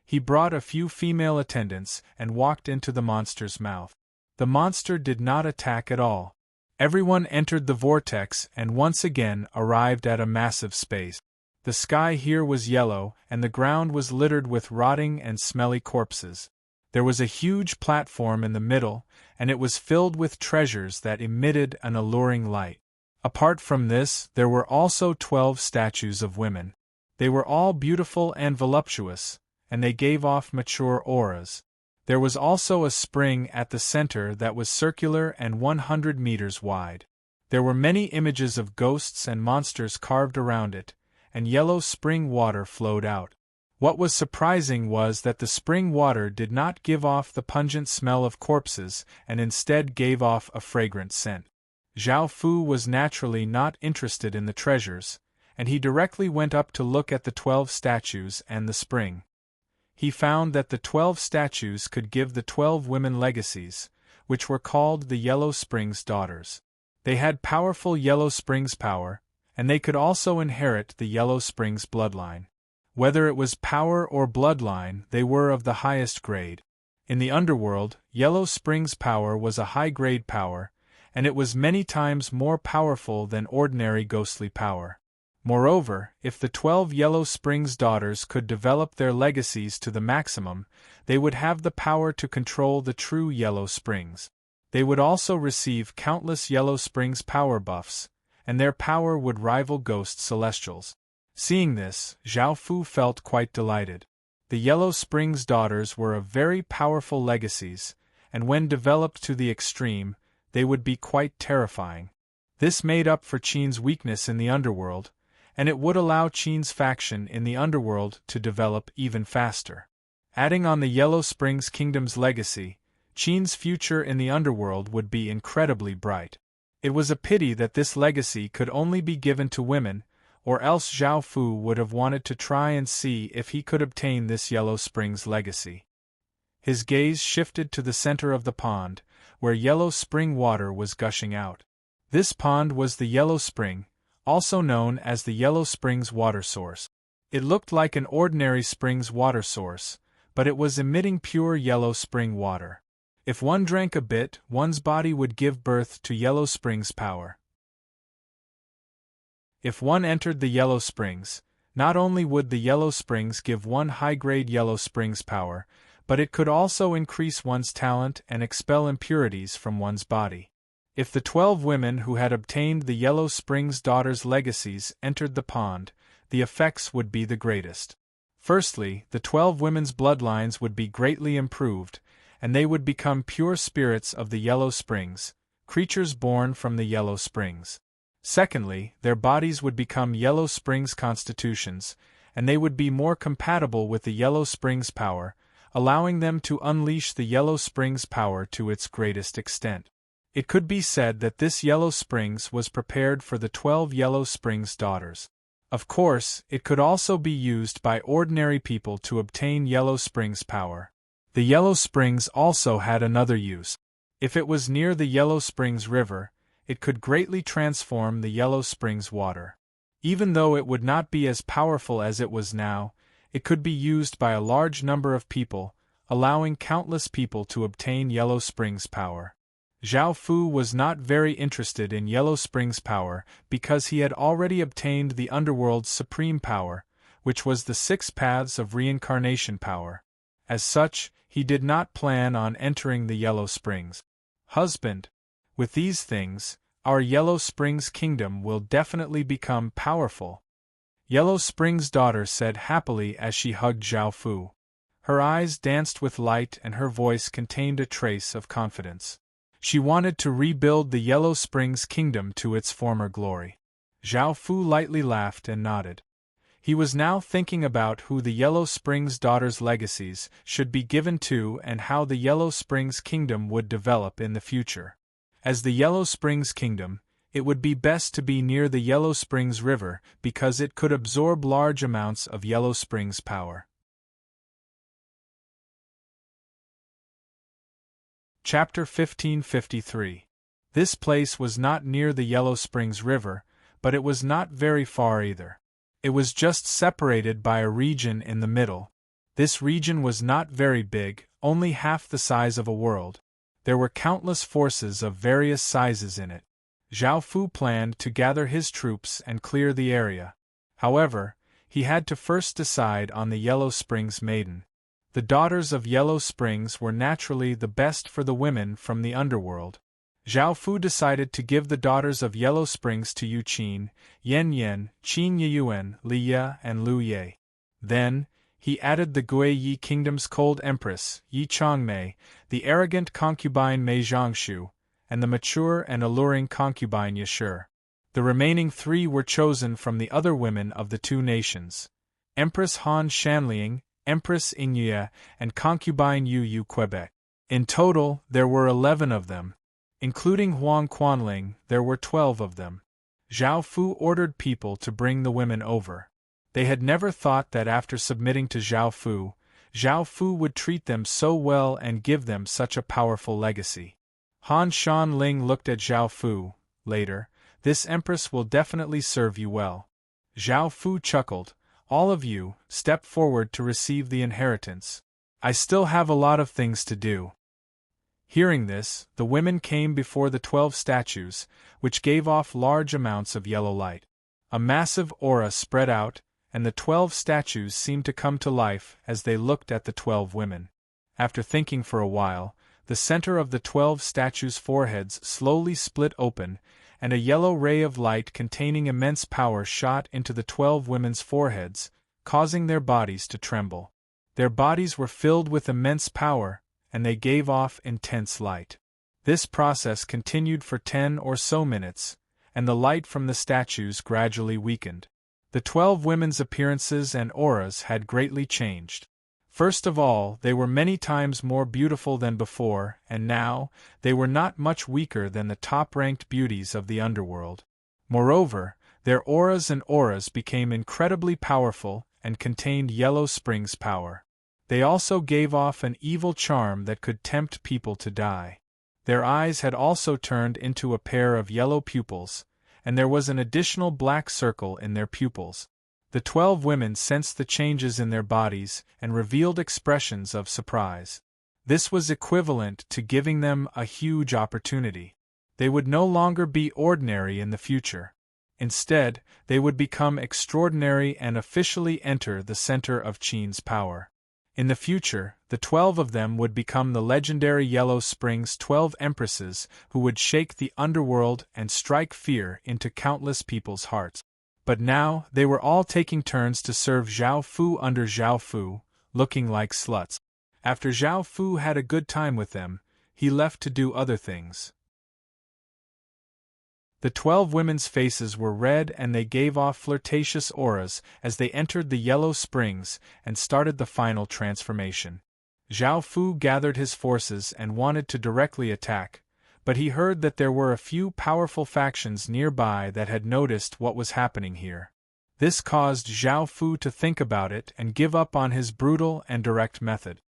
S1: He brought a few female attendants and walked into the monster's mouth. The monster did not attack at all. Everyone entered the vortex and once again arrived at a massive space. The sky here was yellow, and the ground was littered with rotting and smelly corpses. There was a huge platform in the middle, and it was filled with treasures that emitted an alluring light. Apart from this, there were also 12 statues of women. They were all beautiful and voluptuous, and they gave off mature auras. There was also a spring at the center that was circular and 100 meters wide. There were many images of ghosts and monsters carved around it, and yellow spring water flowed out. What was surprising was that the spring water did not give off the pungent smell of corpses and instead gave off a fragrant scent. Zhao Fu was naturally not interested in the treasures, and he directly went up to look at the 12 statues and the spring. He found that the 12 statues could give the 12 women legacies, which were called the Yellow Springs Daughters. They had powerful Yellow Springs power, and they could also inherit the Yellow Springs bloodline. Whether it was power or bloodline, they were of the highest grade. In the underworld, Yellow Springs power was a high-grade power, and it was many times more powerful than ordinary ghostly power. Moreover, if the 12 Yellow Springs daughters could develop their legacies to the maximum, they would have the power to control the true Yellow Springs. They would also receive countless Yellow Springs power buffs, and their power would rival ghost celestials. Seeing this, Zhao Fu felt quite delighted. The Yellow Springs daughters were of very powerful legacies, and when developed to the extreme, they would be quite terrifying. This made up for Qin's weakness in the underworld, and it would allow Qin's faction in the underworld to develop even faster. Adding on the Yellow Springs Kingdom's legacy, Qin's future in the underworld would be incredibly bright. It was a pity that this legacy could only be given to women, or else Zhao Fu would have wanted to try and see if he could obtain this Yellow Springs legacy. His gaze shifted to the center of the pond, where yellow spring water was gushing out. This pond was the Yellow Spring, also known as the Yellow Springs water source. It looked like an ordinary spring's water source, but it was emitting pure yellow spring water. If one drank a bit, one's body would give birth to Yellow Springs power. If one entered the Yellow Springs, not only would the Yellow Springs give one high-grade Yellow Springs power, but it could also increase one's talent and expel impurities from one's body. If the 12 women who had obtained the Yellow Springs daughters' legacies entered the pond, the effects would be the greatest. Firstly, the 12 women's bloodlines would be greatly improved, and they would become pure spirits of the Yellow Springs, creatures born from the Yellow Springs. Secondly, their bodies would become Yellow Springs constitutions, and they would be more compatible with the Yellow Springs power, allowing them to unleash the Yellow Springs power to its greatest extent. It could be said that this Yellow Springs was prepared for the 12 Yellow Springs daughters. Of course, it could also be used by ordinary people to obtain Yellow Springs power. The Yellow Springs also had another use. If it was near the Yellow Springs River, it could greatly transform the Yellow Springs water. Even though it would not be as powerful as it was now, it could be used by a large number of people, allowing countless people to obtain Yellow Springs power. Zhao Fu was not very interested in Yellow Springs power because he had already obtained the underworld's supreme power, which was the 6 paths of reincarnation power. As such, he did not plan on entering the Yellow Springs. Husband, with these things, our Yellow Springs kingdom will definitely become powerful, Yellow Springs' daughter said happily as she hugged Zhao Fu. Her eyes danced with light and her voice contained a trace of confidence. She wanted to rebuild the Yellow Springs kingdom to its former glory. Zhao Fu lightly laughed and nodded. He was now thinking about who the Yellow Springs daughters' legacies should be given to and how the Yellow Springs kingdom would develop in the future. As the Yellow Springs kingdom, it would be best to be near the Yellow Springs River because it could absorb large amounts of Yellow Springs power. Chapter 1553. This place was not near the Yellow Springs River, but it was not very far either. It was just separated by a region in the middle. This region was not very big, only half the size of a world. There were countless forces of various sizes in it. Zhao Fu planned to gather his troops and clear the area. However, he had to first decide on the Yellow Springs maiden. The daughters of Yellow Springs were naturally the best for the women from the underworld. Zhao Fu decided to give the daughters of Yellow Springs to Yu Qin, Yen Yen, Qin Yiyuan, Li Ye, and Lu Ye. Then, he added the Gui Yi Kingdom's cold empress, Yi Changmei, the arrogant concubine Mei Zhongshu, and the mature and alluring concubine Yashur. The remaining 3 were chosen from the other women of the 2 nations: Empress Han Shanliang, Empress Yingye, and concubine Yu Yu Quebec. In total, there were 11 of them. Including Huang Quanling, there were 12 of them. Zhao Fu ordered people to bring the women over. They had never thought that after submitting to Zhao Fu would treat them so well and give them such a powerful legacy. Han Shanling looked at Zhao Fu. Later, this empress will definitely serve you well. Zhao Fu chuckled. All of you, step forward to receive the inheritance. I still have a lot of things to do. Hearing this, the women came before the 12 statues, which gave off large amounts of yellow light. A massive aura spread out, and the 12 statues seemed to come to life as they looked at the 12 women. After thinking for a while, the center of the 12 statues' foreheads slowly split open, and a yellow ray of light containing immense power shot into the 12 women's foreheads, causing their bodies to tremble. Their bodies were filled with immense power, and they gave off intense light. This process continued for 10 or so minutes, and the light from the statues gradually weakened. The 12 women's appearances and auras had greatly changed. First of all, they were many times more beautiful than before, and now, they were not much weaker than the top-ranked beauties of the underworld. Moreover, Their auras became incredibly powerful and contained Yellow Spring's power. They also gave off an evil charm that could tempt people to die. Their eyes had also turned into a pair of yellow pupils, and there was an additional black circle in their pupils. The 12 women sensed the changes in their bodies and revealed expressions of surprise. This was equivalent to giving them a huge opportunity. They would no longer be ordinary in the future. Instead, they would become extraordinary and officially enter the center of Qin's power. In the future, the 12 of them would become the legendary Yellow Spring's 12 empresses who would shake the underworld and strike fear into countless people's hearts. But now, they were all taking turns to serve Zhao Fu under Zhao Fu, looking like sluts. After Zhao Fu had a good time with them, he left to do other things. The 12 women's faces were red and they gave off flirtatious auras as they entered the Yellow Springs and started the final transformation. Zhao Fu gathered his forces and wanted to directly attack, but he heard that there were a few powerful factions nearby that had noticed what was happening here. This caused Zhao Fu to think about it and give up on his brutal and direct method.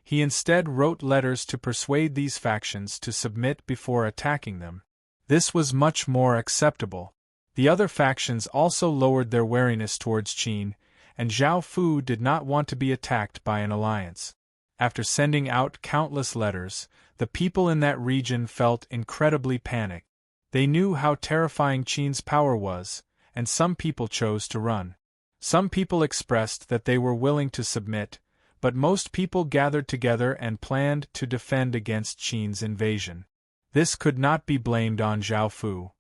S1: He instead wrote letters to persuade these factions to submit before attacking them. This was much more acceptable. The other factions also lowered their wariness towards Qin, and Zhao Fu did not want to be attacked by an alliance. After sending out countless letters, the people in that region felt incredibly panicked. They knew how terrifying Qin's power was, and some people chose to run. Some people expressed that they were willing to submit, but most people gathered together and planned to defend against Qin's invasion. This could not be blamed on Zhao Fu.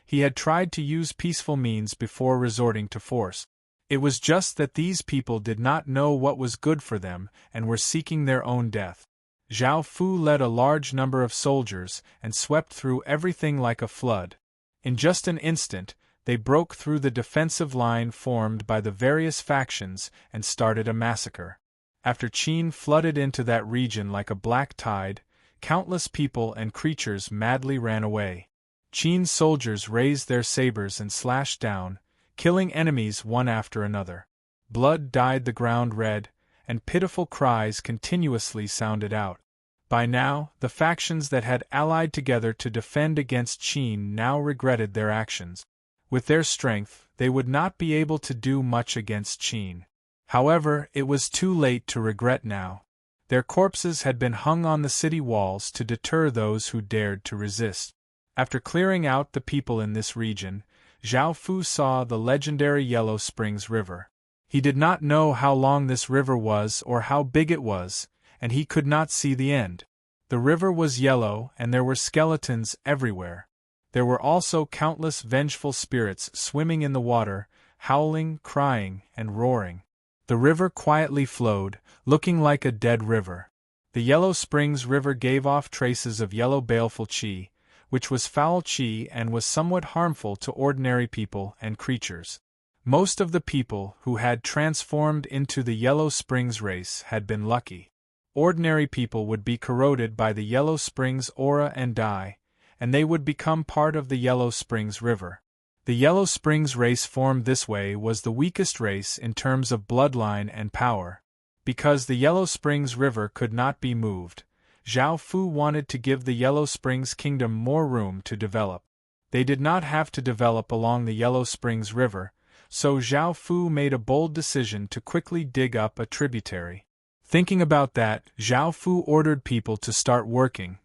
S1: He had tried to use peaceful means before resorting to force. It was just that these people did not know what was good for them and were seeking their own death. Zhao Fu led a large number of soldiers and swept through everything like a flood. In just an instant, they broke through the defensive line formed by the various factions and started a massacre. After Qin flooded into that region like a black tide, countless people and creatures madly ran away. Qin's soldiers raised their sabers and slashed down, killing enemies one after another. Blood dyed the ground red, and pitiful cries continuously sounded out. By now, the factions that had allied together to defend against Qin now regretted their actions. With their strength, they would not be able to do much against Qin. However, it was too late to regret now. Their corpses had been hung on the city walls to deter those who dared to resist. After clearing out the people in this region, Zhao Fu saw the legendary Yellow Springs River. He did not know how long this river was or how big it was, and he could not see the end. The river was yellow and there were skeletons everywhere. There were also countless vengeful spirits swimming in the water, howling, crying, and roaring. The river quietly flowed, looking like a dead river. The Yellow Springs River gave off traces of yellow baleful qi, which was foul qi and was somewhat harmful to ordinary people and creatures. Most of the people who had transformed into the Yellow Springs race had been lucky. Ordinary people would be corroded by the Yellow Springs aura and die, and they would become part of the Yellow Springs River. The Yellow Springs race formed this way was the weakest race in terms of bloodline and power. Because the Yellow Springs River could not be moved, Zhao Fu wanted to give the Yellow Springs Kingdom more room to develop. They did not have to develop along the Yellow Springs River, so Zhao Fu made a bold decision to quickly dig up a tributary. Thinking about that, Zhao Fu ordered people to start working.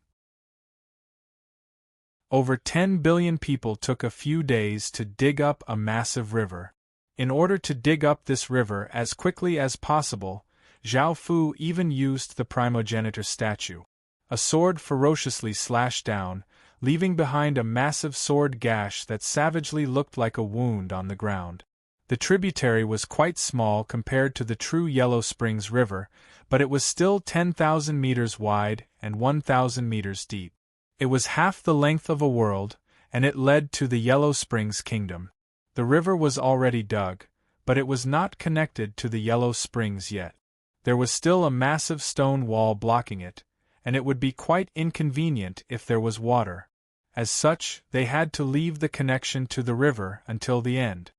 S1: Over 10 billion people took a few days to dig up a massive river. In order to dig up this river as quickly as possible, Zhao Fu even used the primogenitor statue. A sword ferociously slashed down, leaving behind a massive sword gash that savagely looked like a wound on the ground. The tributary was quite small compared to the true Yellow Springs River, but it was still 10,000 meters wide and 1,000 meters deep. It was half the length of a world, and it led to the Yellow Springs Kingdom. The river was already dug, but it was not connected to the Yellow Springs yet. There was still a massive stone wall blocking it, and it would be quite inconvenient if there was water. As such, they had to leave the connection to the river until the end.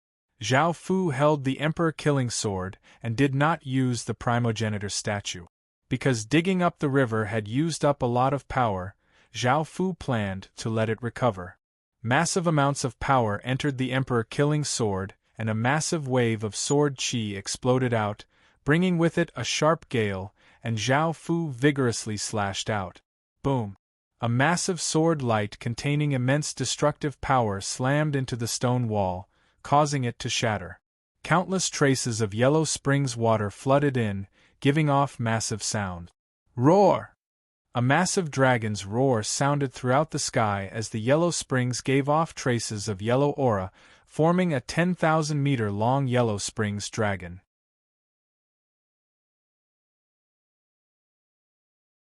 S1: Zhao Fu held the emperor-killing sword and did not use the primogenitor statue. Because digging up the river had used up a lot of power, Zhao Fu planned to let it recover. Massive amounts of power entered the emperor-killing sword, and a massive wave of sword qi exploded out, bringing with it a sharp gale, and Zhao Fu vigorously slashed out. Boom! A massive sword light containing immense destructive power slammed into the stone wall, causing it to shatter. Countless traces of Yellow Springs water flooded in, giving off massive sound. Roar! A massive dragon's roar sounded throughout the sky as the Yellow Springs gave off traces of yellow aura, forming a 10,000-meter-long Yellow Springs dragon.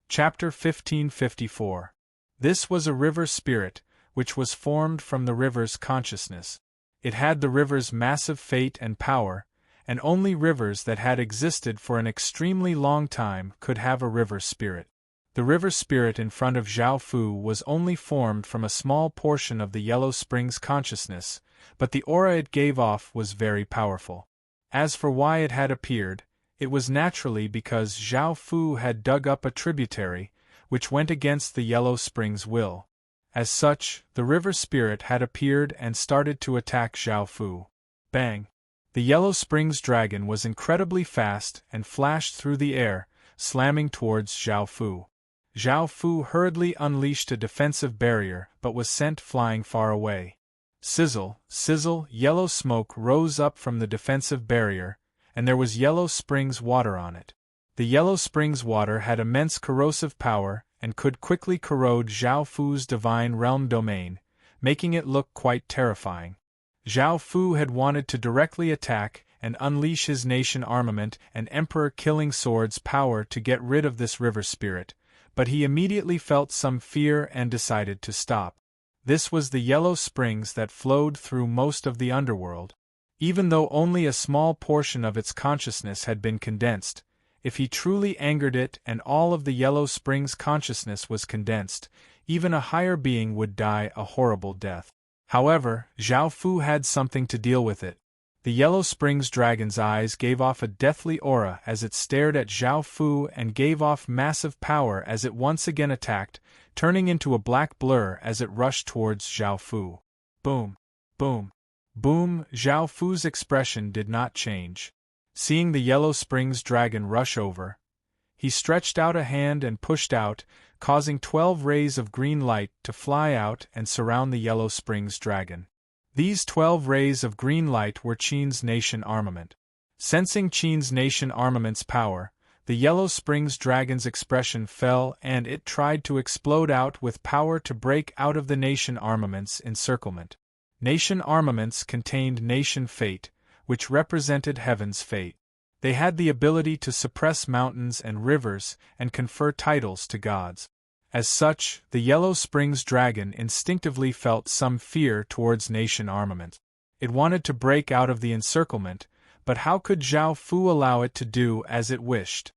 S1: Chapter 1554. This was a river spirit, which was formed from the river's consciousness. It had the river's massive fate and power, and only rivers that had existed for an extremely long time could have a river spirit. The river spirit in front of Zhao Fu was only formed from a small portion of the Yellow Springs consciousness, but the aura it gave off was very powerful. As for why it had appeared, it was naturally because Zhao Fu had dug up a tributary, which went against the Yellow Springs' will. As such, the river spirit had appeared and started to attack Zhao Fu. Bang! The Yellow Springs dragon was incredibly fast and flashed through the air, slamming towards Zhao Fu. Zhao Fu hurriedly unleashed a defensive barrier but was sent flying far away. Sizzle, sizzle, yellow smoke rose up from the defensive barrier, and there was Yellow Springs water on it. The Yellow Springs water had immense corrosive power and could quickly corrode Zhao Fu's divine realm domain, making it look quite terrifying. Zhao Fu had wanted to directly attack and unleash his nation armament and emperor-killing sword's power to get rid of this river spirit, but he immediately felt some fear and decided to stop. This was the Yellow Springs that flowed through most of the underworld. Even though only a small portion of its consciousness had been condensed, if he truly angered it and all of the Yellow Springs consciousness was condensed, even a higher being would die a horrible death. However, Zhao Fu had something to deal with it. The Yellow Springs dragon's eyes gave off a deathly aura as it stared at Zhao Fu and gave off massive power as it once again attacked, turning into a black blur as it rushed towards Zhao Fu. Boom! Boom! Boom! Zhao Fu's expression did not change. Seeing the Yellow Springs dragon rush over, he stretched out a hand and pushed out, causing 12 rays of green light to fly out and surround the Yellow Springs dragon. These 12 rays of green light were Qin's nation armament. Sensing Qin's nation armament's power, the Yellow Springs dragon's expression fell and it tried to explode out with power to break out of the nation armament's encirclement. Nation armaments contained nation fate, which represented heaven's fate. They had the ability to suppress mountains and rivers and confer titles to gods. As such, the Yellow Springs dragon instinctively felt some fear towards nation armament. It wanted to break out of the encirclement, but how could Zhao Fu allow it to do as it wished?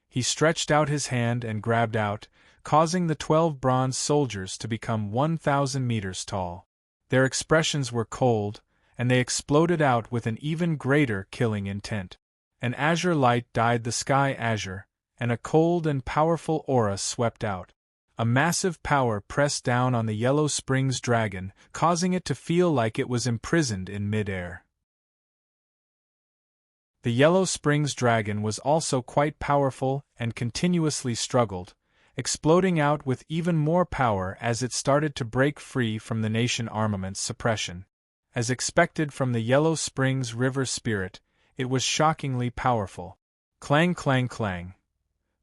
S1: He stretched out his hand and grabbed out, causing the 12 bronze soldiers to become 1,000 meters tall. Their expressions were cold, and they exploded out with an even greater killing intent. An azure light dyed the sky azure, and a cold and powerful aura swept out. A massive power pressed down on the Yellow Springs dragon, causing it to feel like it was imprisoned in mid-air. The Yellow Springs dragon was also quite powerful and continuously struggled, exploding out with even more power as it started to break free from the nation armament's suppression. As expected from the Yellow Springs river spirit, it was shockingly powerful. Clang clang clang.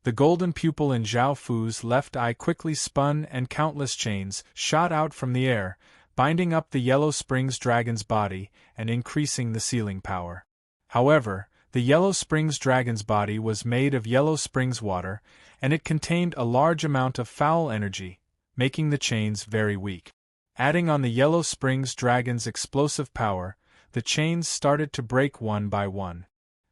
S1: The golden pupil in Zhao Fu's left eye quickly spun and countless chains shot out from the air, binding up the Yellow Springs dragon's body and increasing the sealing power. However, the Yellow Springs dragon's body was made of Yellow Springs water, and it contained a large amount of foul energy, making the chains very weak. Adding on the Yellow Springs dragon's explosive power, the chains started to break one by one.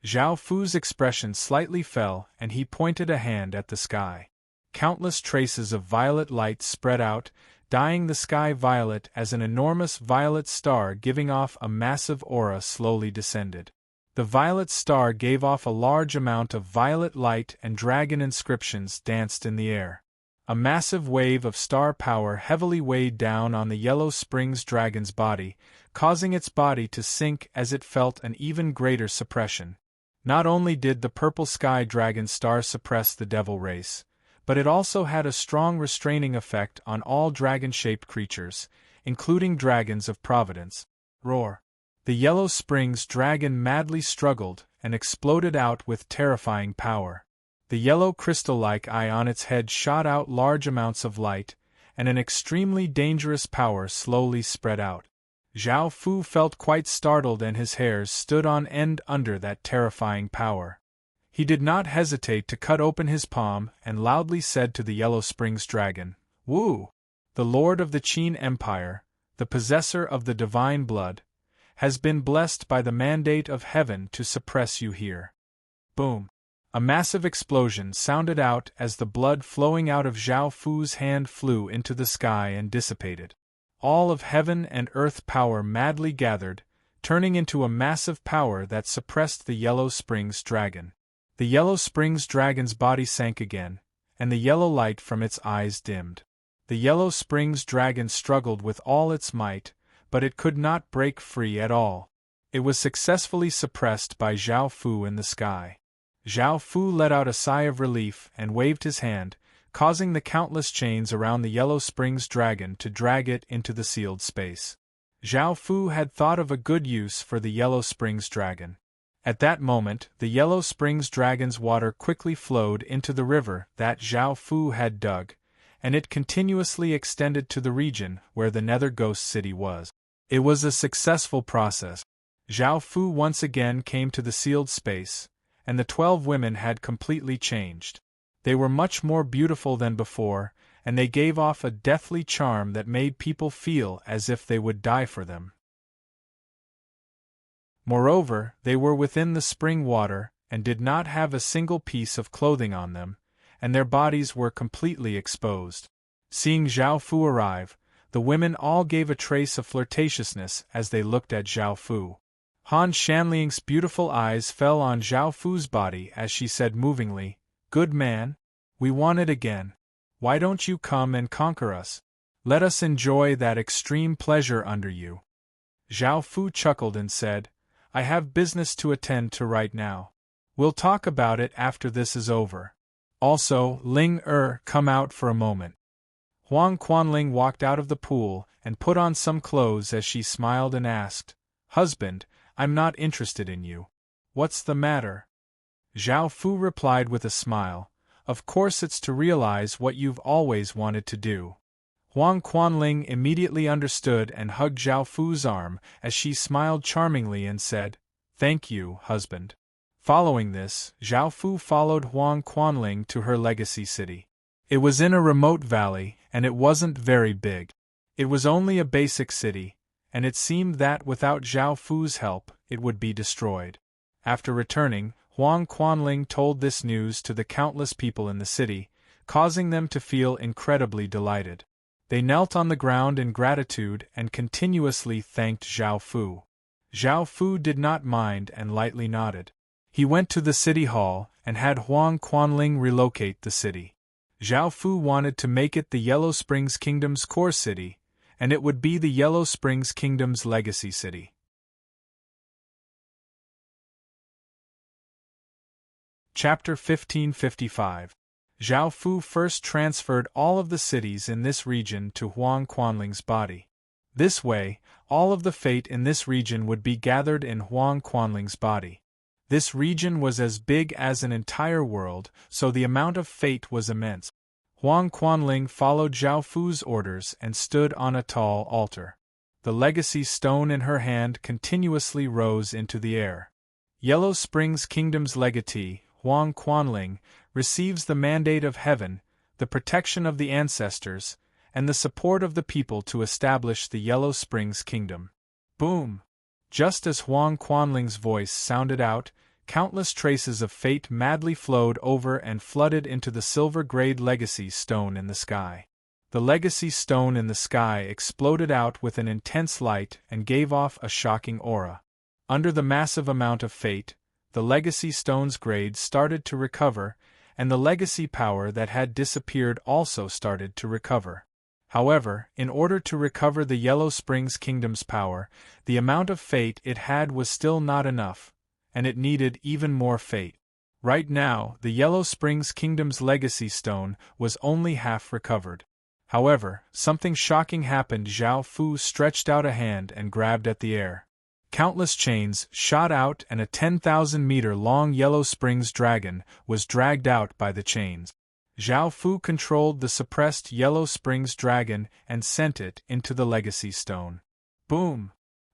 S1: Zhao Fu's expression slightly fell and he pointed a hand at the sky. Countless traces of violet light spread out, dyeing the sky violet as an enormous violet star giving off a massive aura slowly descended. The violet star gave off a large amount of violet light and dragon inscriptions danced in the air. A massive wave of star power heavily weighed down on the Yellow Springs dragon's body, causing its body to sink as it felt an even greater suppression. Not only did the purple sky dragon star suppress the devil race, but it also had a strong restraining effect on all dragon-shaped creatures, including dragons of providence. Roar! The Yellow Springs dragon madly struggled and exploded out with terrifying power. The yellow crystal-like eye on its head shot out large amounts of light, and an extremely dangerous power slowly spread out. Zhao Fu felt quite startled and his hairs stood on end under that terrifying power. He did not hesitate to cut open his palm and loudly said to the Yellow Springs dragon, "Wu! The Lord of the Qin Empire, the possessor of the divine blood, has been blessed by the mandate of heaven to suppress you here." Boom! A massive explosion sounded out as the blood flowing out of Zhao Fu's hand flew into the sky and dissipated. All of heaven and earth power madly gathered, turning into a massive power that suppressed the Yellow Springs dragon. The Yellow Springs dragon's body sank again, and the yellow light from its eyes dimmed. The Yellow Springs dragon struggled with all its might, but it could not break free at all. It was successfully suppressed by Zhao Fu in the sky. Zhao Fu let out a sigh of relief and waved his hand, causing the countless chains around the Yellow Springs dragon to drag it into the sealed space. Zhao Fu had thought of a good use for the Yellow Springs dragon. At that moment, the Yellow Springs dragon's water quickly flowed into the river that Zhao Fu had dug, and it continuously extended to the region where the Nether Ghost City was. It was a successful process. Zhao Fu once again came to the sealed space, and the 12 women had completely changed. They were much more beautiful than before, and they gave off a deathly charm that made people feel as if they would die for them. Moreover, they were within the spring water, and did not have a single piece of clothing on them, and their bodies were completely exposed. Seeing Zhao Fu arrive, the women all gave a trace of flirtatiousness as they looked at Zhao Fu. Han Shanling's beautiful eyes fell on Zhao Fu's body as she said movingly, "Good man, we want it again. Why don't you come and conquer us? Let us enjoy that extreme pleasure under you." Zhao Fu chuckled and said, "I have business to attend to right now. We'll talk about it after this is over. Also, Ling come out for a moment." Huang Quanling walked out of the pool and put on some clothes as she smiled and asked, "Husband, I'm not interested in you. What's the matter?" Zhao Fu replied with a smile, "Of course it's to realize what you've always wanted to do." Huang Quanling immediately understood and hugged Zhao Fu's arm as she smiled charmingly and said, "Thank you, husband." Following this, Zhao Fu followed Huang Quanling to her legacy city. It was in a remote valley, and it wasn't very big. It was only a basic city, and it seemed that without Zhao Fu's help, it would be destroyed. After returning, Huang Quanling told this news to the countless people in the city, causing them to feel incredibly delighted. They knelt on the ground in gratitude and continuously thanked Zhao Fu. Zhao Fu did not mind and lightly nodded. He went to the city hall and had Huang Quanling relocate the city. Zhao Fu wanted to make it the Yellow Springs Kingdom's core city, and it would be the Yellow Springs Kingdom's legacy city. Chapter 1555. Zhao Fu first transferred all of the cities in this region to Huang Quanling's body. This way, all of the fate in this region would be gathered in Huang Quanling's body. This region was as big as an entire world, so the amount of fate was immense. Huang Quanling followed Zhao Fu's orders and stood on a tall altar. The legacy stone in her hand continuously rose into the air. Yellow Springs Kingdom's legatee, Huang Quanling, receives the mandate of heaven, the protection of the ancestors, and the support of the people to establish the Yellow Springs Kingdom. Boom! Just as Huang Quanling's voice sounded out, countless traces of fate madly flowed over and flooded into the silver-grade legacy stone in the sky. The legacy stone in the sky exploded out with an intense light and gave off a shocking aura. Under the massive amount of fate, the legacy stone's grade started to recover, and the legacy power that had disappeared also started to recover. However, in order to recover the Yellow Springs Kingdom's power, the amount of fate it had was still not enough, and it needed even more fate. Right now, the Yellow Springs Kingdom's legacy stone was only half recovered. However, something shocking happened. Zhao Fu stretched out a hand and grabbed at the air. Countless chains shot out and a 10,000-meter-long Yellow Springs dragon was dragged out by the chains. Zhao Fu controlled the suppressed Yellow Springs dragon and sent it into the legacy stone. Boom!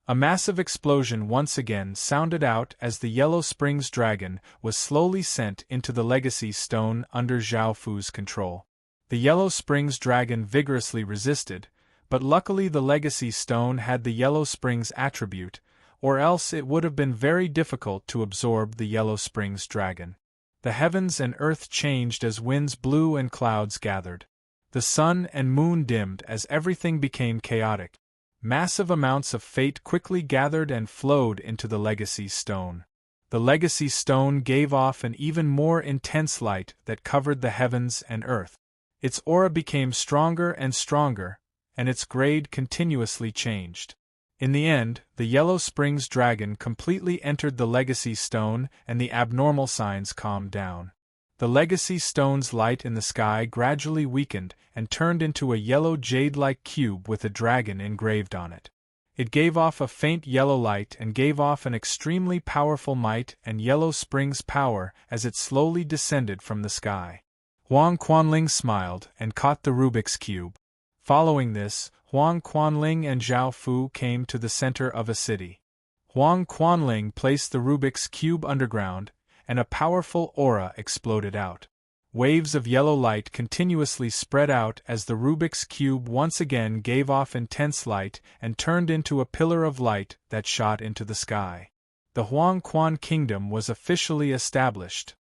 S1: A massive explosion once again sounded out as the Yellow Springs dragon was slowly sent into the legacy stone under Zhao Fu's control. The Yellow Springs dragon vigorously resisted, but luckily the legacy stone had the Yellow Springs attribute, or else it would have been very difficult to absorb the Yellow Springs dragon. The heavens and earth changed as winds blew and clouds gathered. The sun and moon dimmed as everything became chaotic. Massive amounts of fate quickly gathered and flowed into the legacy stone. The legacy stone gave off an even more intense light that covered the heavens and earth. Its aura became stronger and stronger, and its grade continuously changed. In the end, the Yellow Springs dragon completely entered the legacy stone and the abnormal signs calmed down. The legacy stone's light in the sky gradually weakened and turned into a yellow jade-like cube with a dragon engraved on it. It gave off a faint yellow light and gave off an extremely powerful might and Yellow Springs power as it slowly descended from the sky. Huang Quanling smiled and caught the Rubik's Cube. Following this, Huang Quanling and Zhao Fu came to the center of a city. Huang Quanling placed the Rubik's Cube underground, and a powerful aura exploded out. Waves of yellow light continuously spread out as the Rubik's Cube once again gave off intense light and turned into a pillar of light that shot into the sky. The Huang Quan Kingdom was officially established.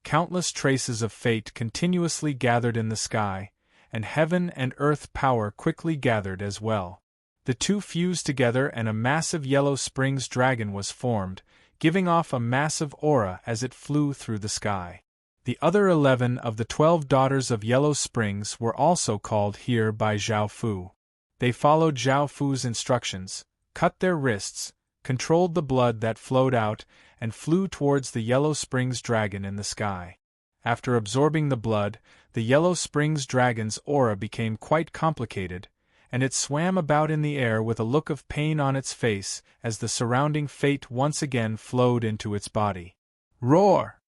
S1: Countless traces of fate continuously gathered in the sky, and heaven and earth power quickly gathered as well. The two fused together and a massive Yellow Springs dragon was formed, giving off a massive aura as it flew through the sky. The other 11 of the 12 daughters of Yellow Springs were also called here by Zhao Fu. They followed Zhao Fu's instructions, cut their wrists, controlled the blood that flowed out, and flew towards the Yellow Springs dragon in the sky. After absorbing the blood, the Yellow Springs dragon's aura became quite complicated, and it swam about in the air with a look of pain on its face as the surrounding fate once again flowed into its body. Roar!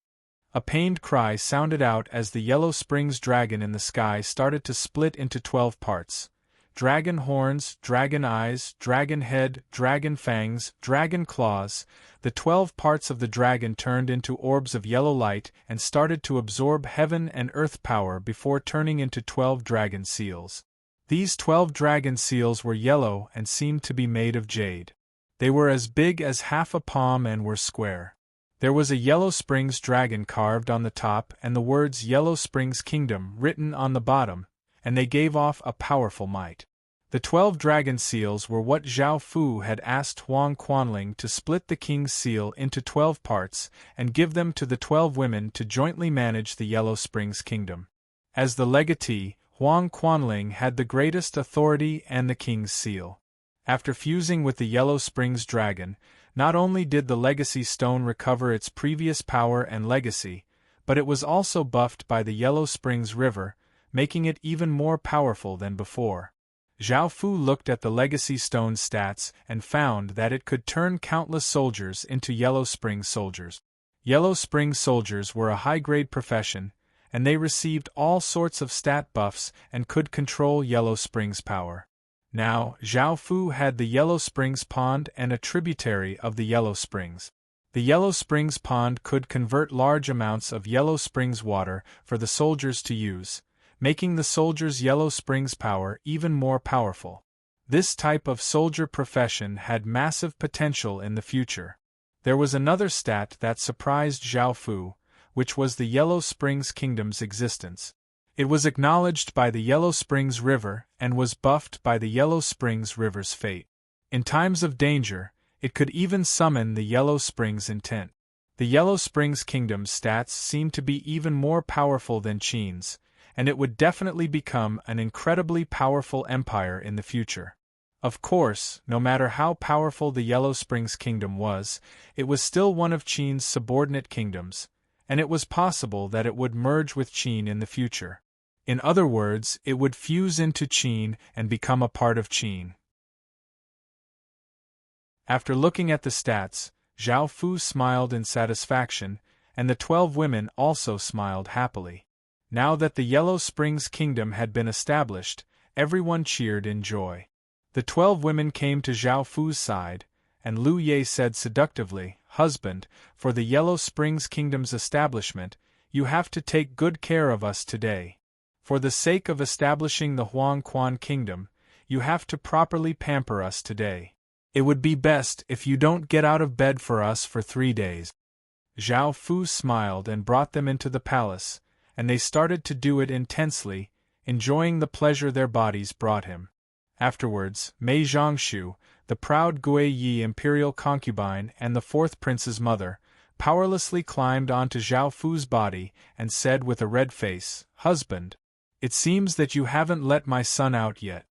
S1: A pained cry sounded out as the Yellow Springs dragon in the sky started to split into 12 parts. Dragon horns, dragon eyes, dragon head, dragon fangs, dragon claws. The 12 parts of the dragon turned into orbs of yellow light and started to absorb heaven and earth power before turning into 12 dragon seals. These 12 dragon seals were yellow and seemed to be made of jade. They were as big as half a palm and were square. There was a Yellow Springs dragon carved on the top and the words Yellow Springs Kingdom written on the bottom, and they gave off a powerful might. The 12 dragon seals were what Zhao Fu had asked Huang Quanling to split the king's seal into 12 parts and give them to the 12 women to jointly manage the Yellow Springs Kingdom. As the legatee, Huang Quanling had the greatest authority and the king's seal. After fusing with the Yellow Springs dragon, not only did the legacy stone recover its previous power and legacy, but it was also buffed by the Yellow Springs River, making it even more powerful than before. Zhao Fu looked at the legacy stone's stats and found that it could turn countless soldiers into Yellow Springs soldiers. Yellow Springs soldiers were a high-grade profession, and they received all sorts of stat buffs and could control Yellow Springs power. Now, Zhao Fu had the Yellow Springs Pond and a tributary of the Yellow Springs. The Yellow Springs Pond could convert large amounts of Yellow Springs water for the soldiers to use, making the soldiers' Yellow Springs power even more powerful. This type of soldier profession had massive potential in the future. There was another stat that surprised Zhao Fu, which was the Yellow Springs Kingdom's existence. It was acknowledged by the Yellow Springs River and was buffed by the Yellow Springs River's fate. In times of danger, it could even summon the Yellow Springs intent. The Yellow Springs Kingdom's stats seemed to be even more powerful than Qin's, and it would definitely become an incredibly powerful empire in the future. Of course, no matter how powerful the Yellow Springs Kingdom was, it was still one of Qin's subordinate kingdoms, and it was possible that it would merge with Qin in the future. In other words, it would fuse into Qin and become a part of Qin. After looking at the stats, Zhao Fu smiled in satisfaction, and the 12 women also smiled happily. Now that the Yellow Springs Kingdom had been established, everyone cheered in joy. The 12 women came to Zhao Fu's side, and Lu Ye said seductively, "Husband, for the Yellow Springs Kingdom's establishment, you have to take good care of us today. For the sake of establishing the Huang Quan Kingdom, you have to properly pamper us today. It would be best if you don't get out of bed for us for 3 days." Zhao Fu smiled and brought them into the palace, and they started to do it intensely, enjoying the pleasure their bodies brought him. Afterwards, Mei Zhongshu, the proud Gui Yi imperial concubine and the 4th prince's mother, powerlessly climbed onto Zhao Fu's body and said with a red face, "Husband, it seems that you haven't let my son out yet."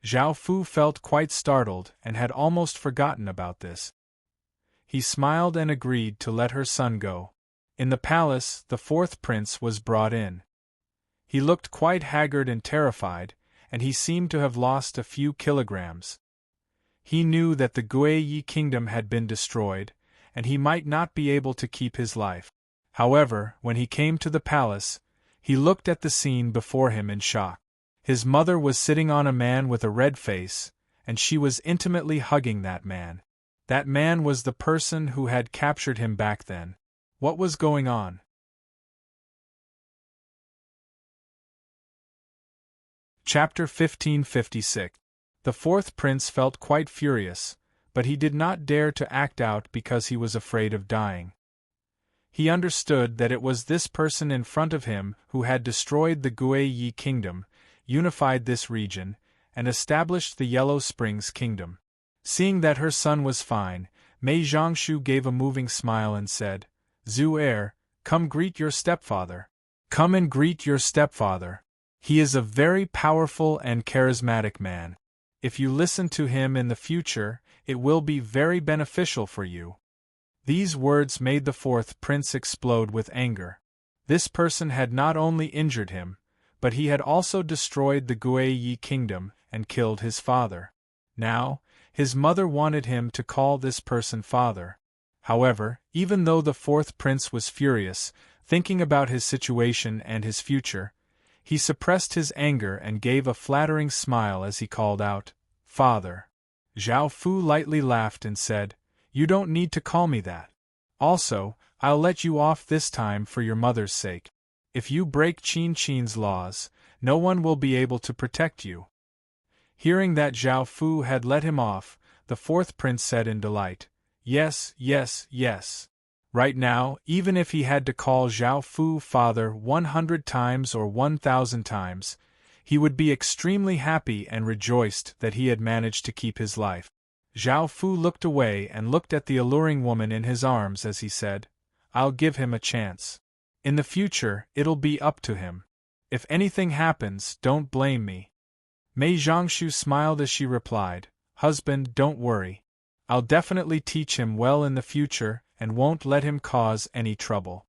S1: Zhao Fu felt quite startled and had almost forgotten about this. He smiled and agreed to let her son go. In the palace, the 4th prince was brought in. He looked quite haggard and terrified, and he seemed to have lost a few kilograms. He knew that the Gui Yi kingdom had been destroyed, and he might not be able to keep his life. However, when he came to the palace, he looked at the scene before him in shock. His mother was sitting on a man with a red face, and she was intimately hugging that man. That man was the person who had captured him back then. What was going on? Chapter 1556. The 4th prince felt quite furious, but he did not dare to act out because he was afraid of dying. He understood that it was this person in front of him who had destroyed the Gui Yi kingdom, unified this region, and established the Yellow Springs Kingdom. Seeing that her son was fine, Mei Zhongshu gave a moving smile and said, "Zhu heir, come greet your stepfather. Come and greet your stepfather. He is a very powerful and charismatic man. If you listen to him in the future, it will be very beneficial for you." These words made the 4th prince explode with anger. This person had not only injured him, but he had also destroyed the Gui Yi kingdom and killed his father. Now, his mother wanted him to call this person father. However, even though the 4th prince was furious, thinking about his situation and his future, he suppressed his anger and gave a flattering smile as he called out, "Father." Zhao Fu lightly laughed and said, "You don't need to call me that. Also, I'll let you off this time for your mother's sake. If you break Qin's laws, no one will be able to protect you." Hearing that Zhao Fu had let him off, the 4th prince said in delight, "Yes, yes, yes." Right now, even if he had to call Zhao Fu father 100 times or 1,000 times, he would be extremely happy and rejoiced that he had managed to keep his life. Zhao Fu looked away and looked at the alluring woman in his arms as he said, "I'll give him a chance. In the future, it'll be up to him. If anything happens, don't blame me." Mei Zhongshu smiled as she replied, "Husband, don't worry. I'll definitely teach him well in the future and won't let him cause any trouble."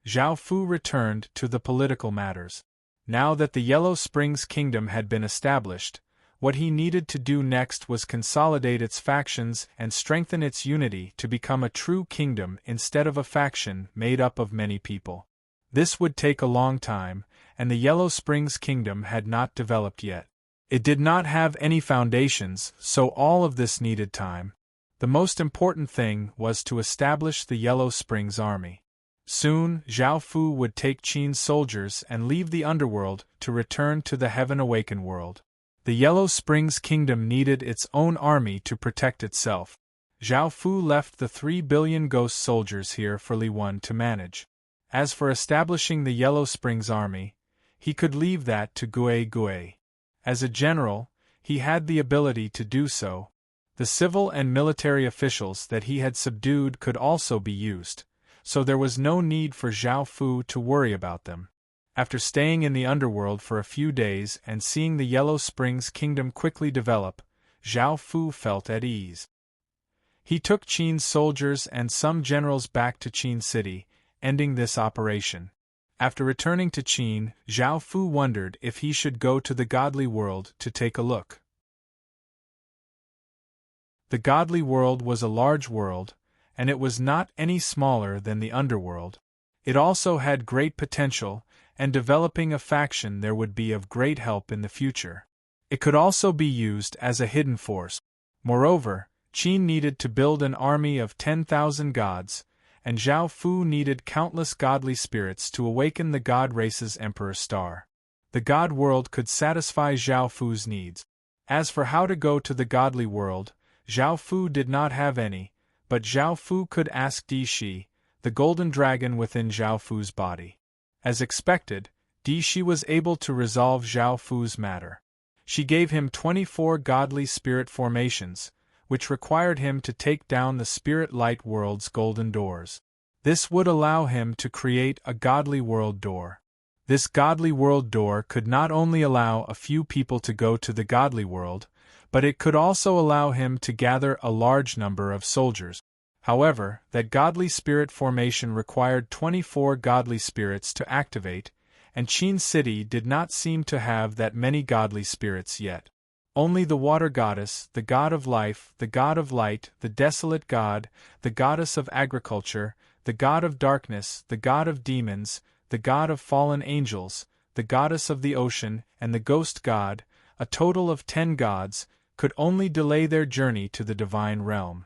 S1: Zhao Fu returned to the political matters. Now that the Yellow Springs Kingdom had been established, what he needed to do next was consolidate its factions and strengthen its unity to become a true kingdom instead of a faction made up of many people. This would take a long time, and the Yellow Springs Kingdom had not developed yet. It did not have any foundations, so all of this needed time. The most important thing was to establish the Yellow Springs Army. Soon, Zhao Fu would take Qin's soldiers and leave the underworld to return to the Heaven Awaken world. The Yellow Springs Kingdom needed its own army to protect itself. Zhao Fu left the 3 billion ghost soldiers here for Li Wen to manage. As for establishing the Yellow Springs Army, he could leave that to Gui Gui. As a general, he had the ability to do so. The civil and military officials that he had subdued could also be used, so there was no need for Zhao Fu to worry about them. After staying in the underworld for a few days and seeing the Yellow Springs kingdom quickly develop, Zhao Fu felt at ease. He took Qin's soldiers and some generals back to Qin City, ending this operation. After returning to Qin, Zhao Fu wondered if he should go to the godly world to take a look. The godly world was a large world, and it was not any smaller than the underworld. It also had great potential, and developing a faction there would be of great help in the future. It could also be used as a hidden force. Moreover, Qin needed to build an army of 10,000 gods, and Zhao Fu needed countless godly spirits to awaken the god race's emperor star. The god world could satisfy Zhao Fu's needs. As for how to go to the godly world, Zhao Fu did not have any, but Zhao Fu could ask Di Shi, the golden dragon within Zhao Fu's body. As expected, Di Shi was able to resolve Zhao Fu's matter. She gave him 24 godly spirit formations, which required him to take down the spirit light world's golden doors. This would allow him to create a godly world door. This godly world door could not only allow a few people to go to the godly world, but it could also allow him to gather a large number of soldiers. However, that godly spirit formation required 24 godly spirits to activate, and Qin City did not seem to have that many godly spirits yet. Only the water goddess, the god of life, the god of light, the desolate god, the goddess of agriculture, the god of darkness, the god of demons, the god of fallen angels, the goddess of the ocean, and the ghost god, a total of 10 gods, could only delay their journey to the divine realm.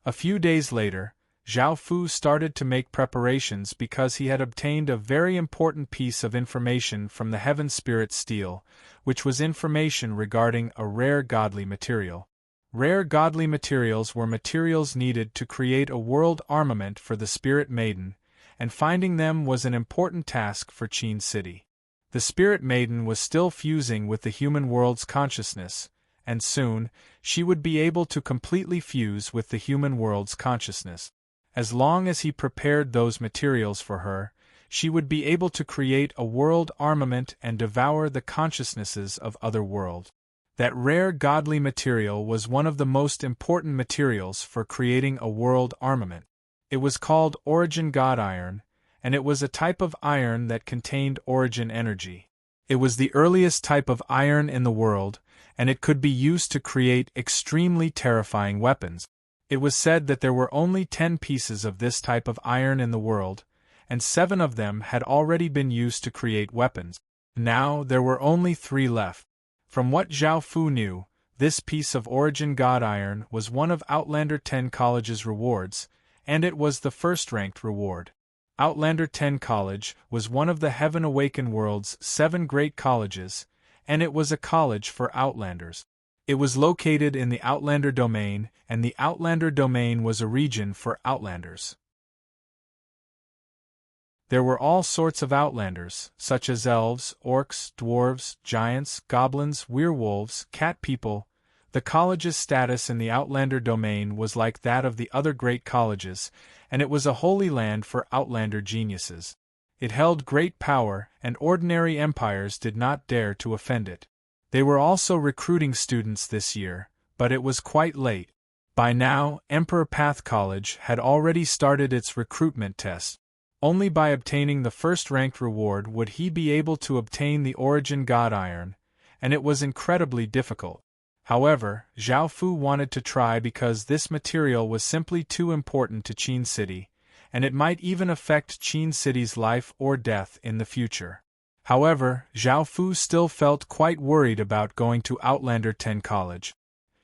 S1: A few days later, Zhao Fu started to make preparations because he had obtained a very important piece of information from the Heaven Spirit Steel, which was information regarding a rare godly material. Rare godly materials were materials needed to create a world armament for the Spirit Maiden, and finding them was an important task for Qin City. The Spirit Maiden was still fusing with the human world's consciousness, and soon, she would be able to completely fuse with the human world's consciousness. As long as he prepared those materials for her, she would be able to create a world armament and devour the consciousnesses of other worlds. That rare godly material was one of the most important materials for creating a world armament. It was called Origin God Iron, and it was a type of iron that contained origin energy. It was the earliest type of iron in the world, and it could be used to create extremely terrifying weapons. It was said that there were only 10 pieces of this type of iron in the world, and 7 of them had already been used to create weapons. Now there were only 3 left. From what Zhao Fu knew, this piece of Origin God Iron was one of Outlander 10 College's rewards, and it was the first-ranked reward. Outlander 10 College was one of the Heaven Awakened world's 7 great colleges, and it was a college for Outlanders. It was located in the Outlander domain, and the Outlander domain was a region for Outlanders. There were all sorts of Outlanders, such as elves, orcs, dwarves, giants, goblins, werewolves, cat people. The college's status in the Outlander domain was like that of the other great colleges, and it was a holy land for Outlander geniuses. It held great power, and ordinary empires did not dare to offend it. They were also recruiting students this year, but it was quite late. By now, Emperor Path College had already started its recruitment test. Only by obtaining the first-ranked reward would he be able to obtain the Origin God Iron, and it was incredibly difficult. However, Zhao Fu wanted to try because this material was simply too important to Qin City, and it might even affect Qin City's life or death in the future. However, Zhao Fu still felt quite worried about going to Outlander 10 College.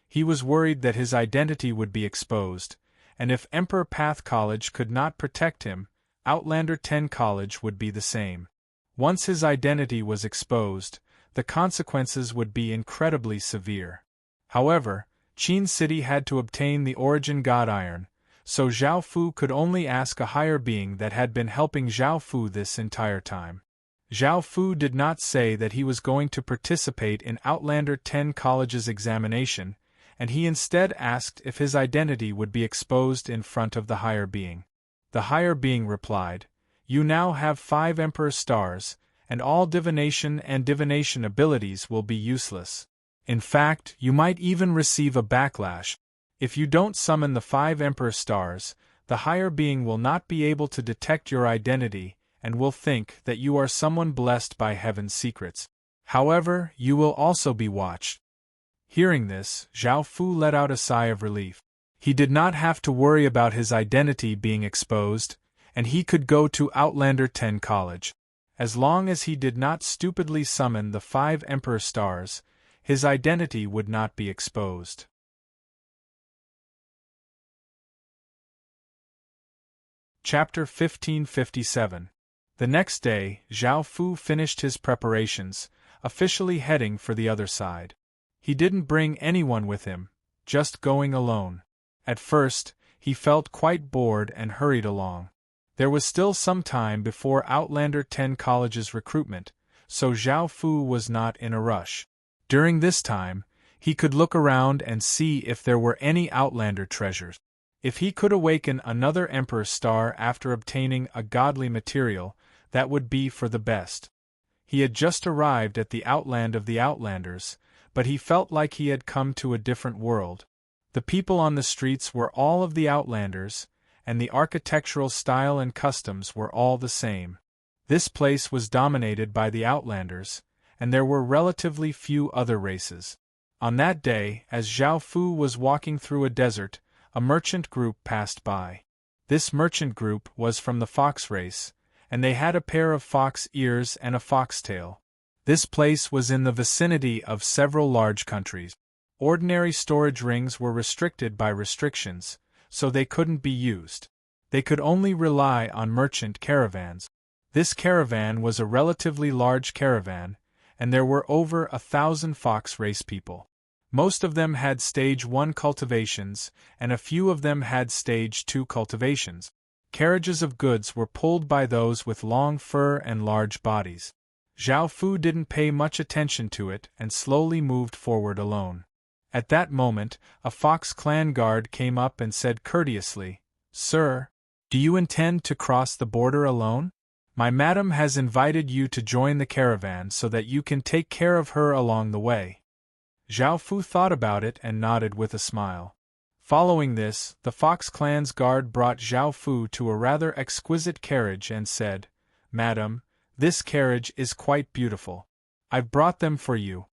S1: He was worried that his identity would be exposed, and if Emperor Path College could not protect him, Outlander 10 College would be the same. Once his identity was exposed, the consequences would be incredibly severe. However, Qin City had to obtain the Origin God Iron, so Zhao Fu could only ask a higher being that had been helping Zhao Fu this entire time. Zhao Fu did not say that he was going to participate in Outlander 10 College's examination, and he instead asked if his identity would be exposed in front of the higher being. The higher being replied, "You now have 5 Emperor stars, and all divination and divination abilities will be useless. In fact, you might even receive a backlash. If you don't summon the 5 Emperor stars, the higher being will not be able to detect your identity and will think that you are someone blessed by heaven's secrets. However, you will also be watched." Hearing this, Zhao Fu let out a sigh of relief. He did not have to worry about his identity being exposed, and he could go to Outlander 10 College. As long as he did not stupidly summon the 5 Emperor stars, his identity would not be exposed. Chapter 1557. The next day, Zhao Fu finished his preparations, officially heading for the other side. He didn't bring anyone with him, just going alone. At first, he felt quite bored and hurried along. There was still some time before Outlander 10 College's recruitment, so Zhao Fu was not in a rush. During this time, he could look around and see if there were any Outlander treasures. If he could awaken another Emperor star after obtaining a godly material, that would be for the best. He had just arrived at the Outland of the Outlanders, but he felt like he had come to a different world. The people on the streets were all of the Outlanders, and the architectural style and customs were all the same. This place was dominated by the Outlanders, and there were relatively few other races. On that day, as Zhao Fu was walking through a desert, a merchant group passed by. This merchant group was from the fox race, and they had a pair of fox ears and a fox tail. This place was in the vicinity of several large countries. Ordinary storage rings were restricted by restrictions, so they couldn't be used. They could only rely on merchant caravans. This caravan was a relatively large caravan, and there were over 1,000 fox race people. Most of them had stage 1 cultivations, and a few of them had stage 2 cultivations. Carriages of goods were pulled by those with long fur and large bodies. Zhao Fu didn't pay much attention to it and slowly moved forward alone. At that moment, a Fox Clan guard came up and said courteously, "Sir, do you intend to cross the border alone? My madam has invited you to join the caravan so that you can take care of her along the way." Zhao Fu thought about it and nodded with a smile. Following this, the Fox Clan's guard brought Zhao Fu to a rather exquisite carriage and said, "Madam, this carriage is quite beautiful. I've brought them for you."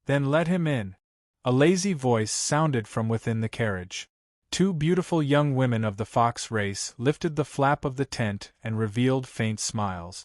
S1: "Then let him in." A lazy voice sounded from within the carriage. 2 beautiful young women of the fox race lifted the flap of the tent and revealed faint smiles.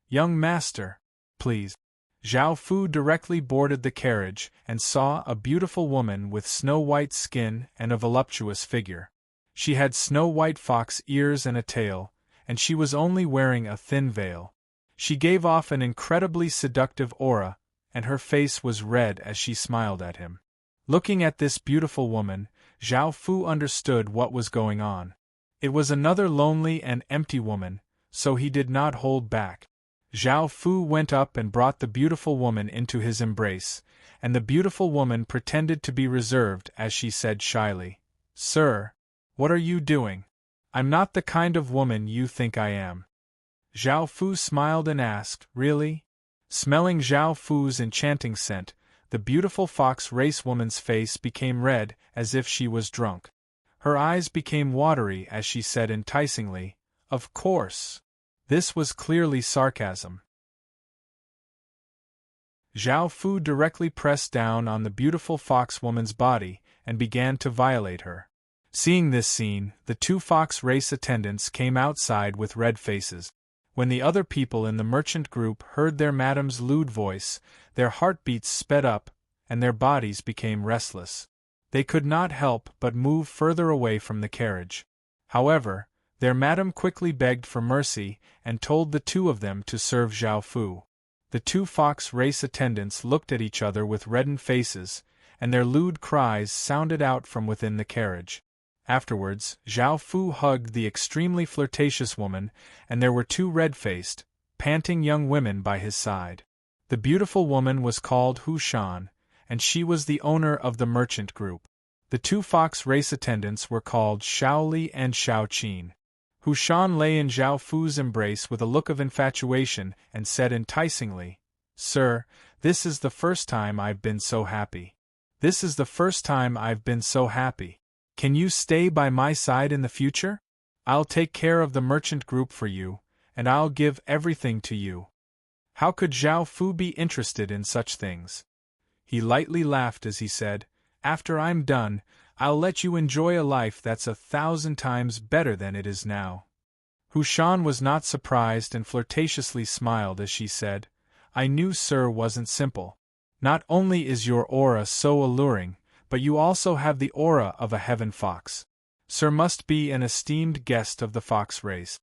S1: "Young master, please." Zhao Fu directly boarded the carriage and saw a beautiful woman with snow-white skin and a voluptuous figure. She had snow-white fox ears and a tail, and she was only wearing a thin veil. She gave off an incredibly seductive aura, and her face was red as she smiled at him. Looking at this beautiful woman, Zhao Fu understood what was going on. It was another lonely and empty woman, so he did not hold back. Zhao Fu went up and brought the beautiful woman into his embrace, and the beautiful woman pretended to be reserved as she said shyly, "Sir, what are you doing? I'm not the kind of woman you think I am." Zhao Fu smiled and asked, "Really?" Smelling Zhao Fu's enchanting scent, the beautiful fox race woman's face became red as if she was drunk. Her eyes became watery as she said enticingly, "Of course." This was clearly sarcasm. Zhao Fu directly pressed down on the beautiful fox woman's body and began to violate her. Seeing this scene, the 2 fox race attendants came outside with red faces. When the other people in the merchant group heard their madam's lewd voice, their heartbeats sped up, and their bodies became restless. They could not help but move further away from the carriage. However, their madam quickly begged for mercy and told the 2 of them to serve Zhao Fu. The 2 fox race attendants looked at each other with reddened faces, and their lewd cries sounded out from within the carriage. Afterwards, Zhao Fu hugged the extremely flirtatious woman, and there were 2 red-faced, panting young women by his side. The beautiful woman was called Hu Shan, and she was the owner of the merchant group. The two fox race attendants were called Xiao Li and Xiao Qin. Hu Shan lay in Zhao Fu's embrace with a look of infatuation and said enticingly, "Sir, this is the first time I've been so happy. This is the first time I've been so happy. Can you stay by my side in the future? I'll take care of the merchant group for you, and I'll give everything to you." How could Zhao Fu be interested in such things? He lightly laughed as he said, "After I'm done, I'll let you enjoy a life that's 1,000 times better than it is now." Hu Shan was not surprised and flirtatiously smiled as she said, "I knew Sir wasn't simple. Not only is your aura so alluring, but you also have the aura of a heaven fox. Sir must be an esteemed guest of the fox race."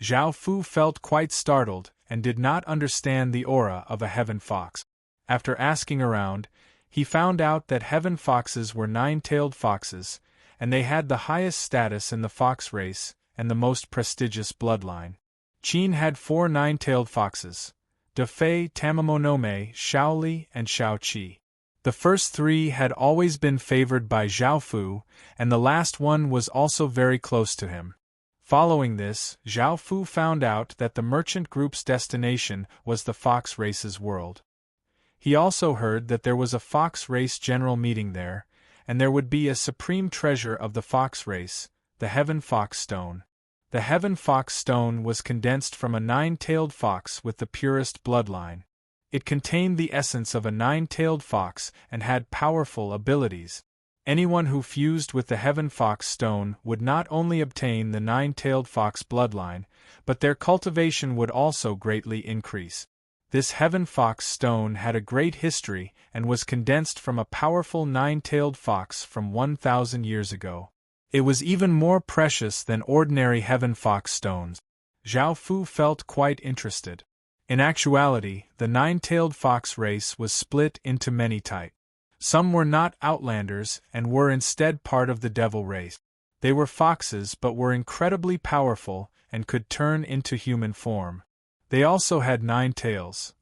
S1: Zhao Fu felt quite startled and did not understand the aura of a heaven fox. After asking around, he found out that heaven foxes were nine-tailed foxes, and they had the highest status in the fox race and the most prestigious bloodline. Qin had 4 nine-tailed foxes: De Fei, Tamamonome, Shaoli, and Shaoqi. The first 3 had always been favored by Zhao Fu, and the last one was also very close to him. Following this, Zhao Fu found out that the merchant group's destination was the fox race's world. He also heard that there was a fox race general meeting there, and there would be a supreme treasure of the fox race, the Heaven Fox Stone. The Heaven Fox Stone was condensed from a 9-tailed fox with the purest bloodline. It contained the essence of a 9-tailed fox and had powerful abilities. Anyone who fused with the Heaven Fox Stone would not only obtain the 9-tailed fox bloodline, but their cultivation would also greatly increase. This Heaven Fox Stone had a great history and was condensed from a powerful 9-tailed fox from 1,000 years ago. It was even more precious than ordinary Heaven Fox stones. Zhao Fu felt quite interested. In actuality, the 9-tailed fox race was split into many types. Some were not outlanders and were instead part of the devil race. They were foxes but were incredibly powerful and could turn into human form. They also had 9 tails.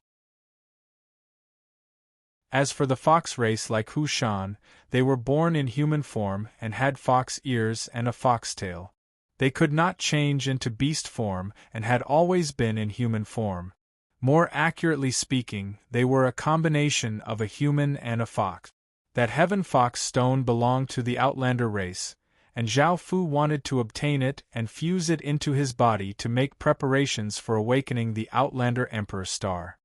S1: As for the fox race like Hu Shan, they were born in human form and had fox ears and a fox tail. They could not change into beast form and had always been in human form. More accurately speaking, they were a combination of a human and a fox. That Heaven Fox Stone belonged to the Outlander race, and Zhao Fu wanted to obtain it and fuse it into his body to make preparations for awakening the Outlander Emperor Star.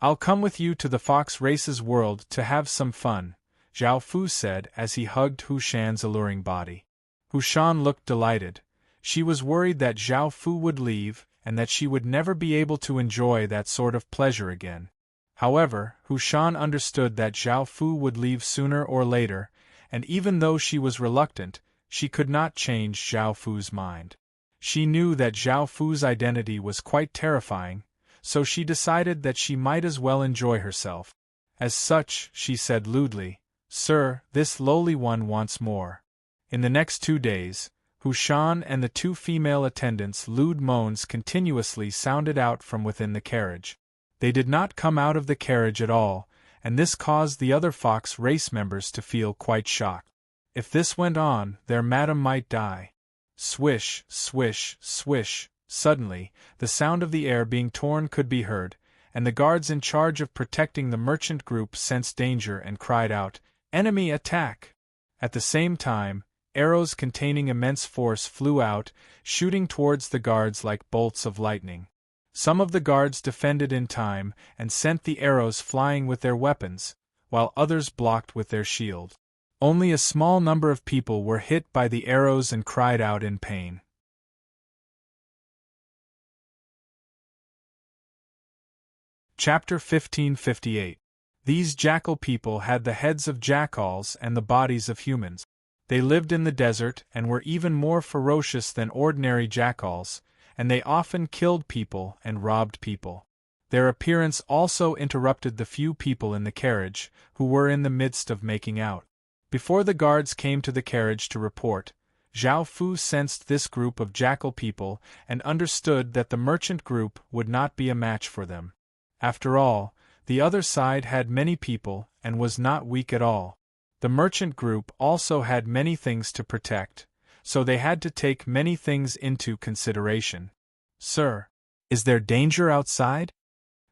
S1: "I'll come with you to the fox race's world to have some fun," Zhao Fu said as he hugged Hu Shan's alluring body. Hu Shan looked delighted. She was worried that Zhao Fu would leave and that she would never be able to enjoy that sort of pleasure again. However, Hu Shan understood that Zhao Fu would leave sooner or later, and even though she was reluctant, she could not change Zhao Fu's mind. She knew that Zhao Fu's identity was quite terrifying, so she decided that she might as well enjoy herself. As such, she said lewdly, "Sir, this lowly one wants more." In the next 2 days, Hu Shan and the 2 female attendants' lewd moans continuously sounded out from within the carriage. They did not come out of the carriage at all, and this caused the other fox race members to feel quite shocked. If this went on, their madam might die. Swish, swish, swish. Suddenly, the sound of the air being torn could be heard, and the guards in charge of protecting the merchant group sensed danger and cried out, "Enemy attack!" At the same time, arrows containing immense force flew out, shooting towards the guards like bolts of lightning. Some of the guards defended in time and sent the arrows flying with their weapons, while others blocked with their shields. Only a small number of people were hit by the arrows and cried out in pain. Chapter 1558. These jackal people had the heads of jackals and the bodies of humans. They lived in the desert and were even more ferocious than ordinary jackals, and they often killed people and robbed people. Their appearance also interrupted the few people in the carriage, who were in the midst of making out. Before the guards came to the carriage to report, Zhao Fu sensed this group of jackal people and understood that the merchant group would not be a match for them. After all, the other side had many people and was not weak at all. The merchant group also had many things to protect, so they had to take many things into consideration. "Sir, is there danger outside?"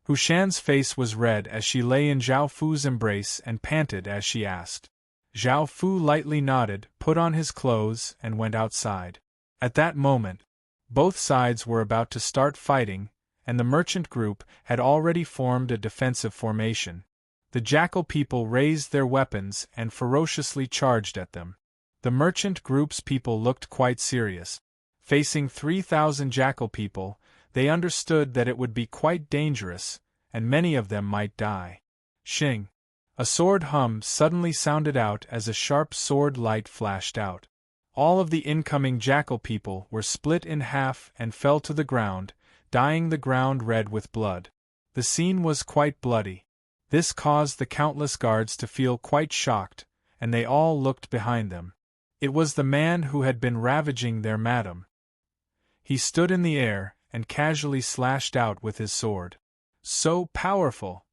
S1: Hu Shan's face was red as she lay in Zhao Fu's embrace and panted as she asked. Zhao Fu lightly nodded, put on his clothes, and went outside. At that moment, both sides were about to start fighting, and the merchant group had already formed a defensive formation. The jackal people raised their weapons and ferociously charged at them. The merchant group's people looked quite serious. Facing 3,000 jackal people, they understood that it would be quite dangerous, and many of them might die. Shing! A sword hum suddenly sounded out as a sharp sword light flashed out. All of the incoming jackal people were split in half and fell to the ground, dyeing the ground red with blood. The scene was quite bloody. This caused the countless guards to feel quite shocked, and they all looked behind them. It was the man who had been ravaging their madam. He stood in the air and casually slashed out with his sword. So powerful!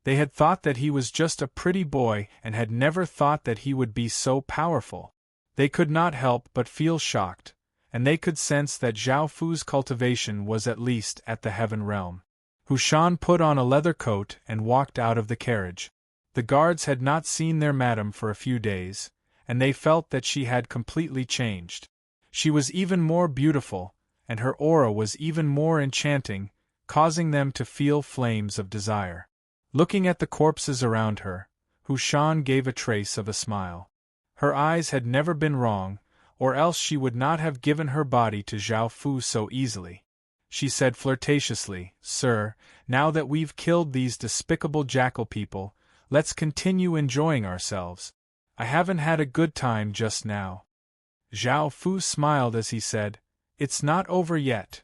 S1: They had thought that he was just a pretty boy and had never thought that he would be so powerful. They could not help but feel shocked, and they could sense that Zhao Fu's cultivation was at least at the heaven realm. Hu Shan put on a leather coat and walked out of the carriage. The guards had not seen their madam for a few days, and they felt that she had completely changed. She was even more beautiful, and her aura was even more enchanting, causing them to feel flames of desire. Looking at the corpses around her, Hu Shan gave a trace of a smile. Her eyes had never been wrong, or else she would not have given her body to Zhao Fu so easily. She said flirtatiously, "Sir, now that we've killed these despicable jackal people, let's continue enjoying ourselves. I haven't had a good time just now." Zhao Fu smiled as he said, "It's not over yet."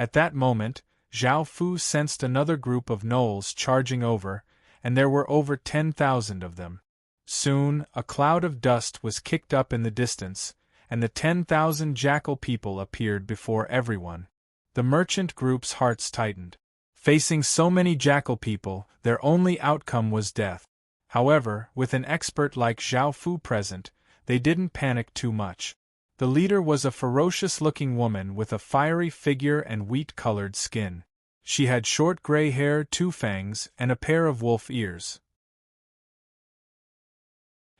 S1: At that moment, Zhao Fu sensed another group of gnolls charging over, and there were over 10,000 of them. Soon, a cloud of dust was kicked up in the distance, and the 10,000 jackal people appeared before everyone. The merchant group's hearts tightened. Facing so many jackal people, their only outcome was death. However, with an expert like Zhao Fu present, they didn't panic too much. The leader was a ferocious-looking woman with a fiery figure and wheat-colored skin. She had short gray hair, 2 fangs, and a pair of wolf ears.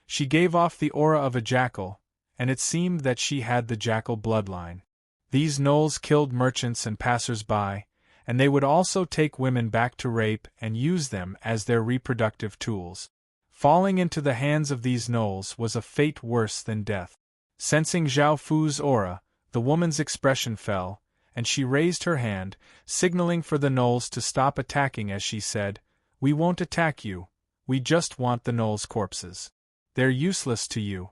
S1: She gave off the aura of a jackal, and it seemed that she had the jackal bloodline. These gnolls killed merchants and passers-by, and they would also take women back to rape and use them as their reproductive tools. Falling into the hands of these gnolls was a fate worse than death. Sensing Zhao Fu's aura, the woman's expression fell, and she raised her hand, signaling for the gnolls to stop attacking as she said, "We won't attack you, we just want the gnolls' corpses. They're useless to you."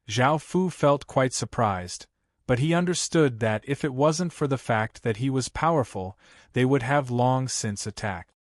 S1: Zhao Fu felt quite surprised, but he understood that if it wasn't for the fact that he was powerful, they would have long since attacked.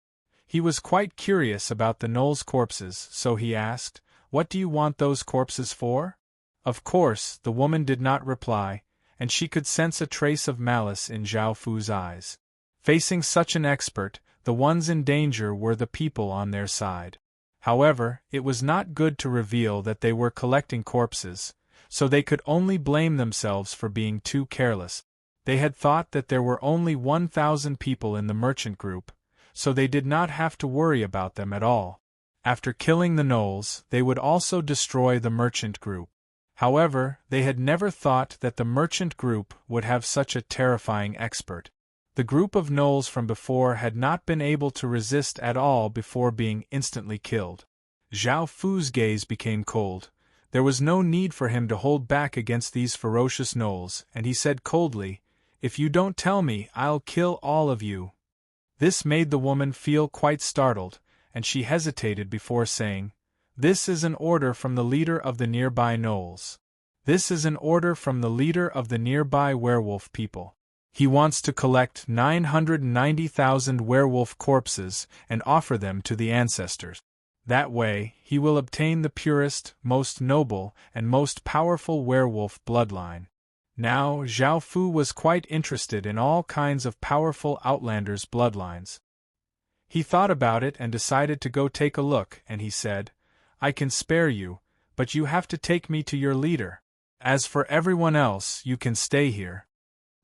S1: He was quite curious about the gnolls' corpses, so he asked, "What do you want those corpses for?" Of course, the woman did not reply, and she could sense a trace of malice in Zhao Fu's eyes. Facing such an expert, the ones in danger were the people on their side. However, it was not good to reveal that they were collecting corpses, so they could only blame themselves for being too careless. They had thought that there were only 1,000 people in the merchant group, so they did not have to worry about them at all. After killing the gnolls, they would also destroy the merchant group. However, they had never thought that the merchant group would have such a terrifying expert. The group of gnolls from before had not been able to resist at all before being instantly killed. Zhao Fu's gaze became cold. There was no need for him to hold back against these ferocious gnolls, and he said coldly, "If you don't tell me, I'll kill all of you." This made the woman feel quite startled, and she hesitated before saying, "This is an order from the leader of the nearby gnolls. This is an order from the leader of the nearby werewolf people. He wants to collect 990,000 werewolf corpses and offer them to the ancestors. That way, he will obtain the purest, most noble, and most powerful werewolf bloodline." Now, Zhao Fu was quite interested in all kinds of powerful outlanders' bloodlines. He thought about it and decided to go take a look, and he said, "I can spare you, but you have to take me to your leader. As for everyone else, you can stay here."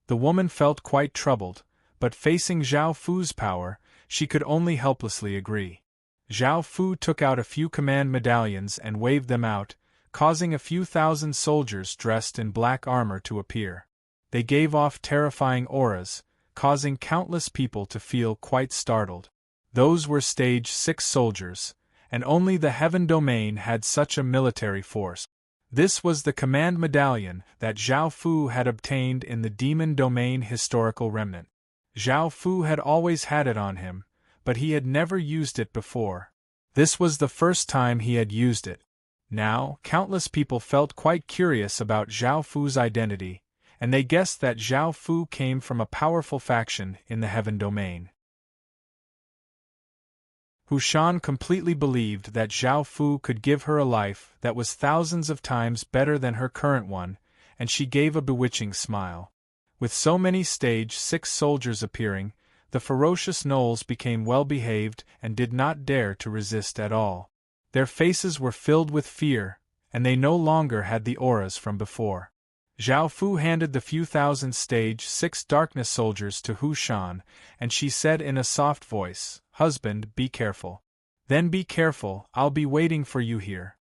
S1: The woman felt quite troubled, but facing Zhao Fu's power, she could only helplessly agree. Zhao Fu took out a few command medallions and waved them out, causing a few thousand soldiers dressed in black armor to appear. They gave off terrifying auras, causing countless people to feel quite startled. Those were Stage 6 soldiers, and only the Heaven Domain had such a military force. This was the command medallion that Zhao Fu had obtained in the Demon Domain historical remnant. Zhao Fu had always had it on him, but he had never used it before. This was the first time he had used it. Now, countless people felt quite curious about Zhao Fu's identity, and they guessed that Zhao Fu came from a powerful faction in the Heaven Domain. Hu Shan completely believed that Zhao Fu could give her a life that was thousands of times better than her current one, and she gave a bewitching smile. With so many Stage 6 soldiers appearing, the ferocious gnolls became well-behaved and did not dare to resist at all. Their faces were filled with fear, and they no longer had the auras from before. Zhao Fu handed the few thousand Stage 6 darkness soldiers to Hu Shan, and she said in a soft voice, "Husband, be careful. Then be careful, I'll be waiting for you here."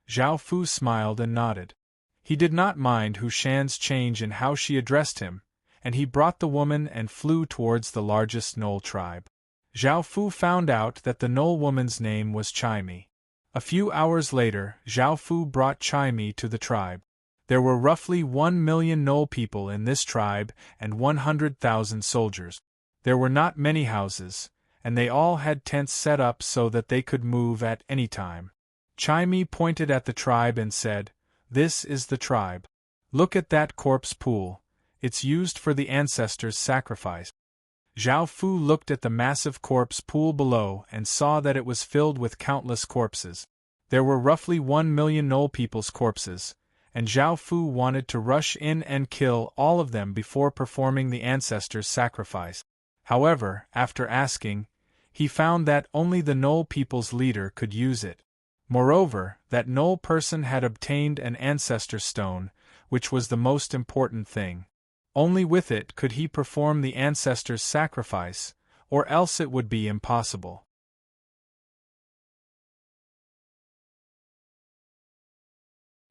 S1: Zhao Fu smiled and nodded. He did not mind Hu Shan's change in how she addressed him, and he brought the woman and flew towards the largest Gnoll tribe. Zhao Fu found out that the Gnoll woman's name was Chai-Mi. A few hours later, Zhao Fu brought Chai-Mi to the tribe. There were roughly 1 million Gnoll people in this tribe and 100,000 soldiers. There were not many houses, and they all had tents set up so that they could move at any time. Chai-Mi pointed at the tribe and said, "This is the tribe. Look at that corpse pool. It's used for the ancestors' sacrifice." Zhao Fu looked at the massive corpse pool below and saw that it was filled with countless corpses. There were roughly 1 million Gnoll people's corpses, and Zhao Fu wanted to rush in and kill all of them before performing the ancestors' sacrifice. However, after asking, he found that only the Gnoll people's leader could use it. Moreover, that Gnoll person had obtained an ancestor stone, which was the most important thing. Only with it could he perform the ancestors' sacrifice, or else it would be impossible.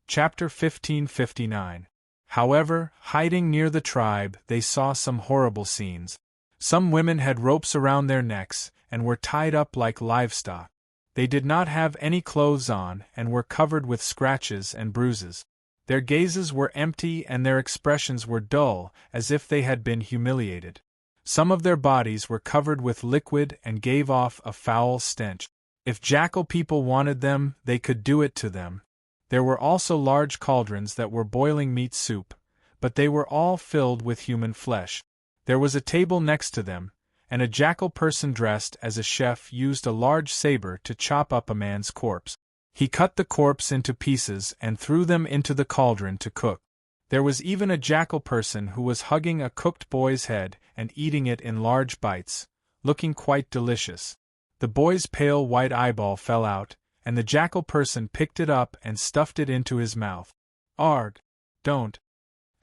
S1: Chapter 1559. However, hiding near the tribe, they saw some horrible scenes. Some women had ropes around their necks and were tied up like livestock. They did not have any clothes on and were covered with scratches and bruises. Their gazes were empty and their expressions were dull, as if they had been humiliated. Some of their bodies were covered with liquid and gave off a foul stench. If jackal people wanted them, they could do it to them. There were also large cauldrons that were boiling meat soup, but they were all filled with human flesh. There was a table next to them, and a jackal person dressed as a chef used a large saber to chop up a man's corpse. He cut the corpse into pieces and threw them into the cauldron to cook. There was even a jackal person who was hugging a cooked boy's head and eating it in large bites, looking quite delicious. The boy's pale white eyeball fell out, and the jackal person picked it up and stuffed it into his mouth. Arg! Don't!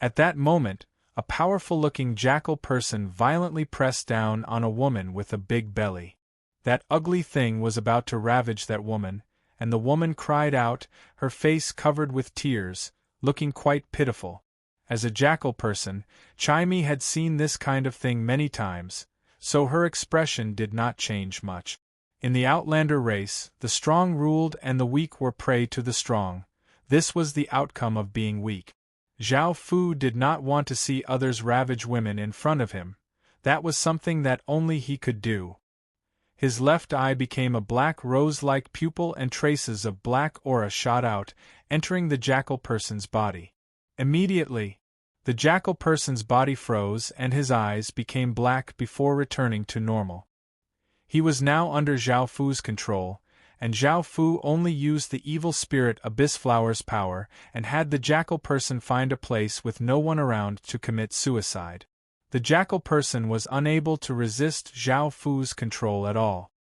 S1: At that moment, a powerful-looking jackal person violently pressed down on a woman with a big belly. That ugly thing was about to ravage that woman, and the woman cried out, her face covered with tears, looking quite pitiful. As a jackal person, Chai-Mi had seen this kind of thing many times, so her expression did not change much. In the Outlander race, the strong ruled and the weak were prey to the strong. This was the outcome of being weak. Zhao Fu did not want to see others ravage women in front of him. That was something that only he could do. His left eye became a black rose-like pupil and traces of black aura shot out, entering the jackal person's body. Immediately, the jackal person's body froze and his eyes became black before returning to normal. He was now under Zhao Fu's control, and Zhao Fu only used the evil spirit Abyss Flower's power and had the jackal person find a place with no one around to commit suicide. The jackal person was unable to resist Zhao Fu's control at all.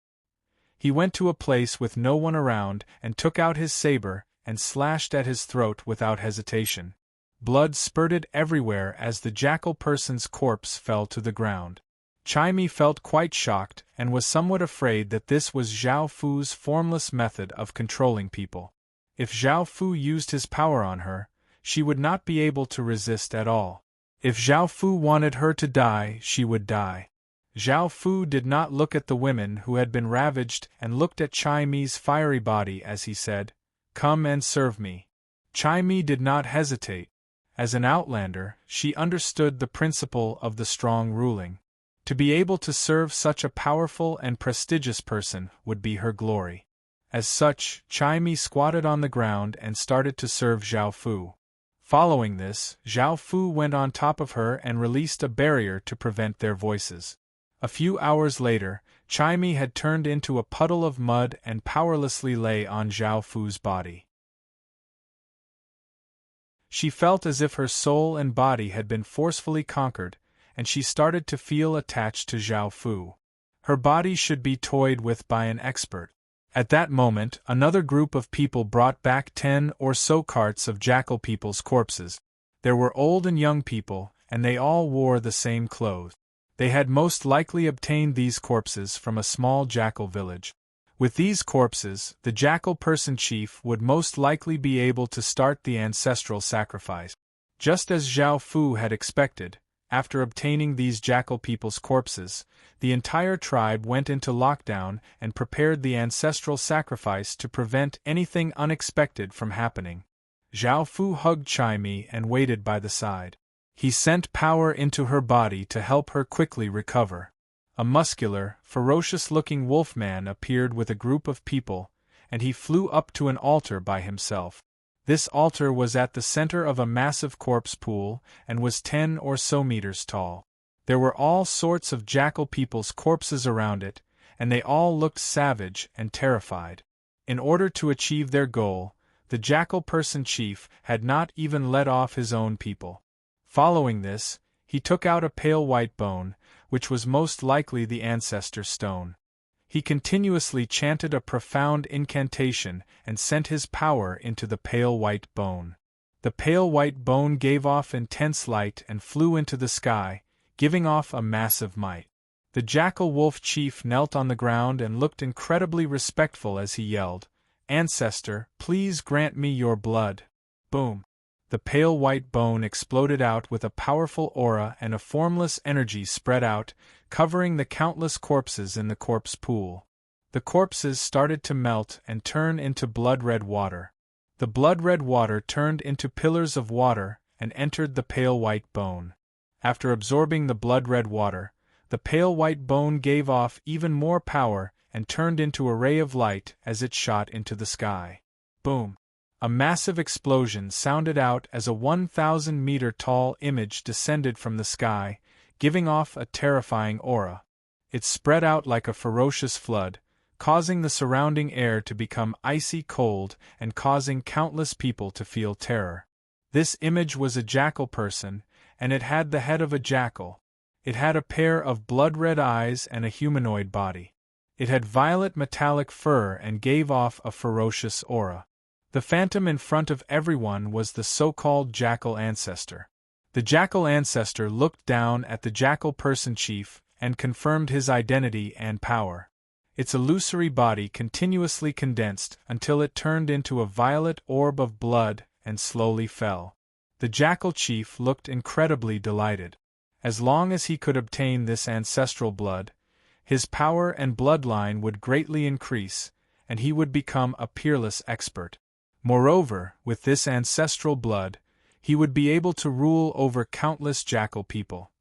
S1: He went to a place with no one around and took out his saber and slashed at his throat without hesitation. Blood spurted everywhere as the jackal person's corpse fell to the ground. Chai-Mi felt quite shocked and was somewhat afraid that this was Zhao Fu's formless method of controlling people. If Zhao Fu used his power on her, she would not be able to resist at all. If Zhao Fu wanted her to die, she would die. Zhao Fu did not look at the women who had been ravaged and looked at Chai-Mi's fiery body as he said, "Come and serve me." Chai-Mi did not hesitate. As an outlander, she understood the principle of the strong ruling. To be able to serve such a powerful and prestigious person would be her glory. As such, Chai-Mi squatted on the ground and started to serve Zhao Fu. Following this, Zhao Fu went on top of her and released a barrier to prevent their voices. A few hours later, Chai-Mi had turned into a puddle of mud and powerlessly lay on Zhao Fu's body. She felt as if her soul and body had been forcefully conquered, and she started to feel attached to Zhao Fu. Her body should be toyed with by an expert. At that moment, another group of people brought back 10 or so carts of jackal people's corpses. There were old and young people, and they all wore the same clothes. They had most likely obtained these corpses from a small jackal village. With these corpses, the jackal person chief would most likely be able to start the ancestral sacrifice. Just as Zhao Fu had expected, after obtaining these jackal people's corpses, the entire tribe went into lockdown and prepared the ancestral sacrifice to prevent anything unexpected from happening. Zhao Fu hugged Chai-Mi and waited by the side. He sent power into her body to help her quickly recover. A muscular, ferocious-looking wolfman appeared with a group of people, and he flew up to an altar by himself. This altar was at the center of a massive corpse pool and was 10 or so meters tall. There were all sorts of jackal people's corpses around it, and they all looked savage and terrified. In order to achieve their goal, the jackal person chief had not even let off his own people. Following this, he took out a pale white bone, which was most likely the ancestor stone. He continuously chanted a profound incantation and sent his power into the pale white bone. The pale white bone gave off intense light and flew into the sky, giving off a massive might. The jackal wolf chief knelt on the ground and looked incredibly respectful as he yelled, "Ancestor, please grant me your blood." Boom! The pale white bone exploded out with a powerful aura and a formless energy spread out, covering the countless corpses in the corpse pool. The corpses started to melt and turn into blood-red water. The blood-red water turned into pillars of water and entered the pale white bone. After absorbing the blood-red water, the pale white bone gave off even more power and turned into a ray of light as it shot into the sky. Boom! A massive explosion sounded out as a 1,000-meter-tall image descended from the sky, giving off a terrifying aura. It spread out like a ferocious flood, causing the surrounding air to become icy cold and causing countless people to feel terror. This image was a jackal person, and it had the head of a jackal. It had a pair of blood-red eyes and a humanoid body. It had violet metallic fur and gave off a ferocious aura. The phantom in front of everyone was the so-called jackal ancestor. The jackal ancestor looked down at the jackal person chief and confirmed his identity and power. Its illusory body continuously condensed until it turned into a violet orb of blood and slowly fell. The jackal chief looked incredibly delighted. As long as he could obtain this ancestral blood, his power and bloodline would greatly increase, and he would become a peerless expert. Moreover, with this ancestral blood, he would be able to rule over countless jackal people.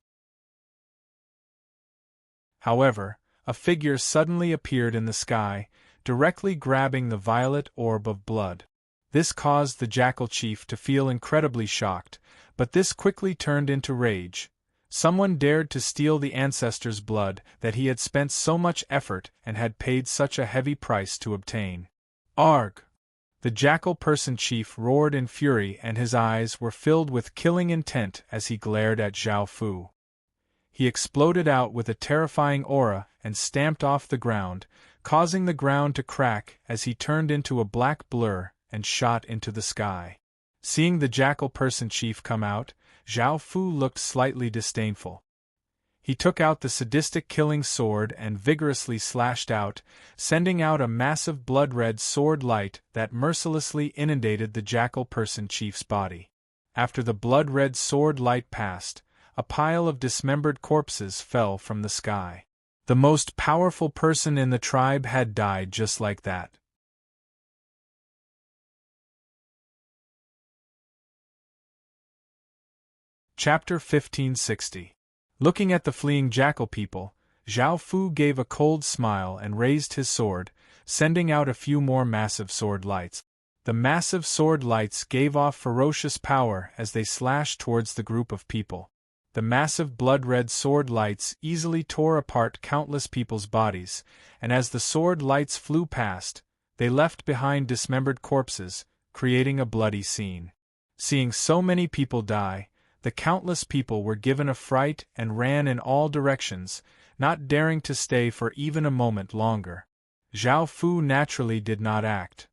S1: However, a figure suddenly appeared in the sky, directly grabbing the violet orb of blood. This caused the jackal chief to feel incredibly shocked, but this quickly turned into rage. Someone dared to steal the ancestor's blood that he had spent so much effort and had paid such a heavy price to obtain. Arg! The jackal person chief roared in fury, and his eyes were filled with killing intent as he glared at Zhao Fu. He exploded out with a terrifying aura and stamped off the ground, causing the ground to crack as he turned into a black blur and shot into the sky. Seeing the jackal person chief come out, Zhao Fu looked slightly disdainful. He took out the sadistic killing sword and vigorously slashed out, sending out a massive blood-red sword light that mercilessly inundated the jackal person chief's body. After the blood-red sword light passed, a pile of dismembered corpses fell from the sky. The most powerful person in the tribe had died just like that. Chapter 1560. Looking at the fleeing jackal people, Zhao Fu gave a cold smile and raised his sword, sending out a few more massive sword lights. The massive sword lights gave off ferocious power as they slashed towards the group of people. The massive blood-red sword lights easily tore apart countless people's bodies, and as the sword lights flew past, they left behind dismembered corpses, creating a bloody scene. Seeing so many people die, the countless people were given a fright and ran in all directions, not daring to stay for even a moment longer. Zhao Fu naturally did not act.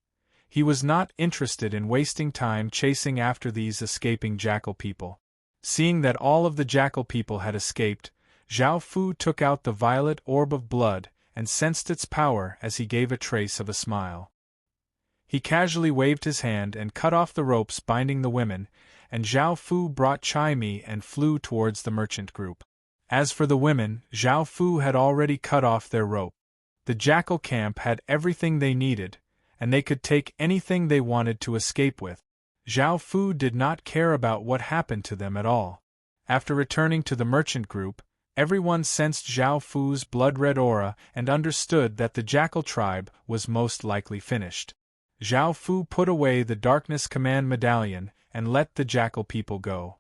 S1: He was not interested in wasting time chasing after these escaping jackal people. Seeing that all of the jackal people had escaped, Zhao Fu took out the violet orb of blood and sensed its power as he gave a trace of a smile. He casually waved his hand and cut off the ropes binding the women, and Zhao Fu brought Chai Mi and flew towards the merchant group. As for the women, Zhao Fu had already cut off their rope. The jackal camp had everything they needed, and they could take anything they wanted to escape with. Zhao Fu did not care about what happened to them at all. After returning to the merchant group, everyone sensed Zhao Fu's blood-red aura and understood that the jackal tribe was most likely finished. Zhao Fu put away the Darkness Command Medallion and let the jackal people go.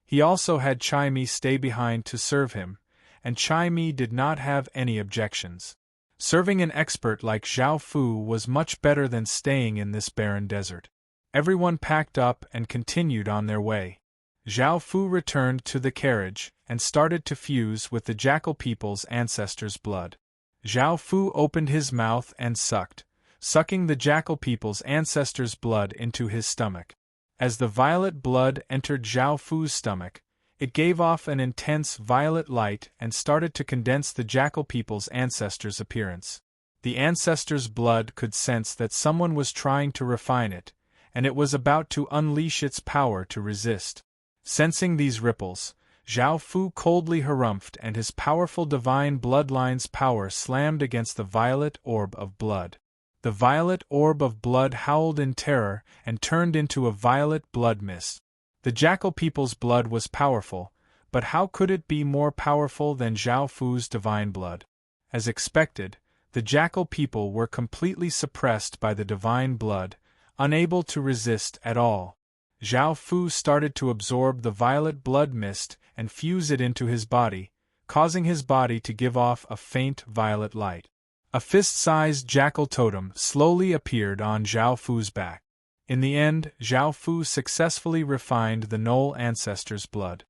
S1: He also had Chai Mi stay behind to serve him, and Chai Mi did not have any objections. Serving an expert like Zhao Fu was much better than staying in this barren desert. Everyone packed up and continued on their way. Zhao Fu returned to the carriage and started to fuse with the jackal people's ancestors' blood. Zhao Fu opened his mouth and sucking the jackal people's ancestors' blood into his stomach. As the violet blood entered Zhao Fu's stomach, it gave off an intense violet light and started to condense the jackal people's ancestors' appearance. The ancestors' blood could sense that someone was trying to refine it, and it was about to unleash its power to resist. Sensing these ripples, Zhao Fu coldly harumphed and his powerful divine bloodline's power slammed against the violet orb of blood. The violet orb of blood howled in terror and turned into a violet blood mist. The jackal people's blood was powerful, but how could it be more powerful than Zhao Fu's divine blood? As expected, the jackal people were completely suppressed by the divine blood, unable to resist at all. Zhao Fu started to absorb the violet blood mist and fuse it into his body, causing his body to give off a faint violet light. A fist-sized jackal totem slowly appeared on Zhao Fu's back. In the end, Zhao Fu successfully refined the Knoll ancestors' blood.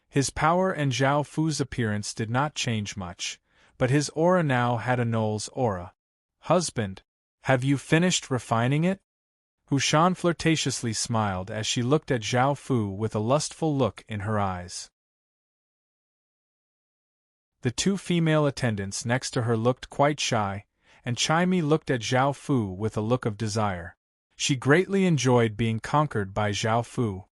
S1: His power and Zhao Fu's appearance did not change much, but his aura now had a Knoll's aura. "Husband, have you finished refining it?" Hushan flirtatiously smiled as she looked at Zhao Fu with a lustful look in her eyes. The two female attendants next to her looked quite shy, and Chai Mi looked at Zhao Fu with a look of desire. She greatly enjoyed being conquered by Zhao Fu.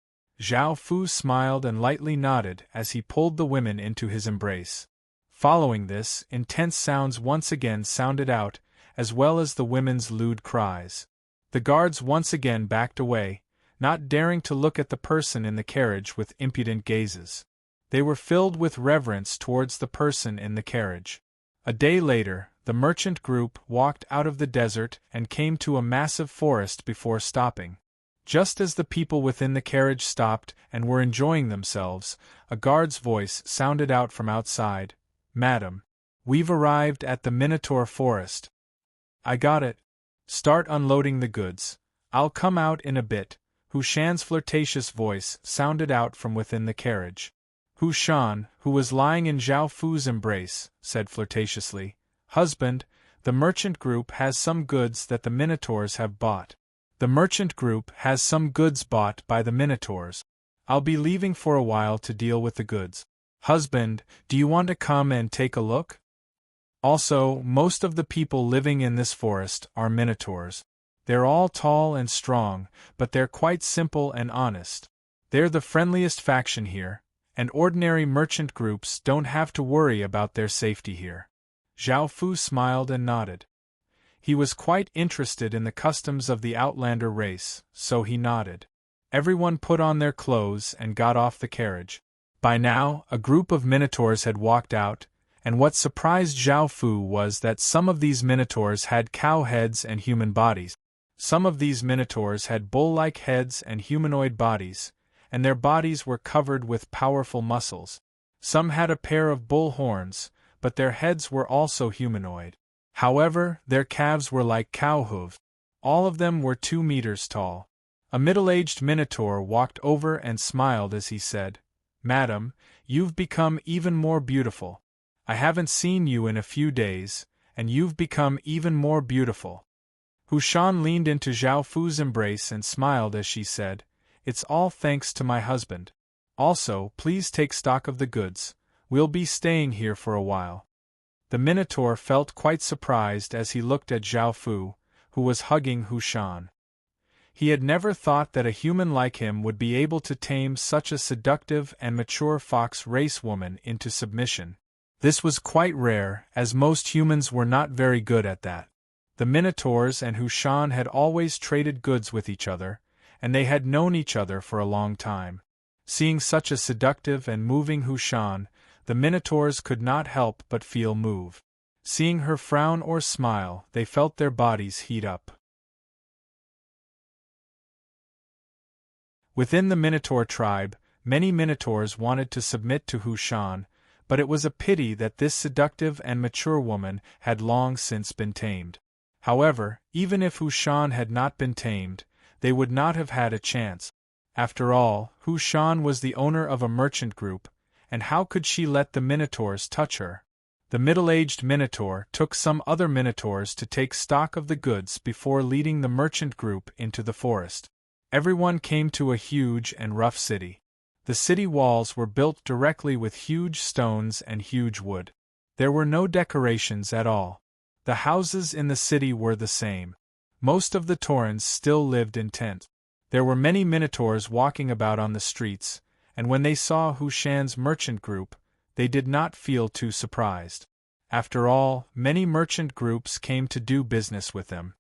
S1: Zhao Fu smiled and lightly nodded as he pulled the women into his embrace. Following this, intense sounds once again sounded out, as well as the women's lewd cries. The guards once again backed away, not daring to look at the person in the carriage with impudent gazes. They were filled with reverence towards the person in the carriage. A day later, the merchant group walked out of the desert and came to a massive forest before stopping. Just as the people within the carriage stopped and were enjoying themselves, a guard's voice sounded out from outside. "Madam, we've arrived at the Minotaur Forest." "I got it," Start unloading the goods. I'll come out in a bit. Hu Shan's flirtatious voice sounded out from within the carriage. Hu Shan, who was lying in Zhao Fu's embrace, said flirtatiously, "Husband, the merchant group has some goods that the Minotaurs have bought. The merchant group has some goods bought by the Minotaurs. I'll be leaving for a while to deal with the goods. Husband, do you want to come and take a look? Also, most of the people living in this forest are Minotaurs. They're all tall and strong, but they're quite simple and honest. They're the friendliest faction here, and ordinary merchant groups don't have to worry about their safety here." Zhao Fu smiled and nodded. He was quite interested in the customs of the Outlander race, so he nodded. Everyone put on their clothes and got off the carriage. By now, a group of Minotaurs had walked out, and what surprised Zhao Fu was that some of these Minotaurs had cow heads and human bodies. Some of these Minotaurs had bull-like heads and humanoid bodies, and their bodies were covered with powerful muscles. Some had a pair of bull horns, but their heads were also humanoid. However, their calves were like cow hooves. All of them were 2 meters tall. A middle-aged Minotaur walked over and smiled as he said, "Madam, you've become even more beautiful. I haven't seen you in a few days, and you've become even more beautiful." Hu Shan leaned into Zhao Fu's embrace and smiled as she said, "It's all thanks to my husband. Also, please take stock of the goods. We'll be staying here for a while." The Minotaur felt quite surprised as he looked at Zhao Fu, who was hugging Hu Shan. He had never thought that a human like him would be able to tame such a seductive and mature fox race woman into submission. This was quite rare, as most humans were not very good at that. The Minotaurs and Hu Shan had always traded goods with each other, and they had known each other for a long time. Seeing such a seductive and moving Hu Shan, the Minotaurs could not help but feel moved. Seeing her frown or smile, they felt their bodies heat up. Within the Minotaur tribe, many Minotaurs wanted to submit to Hu Shan, but it was a pity that this seductive and mature woman had long since been tamed. However, even if Hu Shan had not been tamed, they would not have had a chance. After all, Hu Shan was the owner of a merchant group, and how could she let the Minotaurs touch her? The middle-aged Minotaur took some other Minotaurs to take stock of the goods before leading the merchant group into the forest. Everyone came to a huge and rough city. The city walls were built directly with huge stones and huge wood. There were no decorations at all. The houses in the city were the same. Most of the Taurans still lived in tents. There were many Minotaurs walking about on the streets, and when they saw Hu Shan's merchant group, they did not feel too surprised. After all, many merchant groups came to do business with them.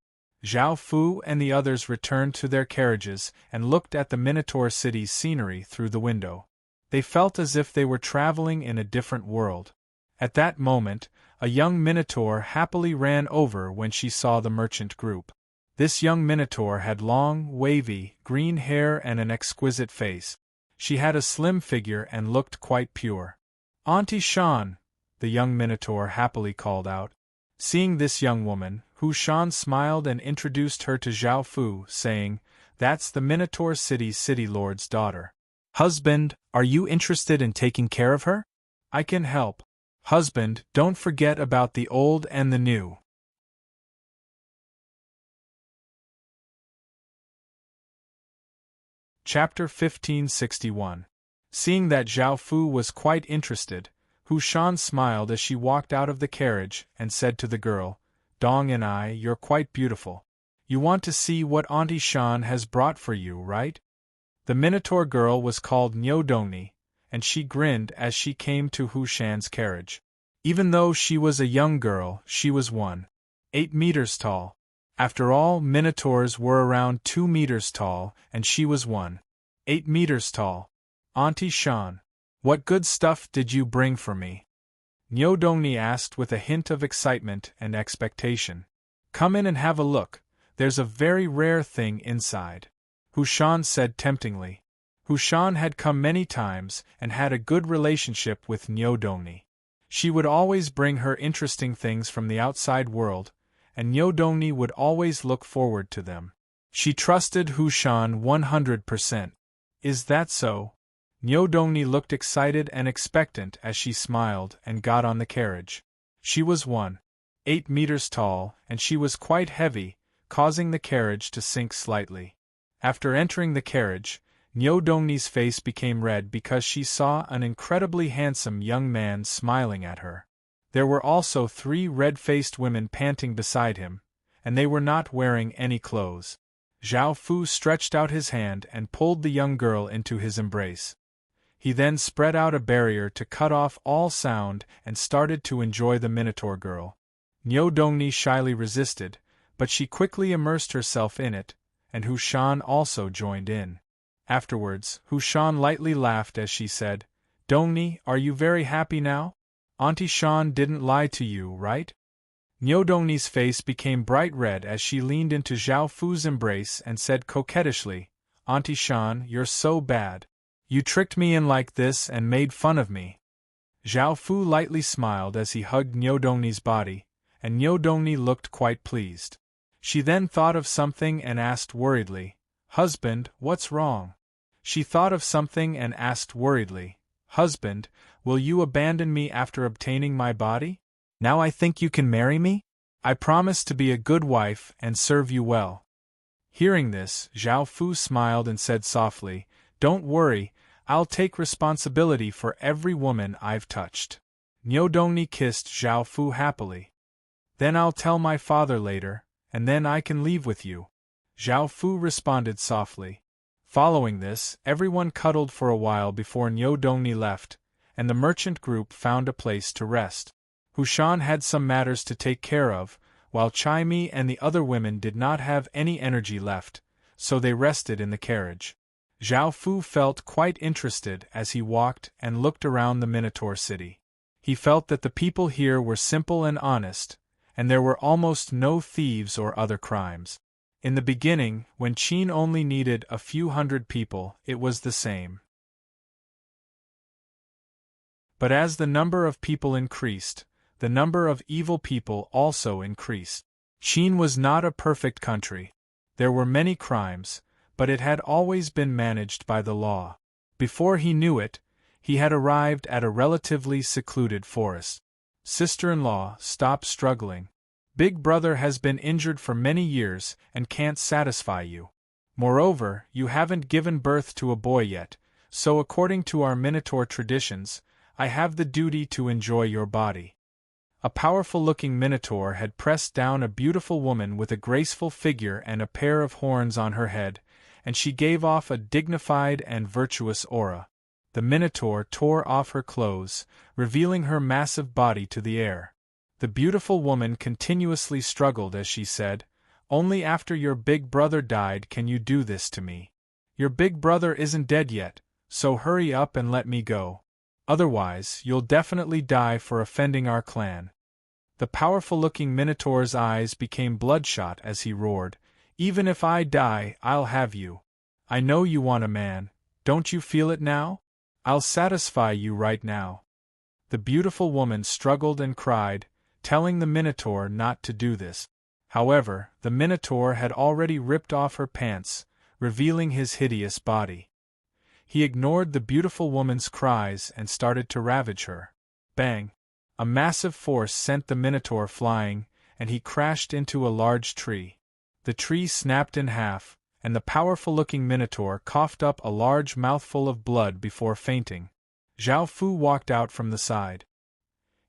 S1: Zhao Fu and the others returned to their carriages and looked at the Minotaur city's scenery through the window. They felt as if they were traveling in a different world. At that moment, a young Minotaur happily ran over when she saw the merchant group. This young Minotaur had long, wavy, green hair and an exquisite face. She had a slim figure and looked quite pure. "Auntie Shan," the young Minotaur happily called out. Seeing this young woman, Hu Shan smiled and introduced her to Zhao Fu, saying, "That's the Minotaur City's city lord's daughter. Husband, are you interested in taking care of her? I can help. Husband, don't forget about the old and the new." Chapter 1561. Seeing that Zhao Fu was quite interested, Hu Shan smiled as she walked out of the carriage and said to the girl, "Dong and I, you're quite beautiful. You want to see what Auntie Shan has brought for you, right?" The Minotaur girl was called Nyodongni, and she grinned as she came to Hu Shan's carriage. Even though she was a young girl, she was 1.8 meters tall. After all, Minotaurs were around 2 meters tall, and she was 1.8 meters tall. "Auntie Shan, what good stuff did you bring for me?" Nyodongni asked with a hint of excitement and expectation. "Come in and have a look, there's a very rare thing inside," Hu Shan said temptingly. Hu Shan had come many times and had a good relationship with Nyodongni. She would always bring her interesting things from the outside world, and Niu Dongni would always look forward to them. She trusted Hu Shan 100%. Is that so? Niu Dongni looked excited and expectant as she smiled and got on the carriage. She was 1.8 meters tall, and she was quite heavy, causing the carriage to sink slightly. After entering the carriage, Niu Dongni's face became red because she saw an incredibly handsome young man smiling at her. There were also 3 red-faced women panting beside him, and they were not wearing any clothes. Zhao Fu stretched out his hand and pulled the young girl into his embrace. He then spread out a barrier to cut off all sound and started to enjoy the Minotaur girl. Niu Dongni shyly resisted, but she quickly immersed herself in it, and Hu Shan also joined in. Afterwards, Hu Shan lightly laughed as she said, "Dongni, are you very happy now? Auntie Shan didn't lie to you, right?" Niu Dongni's face became bright red as she leaned into Zhao Fu's embrace and said coquettishly, "Auntie Shan, you're so bad. You tricked me in like this and made fun of me." Zhao Fu lightly smiled as he hugged Niu Dongni's body, and Niu Dongni looked quite pleased. She then thought of something and asked worriedly, "Husband, what's wrong?" She thought of something and asked worriedly, "Husband, will you abandon me after obtaining my body? Now I think you can marry me? I promise to be a good wife and serve you well." Hearing this, Zhao Fu smiled and said softly, "Don't worry, I'll take responsibility for every woman I've touched." Niu Dongni kissed Zhao Fu happily. "Then I'll tell my father later, and then I can leave with you," Zhao Fu responded softly. Following this, everyone cuddled for a while before Niu Dongni left, and the merchant group found a place to rest. Hu Shan had some matters to take care of, while Chai Mi and the other women did not have any energy left, so they rested in the carriage. Zhao Fu felt quite interested as he walked and looked around the Minotaur city. He felt that the people here were simple and honest, and there were almost no thieves or other crimes. In the beginning, when Qin only needed a few hundred people, it was the same. But as the number of people increased, the number of evil people also increased. Qin was not a perfect country. There were many crimes, but it had always been managed by the law. Before he knew it, he had arrived at a relatively secluded forest. "Sister-in-law, stop struggling. Big brother has been injured for many years and can't satisfy you. Moreover, you haven't given birth to a boy yet, so according to our Minotaur traditions, I have the duty to enjoy your body." A powerful-looking Minotaur had pressed down a beautiful woman with a graceful figure and a pair of horns on her head, and she gave off a dignified and virtuous aura. The Minotaur tore off her clothes, revealing her massive body to the air. The beautiful woman continuously struggled as she said, "Only after your big brother died can you do this to me. Your big brother isn't dead yet, so hurry up and let me go. Otherwise, you'll definitely die for offending our clan." The powerful-looking Minotaur's eyes became bloodshot as he roared, "Even if I die, I'll have you. I know you want a man, don't you feel it now? I'll satisfy you right now." The beautiful woman struggled and cried, telling the Minotaur not to do this. However, the Minotaur had already ripped off her pants, revealing his hideous body. He ignored the beautiful woman's cries and started to ravage her. Bang! A massive force sent the Minotaur flying, and he crashed into a large tree. The tree snapped in half, and the powerful-looking Minotaur coughed up a large mouthful of blood before fainting. Zhao Fu walked out from the side.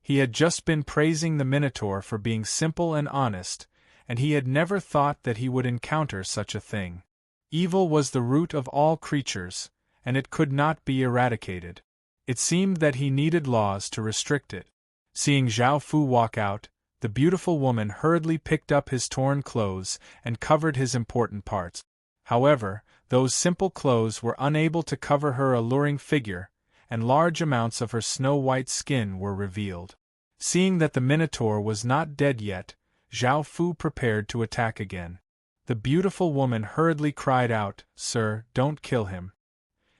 S1: He had just been praising the Minotaur for being simple and honest, and he had never thought that he would encounter such a thing. Evil was the root of all creatures, and it could not be eradicated. It seemed that he needed laws to restrict it. Seeing Zhao Fu walk out, the beautiful woman hurriedly picked up his torn clothes and covered his important parts. However, those simple clothes were unable to cover her alluring figure, and large amounts of her snow-white skin were revealed. Seeing that the Minotaur was not dead yet, Zhao Fu prepared to attack again. The beautiful woman hurriedly cried out, "Sir, don't kill him.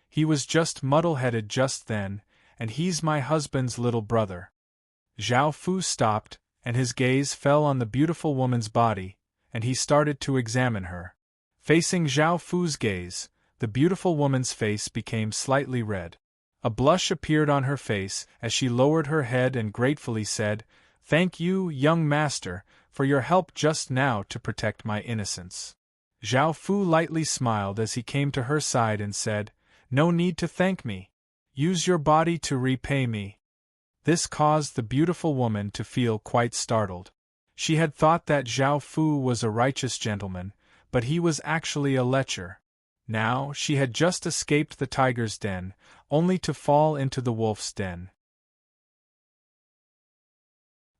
S1: He was just muddle-headed just then, and he's my husband's little brother." Zhao Fu stopped, and his gaze fell on the beautiful woman's body, and he started to examine her. Facing Zhao Fu's gaze, the beautiful woman's face became slightly red. A blush appeared on her face as she lowered her head and gratefully said, "Thank you, young master, for your help just now to protect my innocence." Zhao Fu lightly smiled as he came to her side and said, "No need to thank me. Use your body to repay me." This caused the beautiful woman to feel quite startled. She had thought that Zhao Fu was a righteous gentleman, but he was actually a lecher. Now, she had just escaped the tiger's den, only to fall into the wolf's den.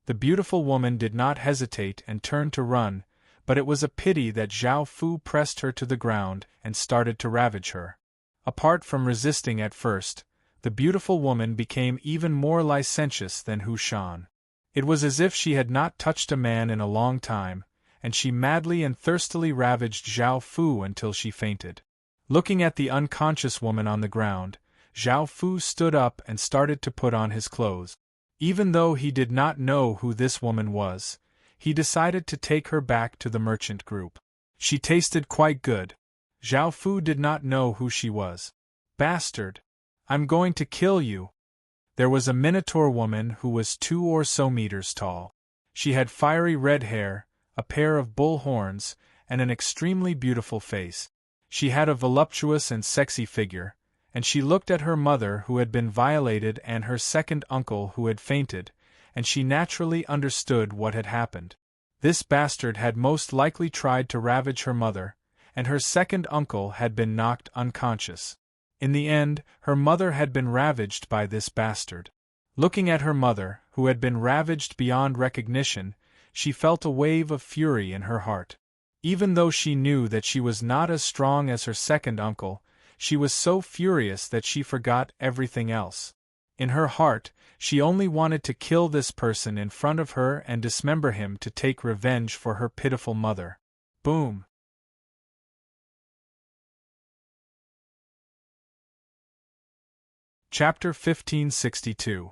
S1: The beautiful woman did not hesitate and turned to run, but it was a pity that Zhao Fu pressed her to the ground and started to ravage her. Apart from resisting at first, the beautiful woman became even more licentious than Hu Shan. It was as if she had not touched a man in a long time, and she madly and thirstily ravaged Zhao Fu until she fainted. Looking at the unconscious woman on the ground, Zhao Fu stood up and started to put on his clothes. Even though he did not know who this woman was, he decided to take her back to the merchant group. She tasted quite good. Zhao Fu did not know who she was. "Bastard! I'm going to kill you!" There was a Minotaur woman who was 2 or so meters tall. She had fiery red hair, a pair of bull horns, and an extremely beautiful face. She had a voluptuous and sexy figure, and she looked at her mother who had been violated and her second uncle who had fainted, and she naturally understood what had happened. This bastard had most likely tried to ravage her mother, and her second uncle had been knocked unconscious. In the end, her mother had been ravaged by this bastard. Looking at her mother, who had been ravaged beyond recognition, she felt a wave of fury in her heart. Even though she knew that she was not as strong as her second uncle, she was so furious that she forgot everything else. In her heart, she only wanted to kill this person in front of her and dismember him to take revenge for her pitiful mother. Boom! Chapter 1562.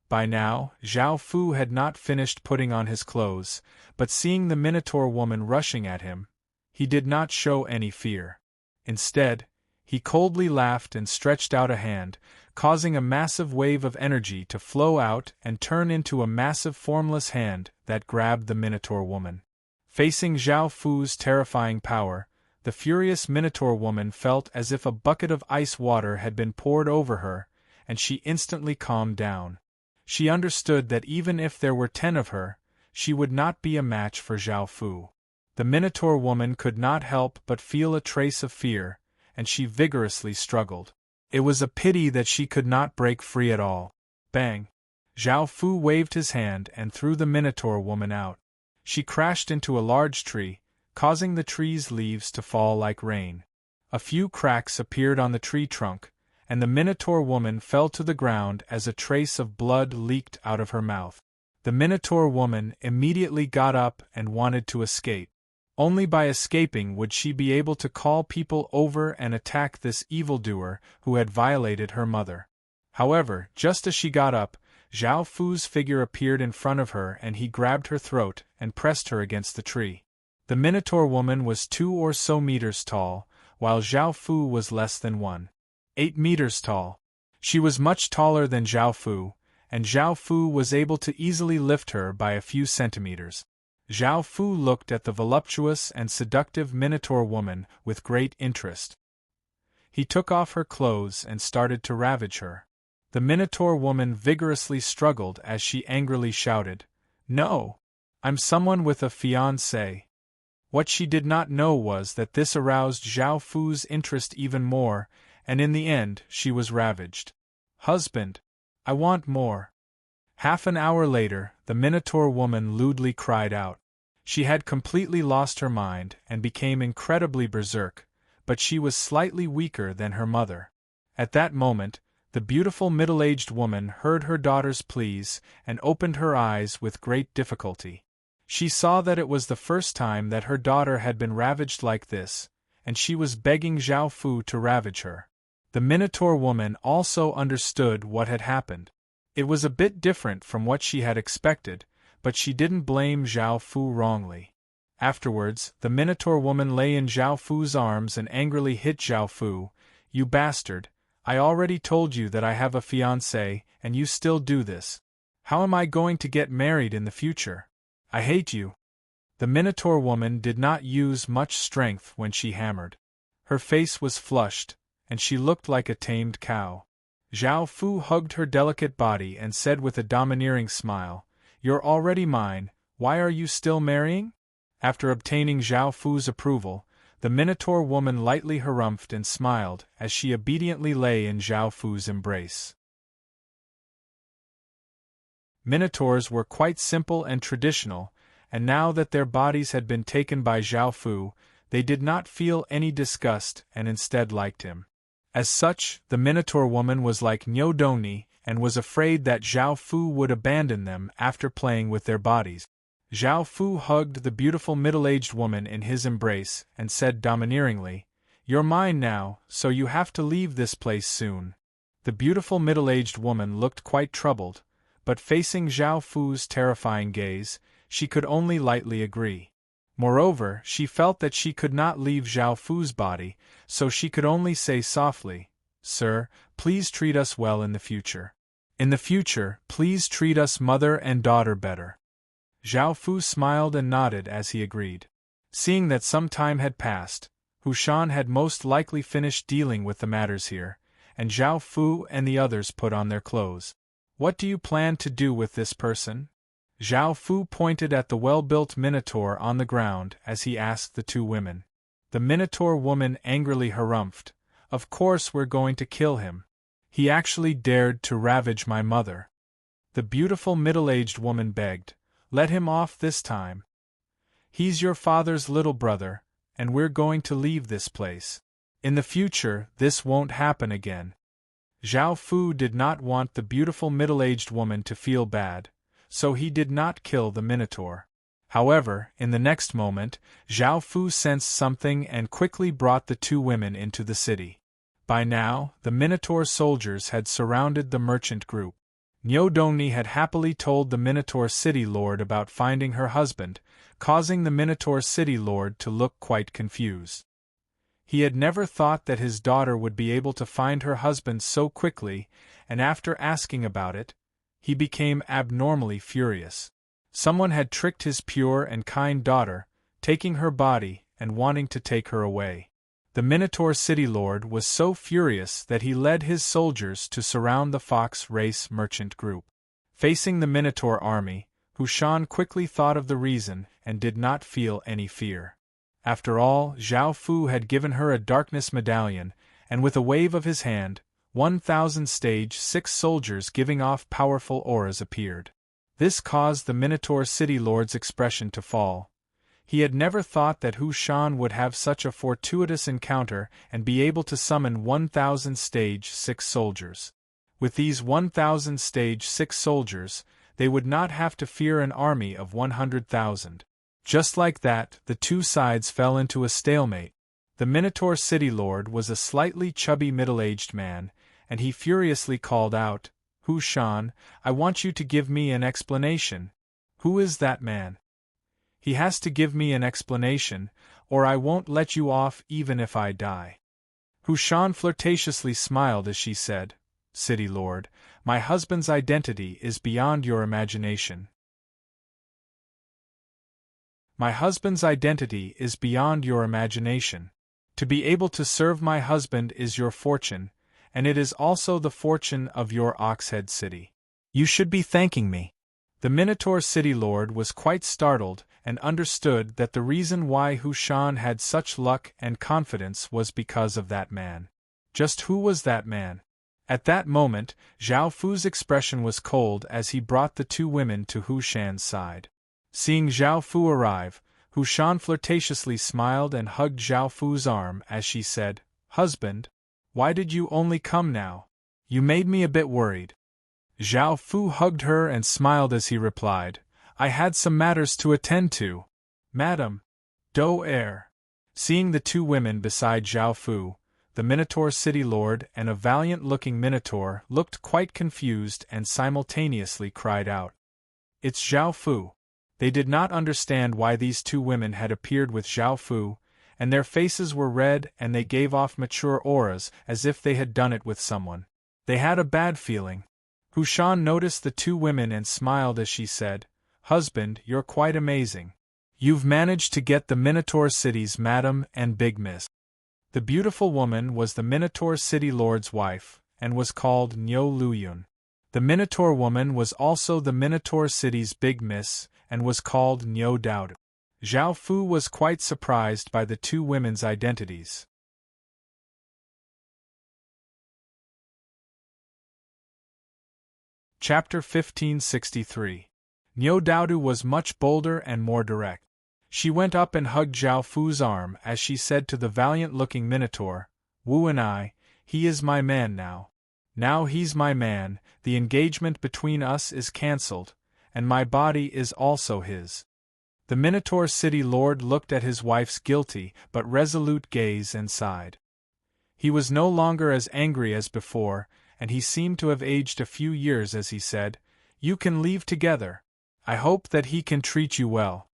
S1: By now, Zhao Fu had not finished putting on his clothes, but seeing the Minotaur woman rushing at him, he did not show any fear. Instead, he coldly laughed and stretched out a hand, causing a massive wave of energy to flow out and turn into a massive formless hand that grabbed the Minotaur woman. Facing Zhao Fu's terrifying power, the furious Minotaur woman felt as if a bucket of ice water had been poured over her, and she instantly calmed down. She understood that even if there were 10 of her, she would not be a match for Zhao Fu. The Minotaur woman could not help but feel a trace of fear, and she vigorously struggled. It was a pity that she could not break free at all. Bang! Zhao Fu waved his hand and threw the Minotaur woman out. She crashed into a large tree, causing the tree's leaves to fall like rain. A few cracks appeared on the tree trunk, and the Minotaur woman fell to the ground as a trace of blood leaked out of her mouth. The Minotaur woman immediately got up and wanted to escape. Only by escaping would she be able to call people over and attack this evildoer who had violated her mother. However, just as she got up, Zhao Fu's figure appeared in front of her and he grabbed her throat and pressed her against the tree. The Minotaur woman was 2 or so meters tall, while Zhao Fu was less than 1.8 meters tall. She was much taller than Zhao Fu, and Zhao Fu was able to easily lift her by a few centimeters. Zhao Fu looked at the voluptuous and seductive Minotaur woman with great interest. He took off her clothes and started to ravage her. The Minotaur woman vigorously struggled as she angrily shouted, "No! I'm someone with a fiancé." What she did not know was that this aroused Zhao Fu's interest even more, and in the end she was ravaged. "Husband! I want more." Half an hour later, the Minotaur woman lewdly cried out. She had completely lost her mind and became incredibly berserk, but she was slightly weaker than her mother. At that moment, the beautiful middle-aged woman heard her daughter's pleas and opened her eyes with great difficulty. She saw that it was the first time that her daughter had been ravaged like this, and she was begging Zhao Fu to ravage her. The Minotaur woman also understood what had happened. It was a bit different from what she had expected, but she didn't blame Zhao Fu wrongly. Afterwards, the Minotaur woman lay in Zhao Fu's arms and angrily hit Zhao Fu. "You bastard, I already told you that I have a fiancé, and you still do this. How am I going to get married in the future? I hate you." The Minotaur woman did not use much strength when she hammered. Her face was flushed, and she looked like a tamed cow. Zhao Fu hugged her delicate body and said with a domineering smile, "You're already mine, why are you still marrying?" After obtaining Zhao Fu's approval, the Minotaur woman lightly harumphed and smiled as she obediently lay in Zhao Fu's embrace. Minotaurs were quite simple and traditional, and now that their bodies had been taken by Zhao Fu, they did not feel any disgust and instead liked him. As such, the Minotaur woman was like Nyodongni and was afraid that Zhao Fu would abandon them after playing with their bodies. Zhao Fu hugged the beautiful middle-aged woman in his embrace and said domineeringly, "You're mine now, so you have to leave this place soon." The beautiful middle-aged woman looked quite troubled, but facing Zhao Fu's terrifying gaze, she could only lightly agree. Moreover, she felt that she could not leave Zhao Fu's body, so she could only say softly, "Sir, please treat us well in the future. In the future, please treat us mother and daughter better." Zhao Fu smiled and nodded as he agreed. Seeing that some time had passed, Hushan had most likely finished dealing with the matters here, and Zhao Fu and the others put on their clothes. "What do you plan to do with this person?" Zhao Fu pointed at the well-built Minotaur on the ground as he asked the two women. The Minotaur woman angrily harumphed, "Of course we're going to kill him. He actually dared to ravage my mother." The beautiful middle-aged woman begged, "Let him off this time. He's your father's little brother, and we're going to leave this place. In the future, this won't happen again." Zhao Fu did not want the beautiful middle-aged woman to feel bad, so he did not kill the Minotaur. However, in the next moment, Zhao Fu sensed something and quickly brought the two women into the city. By now, the Minotaur soldiers had surrounded the merchant group. Nyodongni had happily told the Minotaur city lord about finding her husband, causing the Minotaur city lord to look quite confused. He had never thought that his daughter would be able to find her husband so quickly, and after asking about it, he became abnormally furious. Someone had tricked his pure and kind daughter, taking her body and wanting to take her away. The Minotaur city lord was so furious that he led his soldiers to surround the fox race merchant group. Facing the Minotaur army, Hushan quickly thought of the reason and did not feel any fear. After all, Zhao Fu had given her a darkness medallion, and with a wave of his hand, 1,000 stage 6 soldiers giving off powerful auras appeared. This caused the Minotaur city lord's expression to fall. He had never thought that Hushan would have such a fortuitous encounter and be able to summon 1,000 stage 6 soldiers. With these 1,000 stage 6 soldiers, they would not have to fear an army of 100,000. Just like that, the two sides fell into a stalemate. The Minotaur city lord was a slightly chubby middle-aged man, and he furiously called out, "Hushan, I want you to give me an explanation. Who is that man? He has to give me an explanation, or I won't let you off even if I die." Hushan flirtatiously smiled as she said, "City lord, my husband's identity is beyond your imagination. My husband's identity is beyond your imagination. To be able to serve my husband is your fortune, and it is also the fortune of your Oxhead city. You should be thanking me." The Minotaur city lord was quite startled and understood that the reason why Hushan had such luck and confidence was because of that man. Just who was that man? At that moment, Zhao Fu's expression was cold as he brought the two women to Hushan's side. Seeing Zhao Fu arrive, Hushan flirtatiously smiled and hugged Zhao Fu's arm as she said, "Husband, why did you only come now? You made me a bit worried." Zhao Fu hugged her and smiled as he replied, "I had some matters to attend to. Madam, do air." Seeing the two women beside Zhao Fu, the Minotaur city lord and a valiant-looking Minotaur looked quite confused and simultaneously cried out, It's Zhao Fu. They did not understand why these two women had appeared with Zhao Fu, and their faces were red and they gave off mature auras as if they had done it with someone. They had a bad feeling. Hu Shan noticed the two women and smiled as she said, "Husband, you're quite amazing. You've managed to get the Minotaur City's Madam and Big Miss." The beautiful woman was the Minotaur City Lord's wife, and was called Niu Luyun. The Minotaur woman was also the Minotaur City's Big Miss, and was called Niu Daodu. Zhao Fu was quite surprised by the two women's identities. Chapter 1563. Niu Daodu was much bolder and more direct. She went up and hugged Zhao Fu's arm as she said to the valiant-looking Minotaur, "Wu and he is my man now. Now he's my man, the engagement between us is cancelled, and my body is also his." The Minotaur City Lord looked at his wife's guilty but resolute gaze and sighed. He was no longer as angry as before, and he seemed to have aged a few years as he said, "You can leave together. I hope that he can treat you well."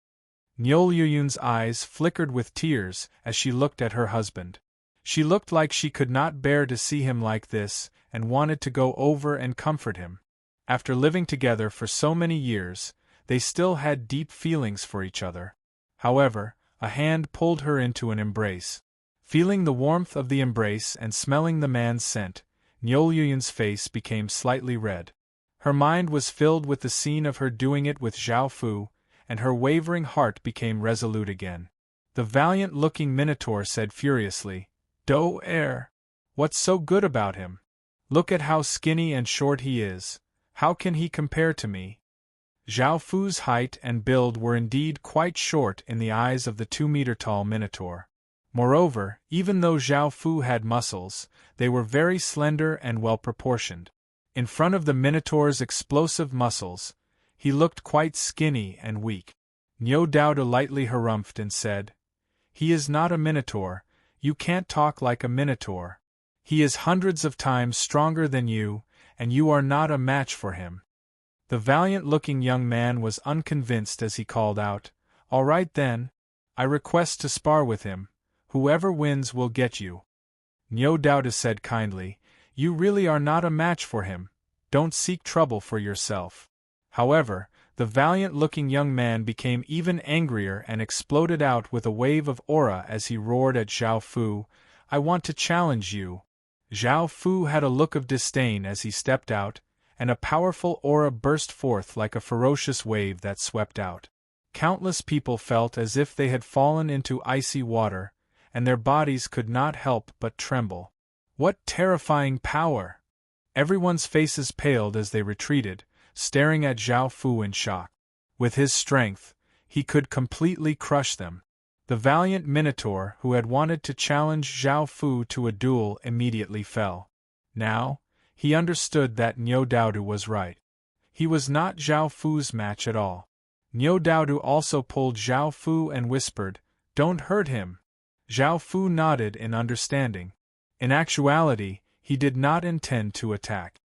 S1: Niu Luyun's eyes flickered with tears as she looked at her husband. She looked like she could not bear to see him like this, and wanted to go over and comfort him. After living together for so many years, they still had deep feelings for each other. However, a hand pulled her into an embrace. Feeling the warmth of the embrace and smelling the man's scent, Niu Luyun's face became slightly red. Her mind was filled with the scene of her doing it with Zhao Fu, and her wavering heart became resolute again. The valiant-looking Minotaur said furiously, "Do Er! What's so good about him? Look at how skinny and short he is. How can he compare to me?" Zhao Fu's height and build were indeed quite short in the eyes of the 2-meter-tall Minotaur. Moreover, even though Zhao Fu had muscles, they were very slender and well-proportioned. In front of the Minotaur's explosive muscles, he looked quite skinny and weak. Niu Daodu lightly harumphed and said, "He is not a Minotaur, you can't talk like a Minotaur. He is hundreds of times stronger than you, and you are not a match for him." The valiant-looking young man was unconvinced as he called out, "All right then. I request to spar with him. Whoever wins will get you." Niu Daodu said kindly, "You really are not a match for him. Don't seek trouble for yourself." However, the valiant-looking young man became even angrier and exploded out with a wave of aura as he roared at Zhao Fu, "I want to challenge you." Zhao Fu had a look of disdain as he stepped out, and a powerful aura burst forth like a ferocious wave that swept out. Countless people felt as if they had fallen into icy water, and their bodies could not help but tremble. What terrifying power! Everyone's faces paled as they retreated, staring at Zhao Fu in shock. With his strength, he could completely crush them. The valiant Minotaur who had wanted to challenge Zhao Fu to a duel immediately fell. Now, he understood that Niu Daodu was right. He was not Zhao Fu's match at all. Niu Daodu also pulled Zhao Fu and whispered, "Don't hurt him." Zhao Fu nodded in understanding. In actuality, he did not intend to attack.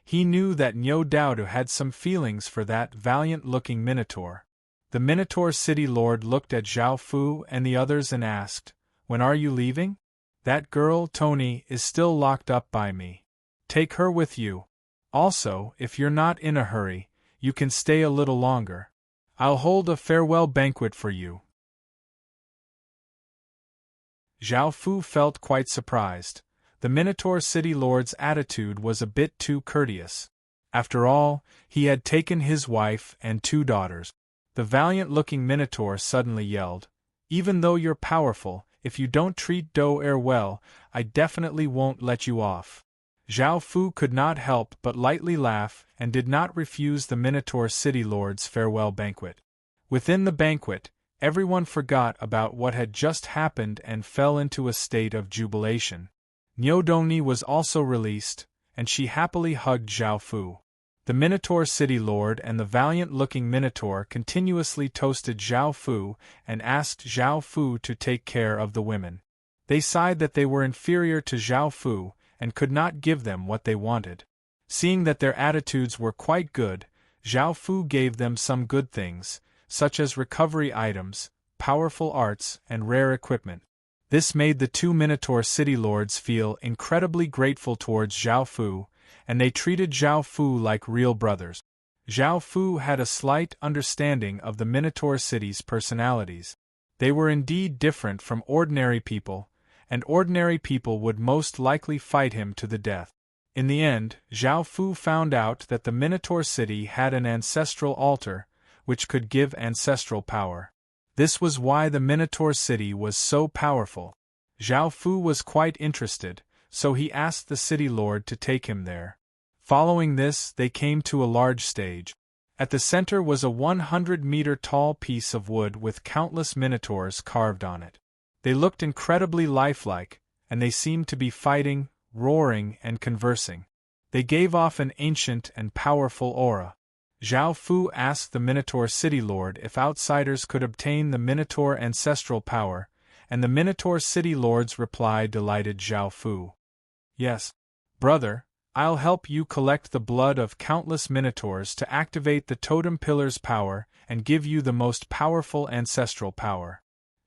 S1: He knew that Niu Daodu had some feelings for that valiant-looking Minotaur. The Minotaur City Lord looked at Zhao Fu and the others and asked, "When are you leaving?" "That girl, Tony, is still locked up by me. Take her with you. Also, if you're not in a hurry, you can stay a little longer. I'll hold a farewell banquet for you." Zhao Fu felt quite surprised. The Minotaur City Lord's attitude was a bit too courteous. After all, he had taken his wife and 2 daughters. The valiant-looking Minotaur suddenly yelled, "Even though you're powerful, if you don't treat Do Er well, I definitely won't let you off." Zhao Fu could not help but lightly laugh and did not refuse the Minotaur City Lord's farewell banquet. Within the banquet, everyone forgot about what had just happened and fell into a state of jubilation. Niu Dongni was also released, and she happily hugged Zhao Fu. The Minotaur City Lord and the valiant-looking Minotaur continuously toasted Zhao Fu and asked Zhao Fu to take care of the women. They sighed that they were inferior to Zhao Fu and could not give them what they wanted. Seeing that their attitudes were quite good, Zhao Fu gave them some good things, such as recovery items, powerful arts, and rare equipment. This made the two Minotaur city lords feel incredibly grateful towards Zhao Fu, and they treated Zhao Fu like real brothers. Zhao Fu had a slight understanding of the Minotaur city's personalities. They were indeed different from ordinary people, and ordinary people would most likely fight him to the death. In the end, Zhao Fu found out that the Minotaur city had an ancestral altar, which could give ancestral power. This was why the Minotaur city was so powerful. Zhao Fu was quite interested, so he asked the city lord to take him there. Following this, they came to a large stage. At the center was a 100-meter-tall piece of wood with countless minotaurs carved on it. They looked incredibly lifelike, and they seemed to be fighting, roaring, and conversing. They gave off an ancient and powerful aura. Zhao Fu asked the Minotaur city lord if outsiders could obtain the Minotaur ancestral power, and the Minotaur city lord's reply delighted Zhao Fu. "Yes, brother, I'll help you collect the blood of countless Minotaurs to activate the totem pillar's power and give you the most powerful ancestral power."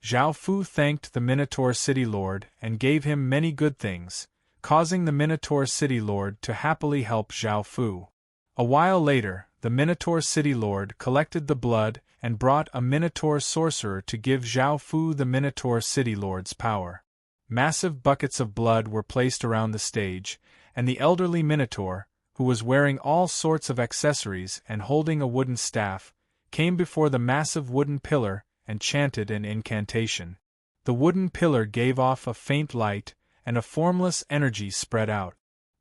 S1: Zhao Fu thanked the Minotaur city lord and gave him many good things, causing the Minotaur city lord to happily help Zhao Fu. A while later, the Minotaur city lord collected the blood and brought a Minotaur sorcerer to give Zhao Fu the Minotaur city lord's power. Massive buckets of blood were placed around the stage, and the elderly Minotaur, who was wearing all sorts of accessories and holding a wooden staff, came before the massive wooden pillar and chanted an incantation. The wooden pillar gave off a faint light, and a formless energy spread out.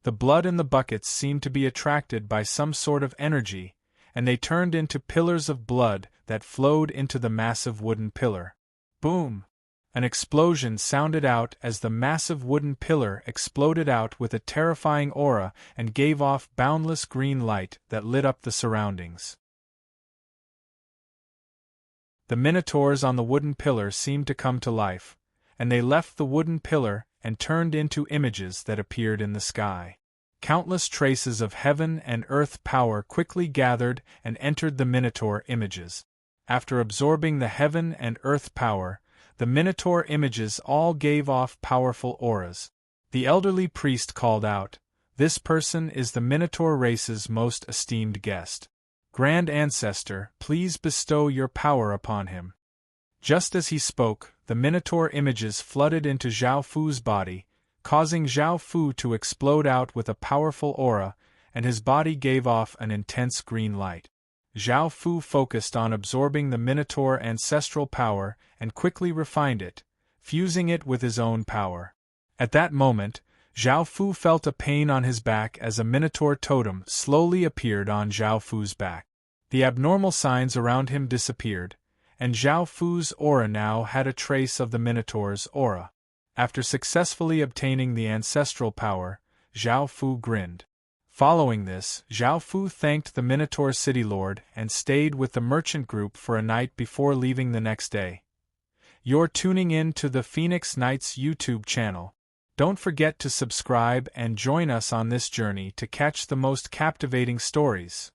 S1: The blood in the buckets seemed to be attracted by some sort of energy, and they turned into pillars of blood that flowed into the massive wooden pillar. Boom! An explosion sounded out as the massive wooden pillar exploded out with a terrifying aura and gave off boundless green light that lit up the surroundings. The Minotaurs on the wooden pillar seemed to come to life, and they left the wooden pillar and turned into images that appeared in the sky. Countless traces of heaven and earth power quickly gathered and entered the Minotaur images. After absorbing the heaven and earth power, the Minotaur images all gave off powerful auras. The elderly priest called out, "This person is the Minotaur race's most esteemed guest. Grand Ancestor, please bestow your power upon him." Just as he spoke, the Minotaur images flooded into Zhao Fu's body, causing Zhao Fu to explode out with a powerful aura, and his body gave off an intense green light. Zhao Fu focused on absorbing the Minotaur ancestral power and quickly refined it, fusing it with his own power. At that moment, Zhao Fu felt a pain on his back as a Minotaur totem slowly appeared on Zhao Fu's back. The abnormal signs around him disappeared, and Zhao Fu's aura now had a trace of the Minotaur's aura. After successfully obtaining the ancestral power, Zhao Fu grinned. Following this, Zhao Fu thanked the Minotaur city lord and stayed with the merchant group for a night before leaving the next day. You're tuning in to the Phoenix Knights YouTube channel. Don't forget to subscribe and join us on this journey to catch the most captivating stories.